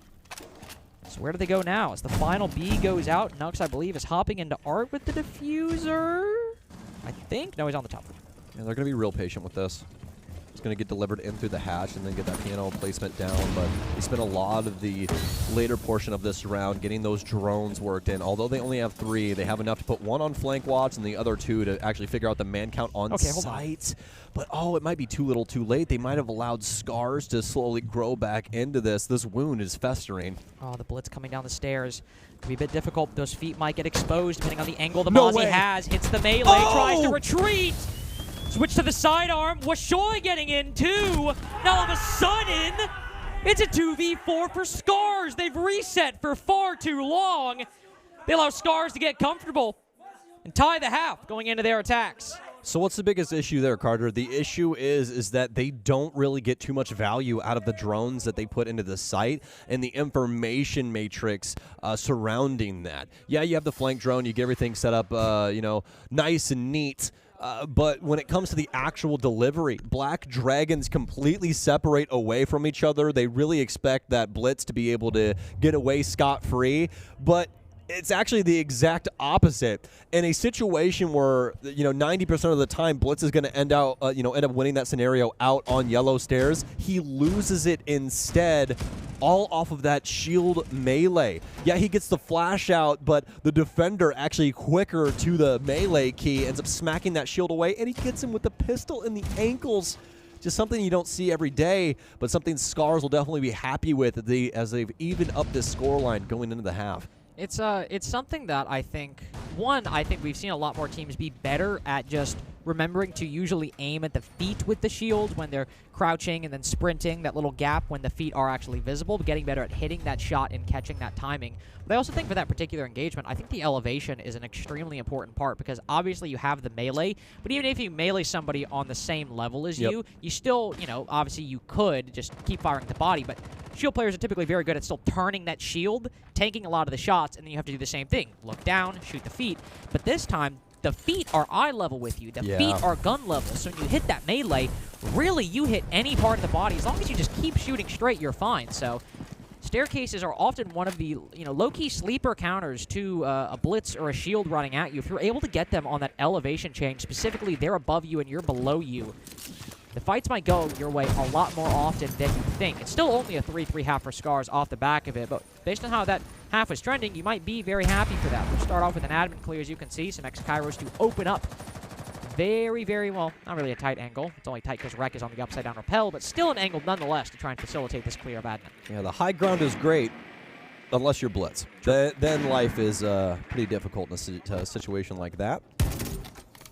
So where do they go now? As the final B goes out, Nux, I believe, is hopping into Art with the diffuser. I think. No, he's on the top. Yeah, they're going to be real patient with this. It's going to get delivered in through the hatch and then get that piano placement down, but they spent a lot of the later portion of this round getting those drones worked in. Although they only have 3, they have enough to put 1 on flank watch and the other 2 to actually figure out the man count on site. But, oh, it might be too little too late. They might have allowed SCARZ to slowly grow back into this. This wound is festering. Oh, the Blitz coming down the stairs. Could be a bit difficult. Those feet might get exposed depending on the angle the Mozzie has. Hits the melee, tries to retreat. Switch to the sidearm. Wishoy getting in too. Now all of a sudden, it's a 2v4 for SCARZ. They've reset for far too long. They allow SCARZ to get comfortable and tie the half going into their attacks. So what's the biggest issue there, Carter? The issue is that they don't really get too much value out of the drones that they put into the site and the information matrix surrounding that. Yeah, you have the flank drone. You get everything set up, nice and neat. But when it comes to the actual delivery, Black Dragons completely separate away from each other. They really expect that Blitz to be able to get away scot-free, but it's actually the exact opposite. In a situation where, 90% of the time Blitz is going to end up winning that scenario out on yellow stairs, he loses it instead all off of that shield melee. Yeah, he gets the flash out, but the defender actually quicker to the melee key ends up smacking that shield away, and he gets him with the pistol in the ankles. Just something you don't see every day, but something SCARZ will definitely be happy with as they've evened up this scoreline going into the half. It's something that I think we've seen a lot more teams be better at just remembering to usually aim at the feet with the shield when they're crouching and then sprinting, that little gap when the feet are actually visible, but getting better at hitting that shot and catching that timing. But I also think for that particular engagement, I think the elevation is an extremely important part because obviously you have the melee, but even if you melee somebody on the same level as you still, you know, obviously you could just keep firing the body, but shield players are typically very good at still turning that shield, taking a lot of the shots, and then you have to do the same thing. Look down, shoot the feet. But this time, the feet are eye level with you. The feet are gun level. So when you hit that melee, really you hit any part of the body. As long as you just keep shooting straight, you're fine. So staircases are often one of the, you know, low-key sleeper counters to a blitz or a shield running at you. If you're able to get them on that elevation change, specifically they're above you and you're below you, the fights might go your way a lot more often than you think. It's still only a 3-3 half for SCARZ off the back of it, but based on how that half was trending, you might be very happy for that. We'll start off with an admin clear, as you can see. Some X-Kairos to open up very, very well. Not really a tight angle. It's only tight because Wreck is on the upside-down rappel, but still an angle nonetheless to try and facilitate this clear of admin. Yeah, the high ground is great, unless you're blitz. Then life is pretty difficult in a situation like that.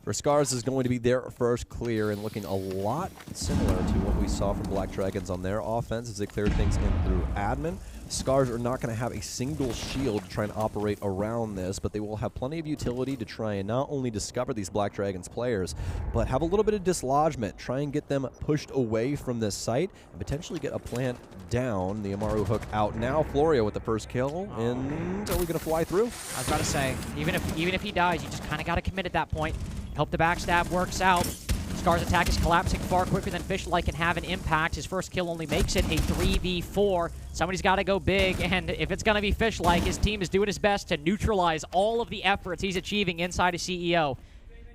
For SCARZ is going to be their first clear and looking a lot similar to what we saw from Black Dragons on their offense as they cleared things in through admin. SCARZ are not going to have a single shield to try and operate around this, but they will have plenty of utility to try and not only discover these Black Dragons players, but have a little bit of dislodgement, try and get them pushed away from this site, and potentially get a plant down. The Amaru hook out now. Florio with the first kill, and are we going to fly through? I was about to say, even if he dies, you just kind of got to commit at that point. Hope the backstab works out. SCARZ attack is collapsing far quicker than Fishlike can have an impact. His first kill only makes it a 3v4. Somebody's got to go big, and if it's going to be Fishlike, his team is doing his best to neutralize all of the efforts he's achieving inside of CEO.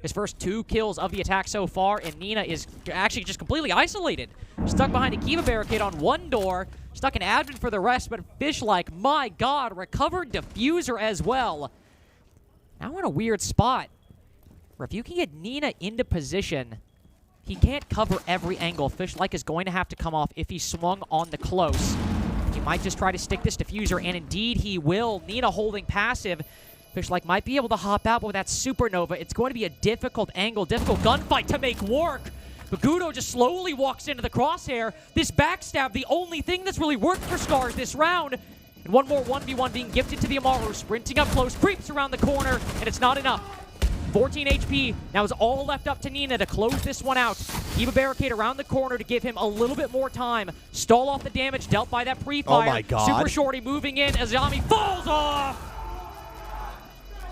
His first 2 kills of the attack so far, and Nina is actually just completely isolated. Stuck behind a Kiva barricade on one door, stuck in admin for the rest, but Fishlike, my god, recovered diffuser as well. Now we're in a weird spot. If you can get Nina into position, he can't cover every angle. Fishlike is going to have to come off if he swung on the close. He might just try to stick this diffuser, and indeed he will. Nina holding passive. Fishlike might be able to hop out, but with that supernova, it's going to be a difficult angle, difficult gunfight to make work. But Gudo just slowly walks into the crosshair. This backstab, the only thing that's really worked for SCARZ this round. And one more 1v1 being gifted to the Amaru, sprinting up close, creeps around the corner, and it's not enough. 14 HP. Now is all left up to Nina to close this one out. Keep a barricade around the corner to give him a little bit more time. Stall off the damage dealt by that pre-fire. Oh my god. Super Shorty moving in. Azami falls off.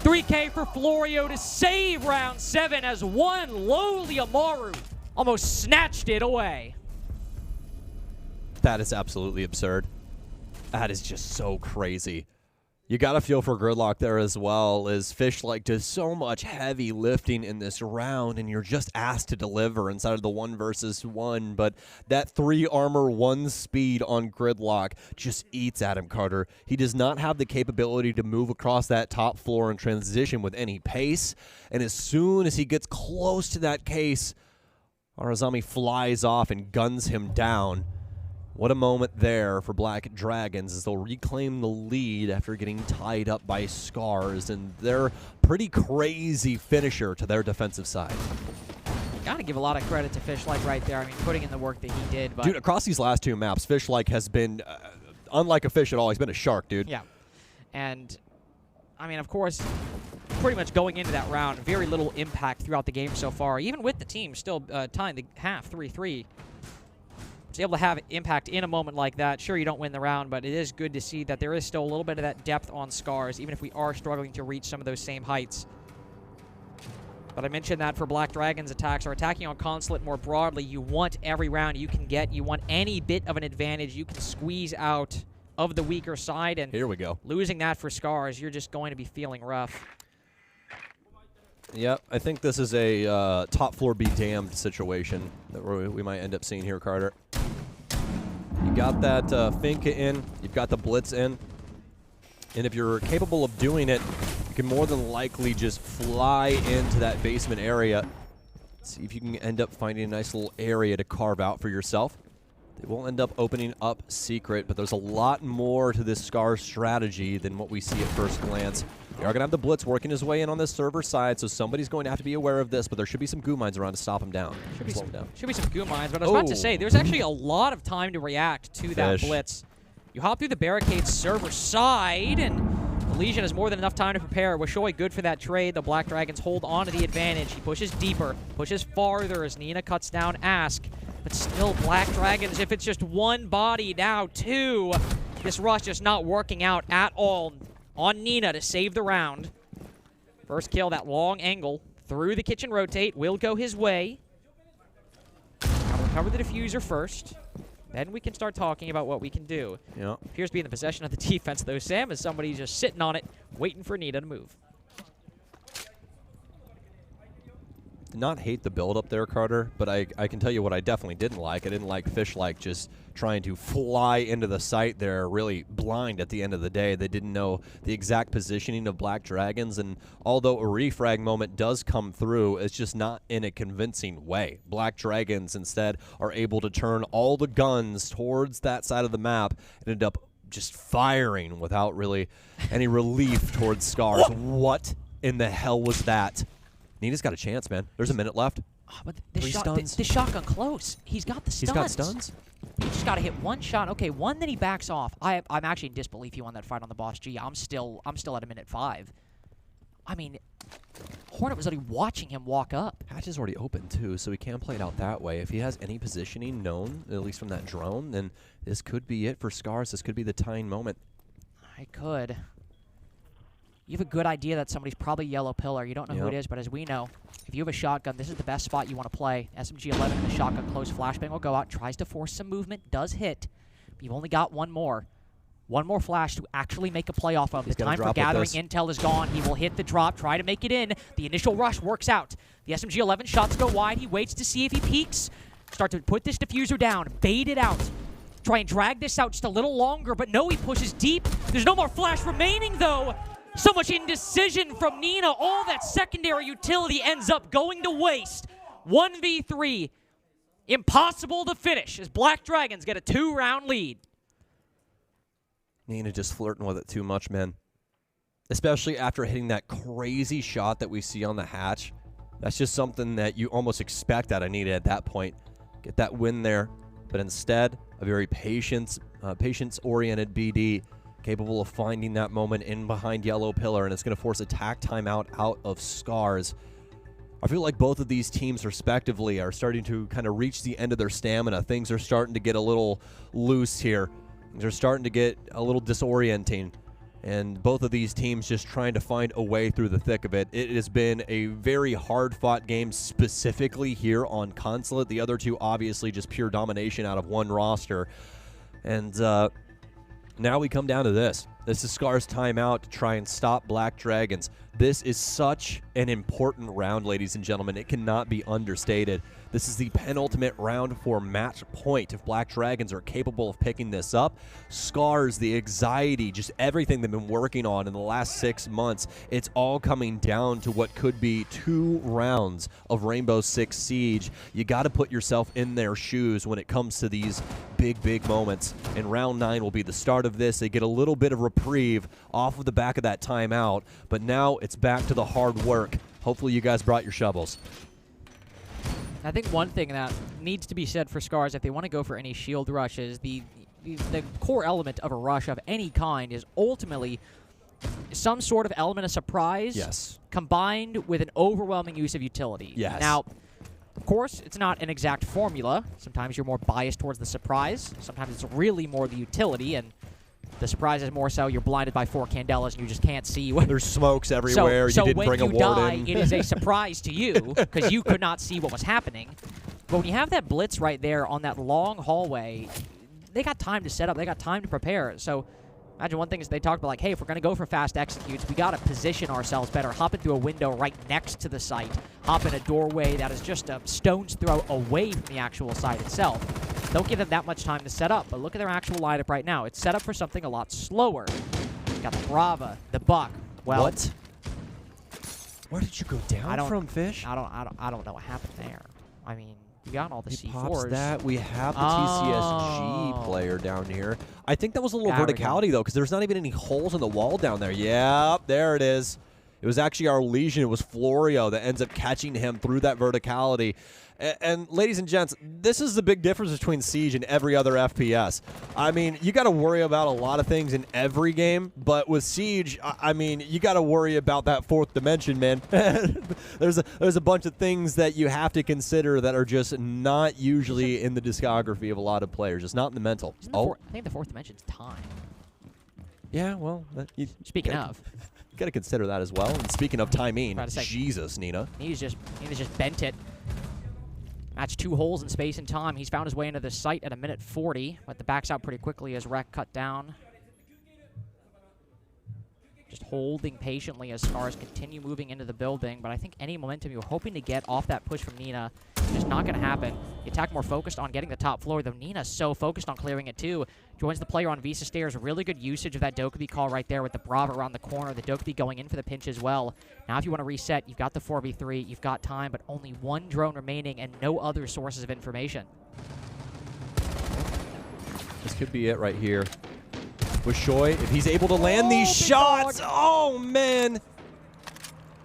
3K for Florio to save round 7 as one lowly Amaru almost snatched it away. That is absolutely absurd. That is just so crazy. You got to feel for Gridlock there as well, as Fishlike does so much heavy lifting in this round, and you're just asked to deliver inside of the 1 versus 1. But that 3 armor, 1 speed on Gridlock just eats at him, Carter. He does not have the capability to move across that top floor and transition with any pace. And as soon as he gets close to that case, Arazami flies off and guns him down. What a moment there for Black Dragons as they'll reclaim the lead after getting tied up by SCARZ and their pretty crazy finisher to their defensive side. Gotta give a lot of credit to Fishlike right there. I mean, putting in the work that he did. But dude, across these last 2 maps, Fishlike has been unlike a fish at all. He's been a shark, dude. Yeah. And, I mean, of course, pretty much going into that round, very little impact throughout the game so far. Even with the team still tying the half 3-3. To be able to have impact in a moment like that. Sure, you don't win the round, but it is good to see that there is still a little bit of that depth on SCARZ, even if we are struggling to reach some of those same heights. But I mentioned that for Black Dragons attacks, or attacking on Consulate more broadly, you want every round you can get. You want any bit of an advantage you can squeeze out of the weaker side. And here we go. Losing that for SCARZ, you're just going to be feeling rough. Yep, I think this is a top floor be damned situation that we might end up seeing here, Carter. You got that Finka in, you've got the Blitz in, and if you're capable of doing it, you can more than likely just fly into that basement area. See if you can end up finding a nice little area to carve out for yourself. They will end up opening up secret, but there's a lot more to this SCARZ strategy than what we see at first glance. They are going to have the Blitz working his way in on this server side, so somebody's going to have to be aware of this, but there should be some goo mines around to stop him down. Should be some goo mines, but I was about to say, there's actually a lot of time to react to that Blitz. You hop through the barricade server side, and the Legion has more than enough time to prepare. Wishoy good for that trade. The Black Dragons hold on to the advantage. He pushes deeper, pushes farther as Nina cuts down Ask. But still, Black Dragons, if it's just one body, now two. This rush just not working out at all on Nina to save the round. First kill, that long angle through the kitchen rotate will go his way. I'll recover the diffuser first. Then we can start talking about what we can do. Yeah. Appears to be in the possession of the defense, though, Sam, as somebody's just sitting on it, waiting for Nina to move. Did not hate the build up there, Carter, but I can tell you what I definitely didn't like. I didn't like Fishlike just trying to fly into the site there, really blind at the end of the day. They didn't know the exact positioning of Black Dragons, and although a refrag moment does come through, it's just not in a convincing way. Black Dragons instead are able to turn all the guns towards that side of the map and end up just firing without really any relief towards SCARZ. What in the hell was that? Nina's got a chance, man. There's a minute left. Oh, but this shotgun close. He's got the stuns. He's got stuns? He just got to hit one shot. Okay, one, then he backs off. I'm actually in disbelief he won that fight on the Boss G. I'm still at a minute 5. I mean, Hornet was already watching him walk up. Hatch is already open, too, so he can play it out that way. If he has any positioning known, at least from that drone, then this could be it for SCARZ. This could be the tying moment. I could. You have a good idea that somebody's probably yellow pillar. You don't know who it is, but as we know, if you have a shotgun, this is the best spot you want to play. SMG-11 in the shotgun close. Flashbang will go out, tries to force some movement, does hit. But you've only got one more. One more flash to actually make a play off of. The time for gathering intel is gone. He will hit the drop, try to make it in. The initial rush works out. The SMG-11 shots go wide. He waits to see if he peeks. Start to put this diffuser down, bait it out. Try and drag this out just a little longer, but no, he pushes deep. There's no more flash remaining, though. So much indecision from Nina. All that secondary utility ends up going to waste. 1v3. Impossible to finish as Black Dragons get a 2-round lead. Nina just flirting with it too much, man. Especially after hitting that crazy shot that we see on the hatch. That's just something that you almost expect out of Nina at that point. Get that win there. But instead, a very patience-oriented BD capable of finding that moment in behind yellow pillar, and it's going to force attack timeout out of SCARZ. I feel like both of these teams respectively are starting to kind of reach the end of their stamina. Things are starting to get a little loose here. They're starting to get a little disorienting, and both of these teams just trying to find a way through the thick of it. It has been a very hard-fought game specifically here on Consulate. The other two obviously just pure domination out of one roster. And now we come down to this. This is SCARZ timeout to try and stop Black Dragons. This is such an important round, ladies and gentlemen. It cannot be understated. This is the penultimate round for match point. If Black Dragons are capable of picking this up, SCARZ, the anxiety, just everything they've been working on in the last 6 months, it's all coming down to what could be 2 rounds of Rainbow Six Siege. You got to put yourself in their shoes when it comes to these big moments. And round 9 will be the start of this. They get a little bit of reprieve off of the back of that timeout, but now it's back to the hard work. Hopefully you guys brought your shovels. I think one thing that needs to be said for SCARZ, if they want to go for any shield rushes, the core element of a rush of any kind is ultimately some sort of element of surprise combined with an overwhelming use of utility. Now, of course, it's not an exact formula. Sometimes you're more biased towards the surprise. Sometimes it's really more the utility, and the surprise is more so you're blinded by 4 candelas and you just can't see. There's smokes everywhere. So you didn't bring a warden. when you die, it is a surprise to you because you could not see what was happening. But when you have that blitz right there on that long hallway, they got time to set up. They got time to prepare. So imagine one thing is they talked about, like, hey, if we're going to go for fast executes, we got to position ourselves better. Hop into a window right next to the site. Hop in a doorway that is just a stone's throw away from the actual site itself. Don't give them that much time to set up, but look at their actual lineup right now. It's set up for something a lot slower. You got the Brava, the Buck. Well, what? Where did you go down from, Fish? I don't know what happened there. I mean, You got all the He C4s. pops that. We have the TCSG player down here. I think that was a little verticality, though, because there's not even any holes in the wall down there. Yep, there it is. It was actually our Legion. It was Florio that ends up catching him through that verticality. And ladies and gents, this is the big difference between Siege and every other FPS. I mean, you got to worry about a lot of things in every game, but with Siege, I mean, you got to worry about that fourth dimension, man. there's a bunch of things that you have to consider that are just not usually in the discography of a lot of players. It's not in the mental. I think the fourth dimension's time. Yeah, well, Speaking of. You got to consider that as well. And speaking of timing, say, Jesus, Nina. Nina's just bent it. Match 2 holes in space and time. He's found his way into the site at 1:40, but the back's out pretty quickly as Rec cut down. Just holding patiently as SCARZ continue moving into the building, but I think any momentum you're hoping to get off that push from Nina is just not going to happen. The attack more focused on getting the top floor, though Nina's so focused on clearing it too. Joins the player on Visa Stairs. Really good usage of that Dokkaebi call right there with the Brava around the corner. The Dokkaebi going in for the pinch as well. Now if you want to reset, you've got the 4v3, you've got time, but only 1 drone remaining and no other sources of information. This could be it right here. With Shoy, if he's able to land these shots, oh man!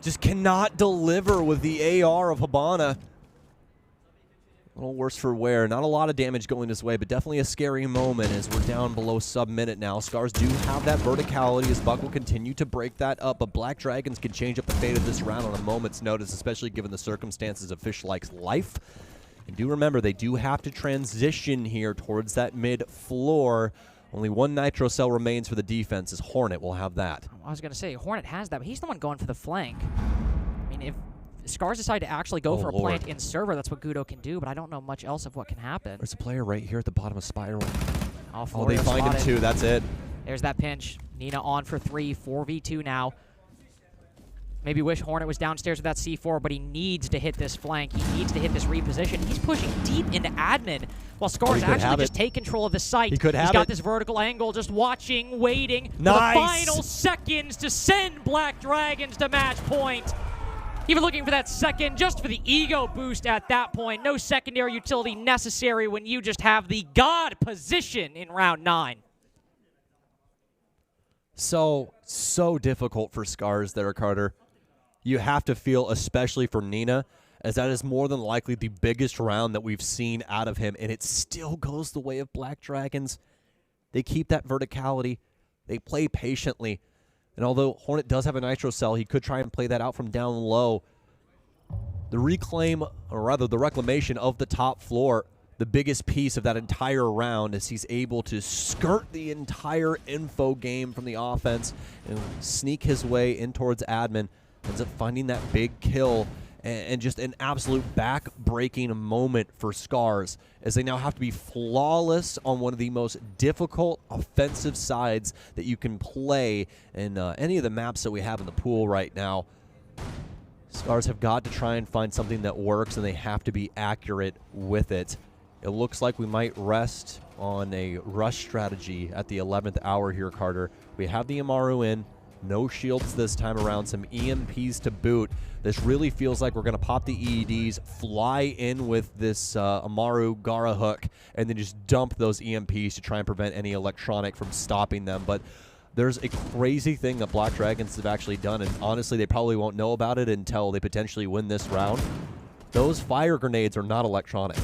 Just cannot deliver with the AR of Habana. A little worse for wear. Not a lot of damage going this way, but definitely a scary moment as we're down below sub-minute now. SCARZ do have that verticality as Buck will continue to break that up, but Black Dragons can change up the fate of this round on a moment's notice, especially given the circumstances of Fishlike's life. And do remember, they do have to transition here towards that mid-floor. Only 1 Nitro Cell remains for the defense, as Hornet will have that. I was going to say, Hornet has that, but he's the one going for the flank. I mean, if SCARZ decide to actually go for a plant in server, that's what Gudo can do, but I don't know much else of what can happen. There's a player right here at the bottom of Spiral. Oh, they find him too, that's it. There's that pinch. Nina on for 3, 4v2 now. Maybe wish Hornet was downstairs with that C4, but he needs to hit this flank. He needs to hit this reposition. He's pushing deep into admin, while SCARZ actually just take control of the site. He's got this vertical angle, just watching, waiting for the final seconds to send Black Dragons to match point. Even looking for that second, just for the ego boost at that point. No secondary utility necessary when you just have the God position in round 9. So difficult for SCARZ there, Carter. You have to feel, especially for Nina, as that is more than likely the biggest round that we've seen out of him, and it still goes the way of Black Dragons. They keep that verticality. They play patiently. And although Hornet does have a Nitro Cell, he could try and play that out from down low. The reclaim, or rather the reclamation of the top floor, the biggest piece of that entire round, as he's able to skirt the entire info game from the offense and sneak his way in towards admin. Ends up finding that big kill, and just an absolute back-breaking moment for SCARZ, as they now have to be flawless on one of the most difficult offensive sides that you can play in any of the maps that we have in the pool right now. SCARZ have got to try and find something that works, and they have to be accurate with it. It looks like we might rest on a rush strategy at the 11th hour here, Carter. We have the Amaru in. No shields this time around, some EMPs to boot. This really feels like we're going to pop the EEDs, fly in with this Amaru Gara hook, and then just dump those EMPs to try and prevent any electronic from stopping them. But there's a crazy thing that Black Dragons have actually done, and honestly, they probably won't know about it until they potentially win this round. Those fire grenades are not electronic.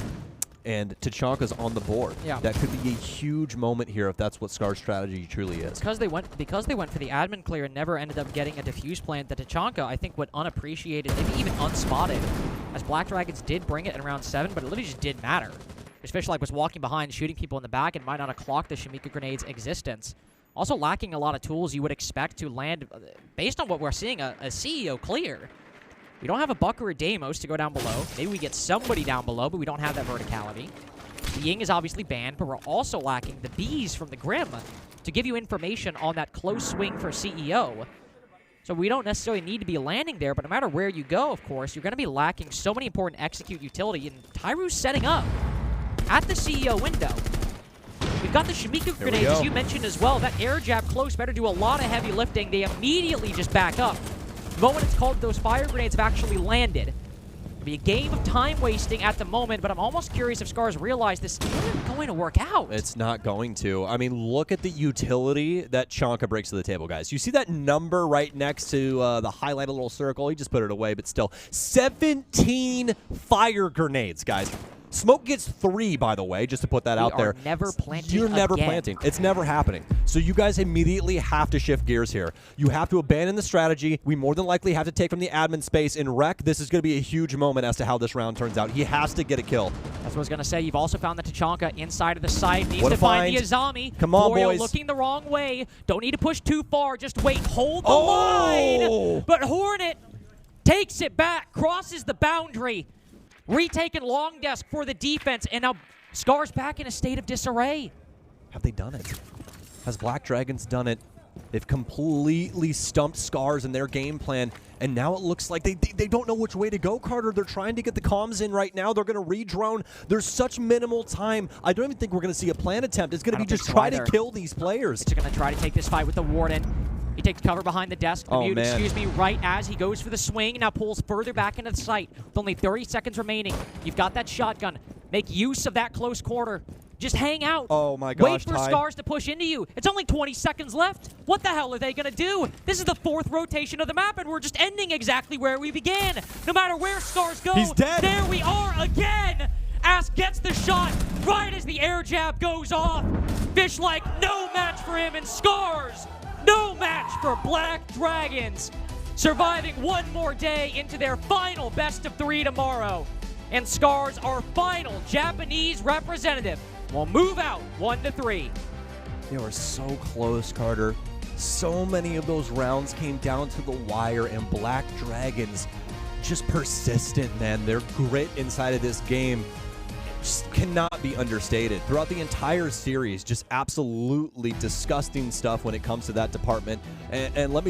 And Tachanka's on the board. Yeah. That could be a huge moment here if that's what SCARZ strategy truly is. Because they went for the admin clear and never ended up getting a defuse plant, that Tachanka, I think, went unappreciated, maybe even unspotted, as Black Dragons did bring it in round 7, but it literally just didn't matter. Especially like was walking behind, shooting people in the back, and might not have clocked the Shamika grenade's existence. Also lacking a lot of tools you would expect to land, based on what we're seeing, a CEO clear. We don't have a Buck or a Deimos to go down below. Maybe we get somebody down below, but we don't have that verticality. The Ying is obviously banned, but we're also lacking the Bees from the Grim to give you information on that close swing for CEO. So we don't necessarily need to be landing there, but no matter where you go, of course, you're going to be lacking so many important execute utility, and Tyru's setting up at the CEO window. We've got the Shamika grenades, as you mentioned as well. That air jab close better do a lot of heavy lifting. They immediately just back up. The moment it's called, those fire grenades have actually landed. It'll be a game of time wasting at the moment, but I'm almost curious if SCARZ realize this isn't going to work out. It's not going to. I mean, look at the utility that Chonka brings to the table, guys. You see that number right next to the highlighted little circle? He just put it away, but still. 17 fire grenades, guys. Smoke gets 3, by the way, just to put that out there. Never planting. You're never planting. It's never happening. So you guys immediately have to shift gears here. You have to abandon the strategy. We more than likely have to take from the admin space in Rec. This is going to be a huge moment as to how this round turns out. He has to get a kill. That's what I was going to say. You've also found the Tachanka inside of the site. Needs to find the Azami. Come on, Boyo boys. looking the wrong way. Don't need to push too far. Just wait. Hold the line. But Hornet takes it back. Crosses the boundary. Retaken long desk for the defense, and now SCARZ back in a state of disarray. Have they done it? Has Black Dragons done it? They've completely stumped SCARZ in their game plan, and now it looks like they don't know which way to go, Carter. They're trying to get the comms in right now. They're going to re-drone. There's such minimal time. I don't even think we're going to see a plan attempt. It's going to be just try to kill these players. It's going to try to take this fight with the Warden. He takes cover behind the desk, the mute, excuse me, right as he goes for the swing, now pulls further back into the site. With only 30 seconds remaining, you've got that shotgun. Make use of that close quarter. Just hang out. Oh my gosh, wait for SCARZ to push into you. It's only 20 seconds left. What the hell are they going to do? This is the 4th rotation of the map, and we're just ending exactly where we began. No matter where SCARZ goes, he's dead. There we are again. Ask gets the shot right as the air jab goes off. Fish like no match for him, and SCARZ, no match for Black Dragons. Surviving one more day into their final best of 3 tomorrow. And SCARZ, our final Japanese representative, will move out 1-3. They were so close, Carter. So many of those rounds came down to the wire, and Black Dragons just persistent, man. Their grit inside of this game just cannot be understated. Throughout the entire series, just absolutely disgusting stuff when it comes to that department. And let me just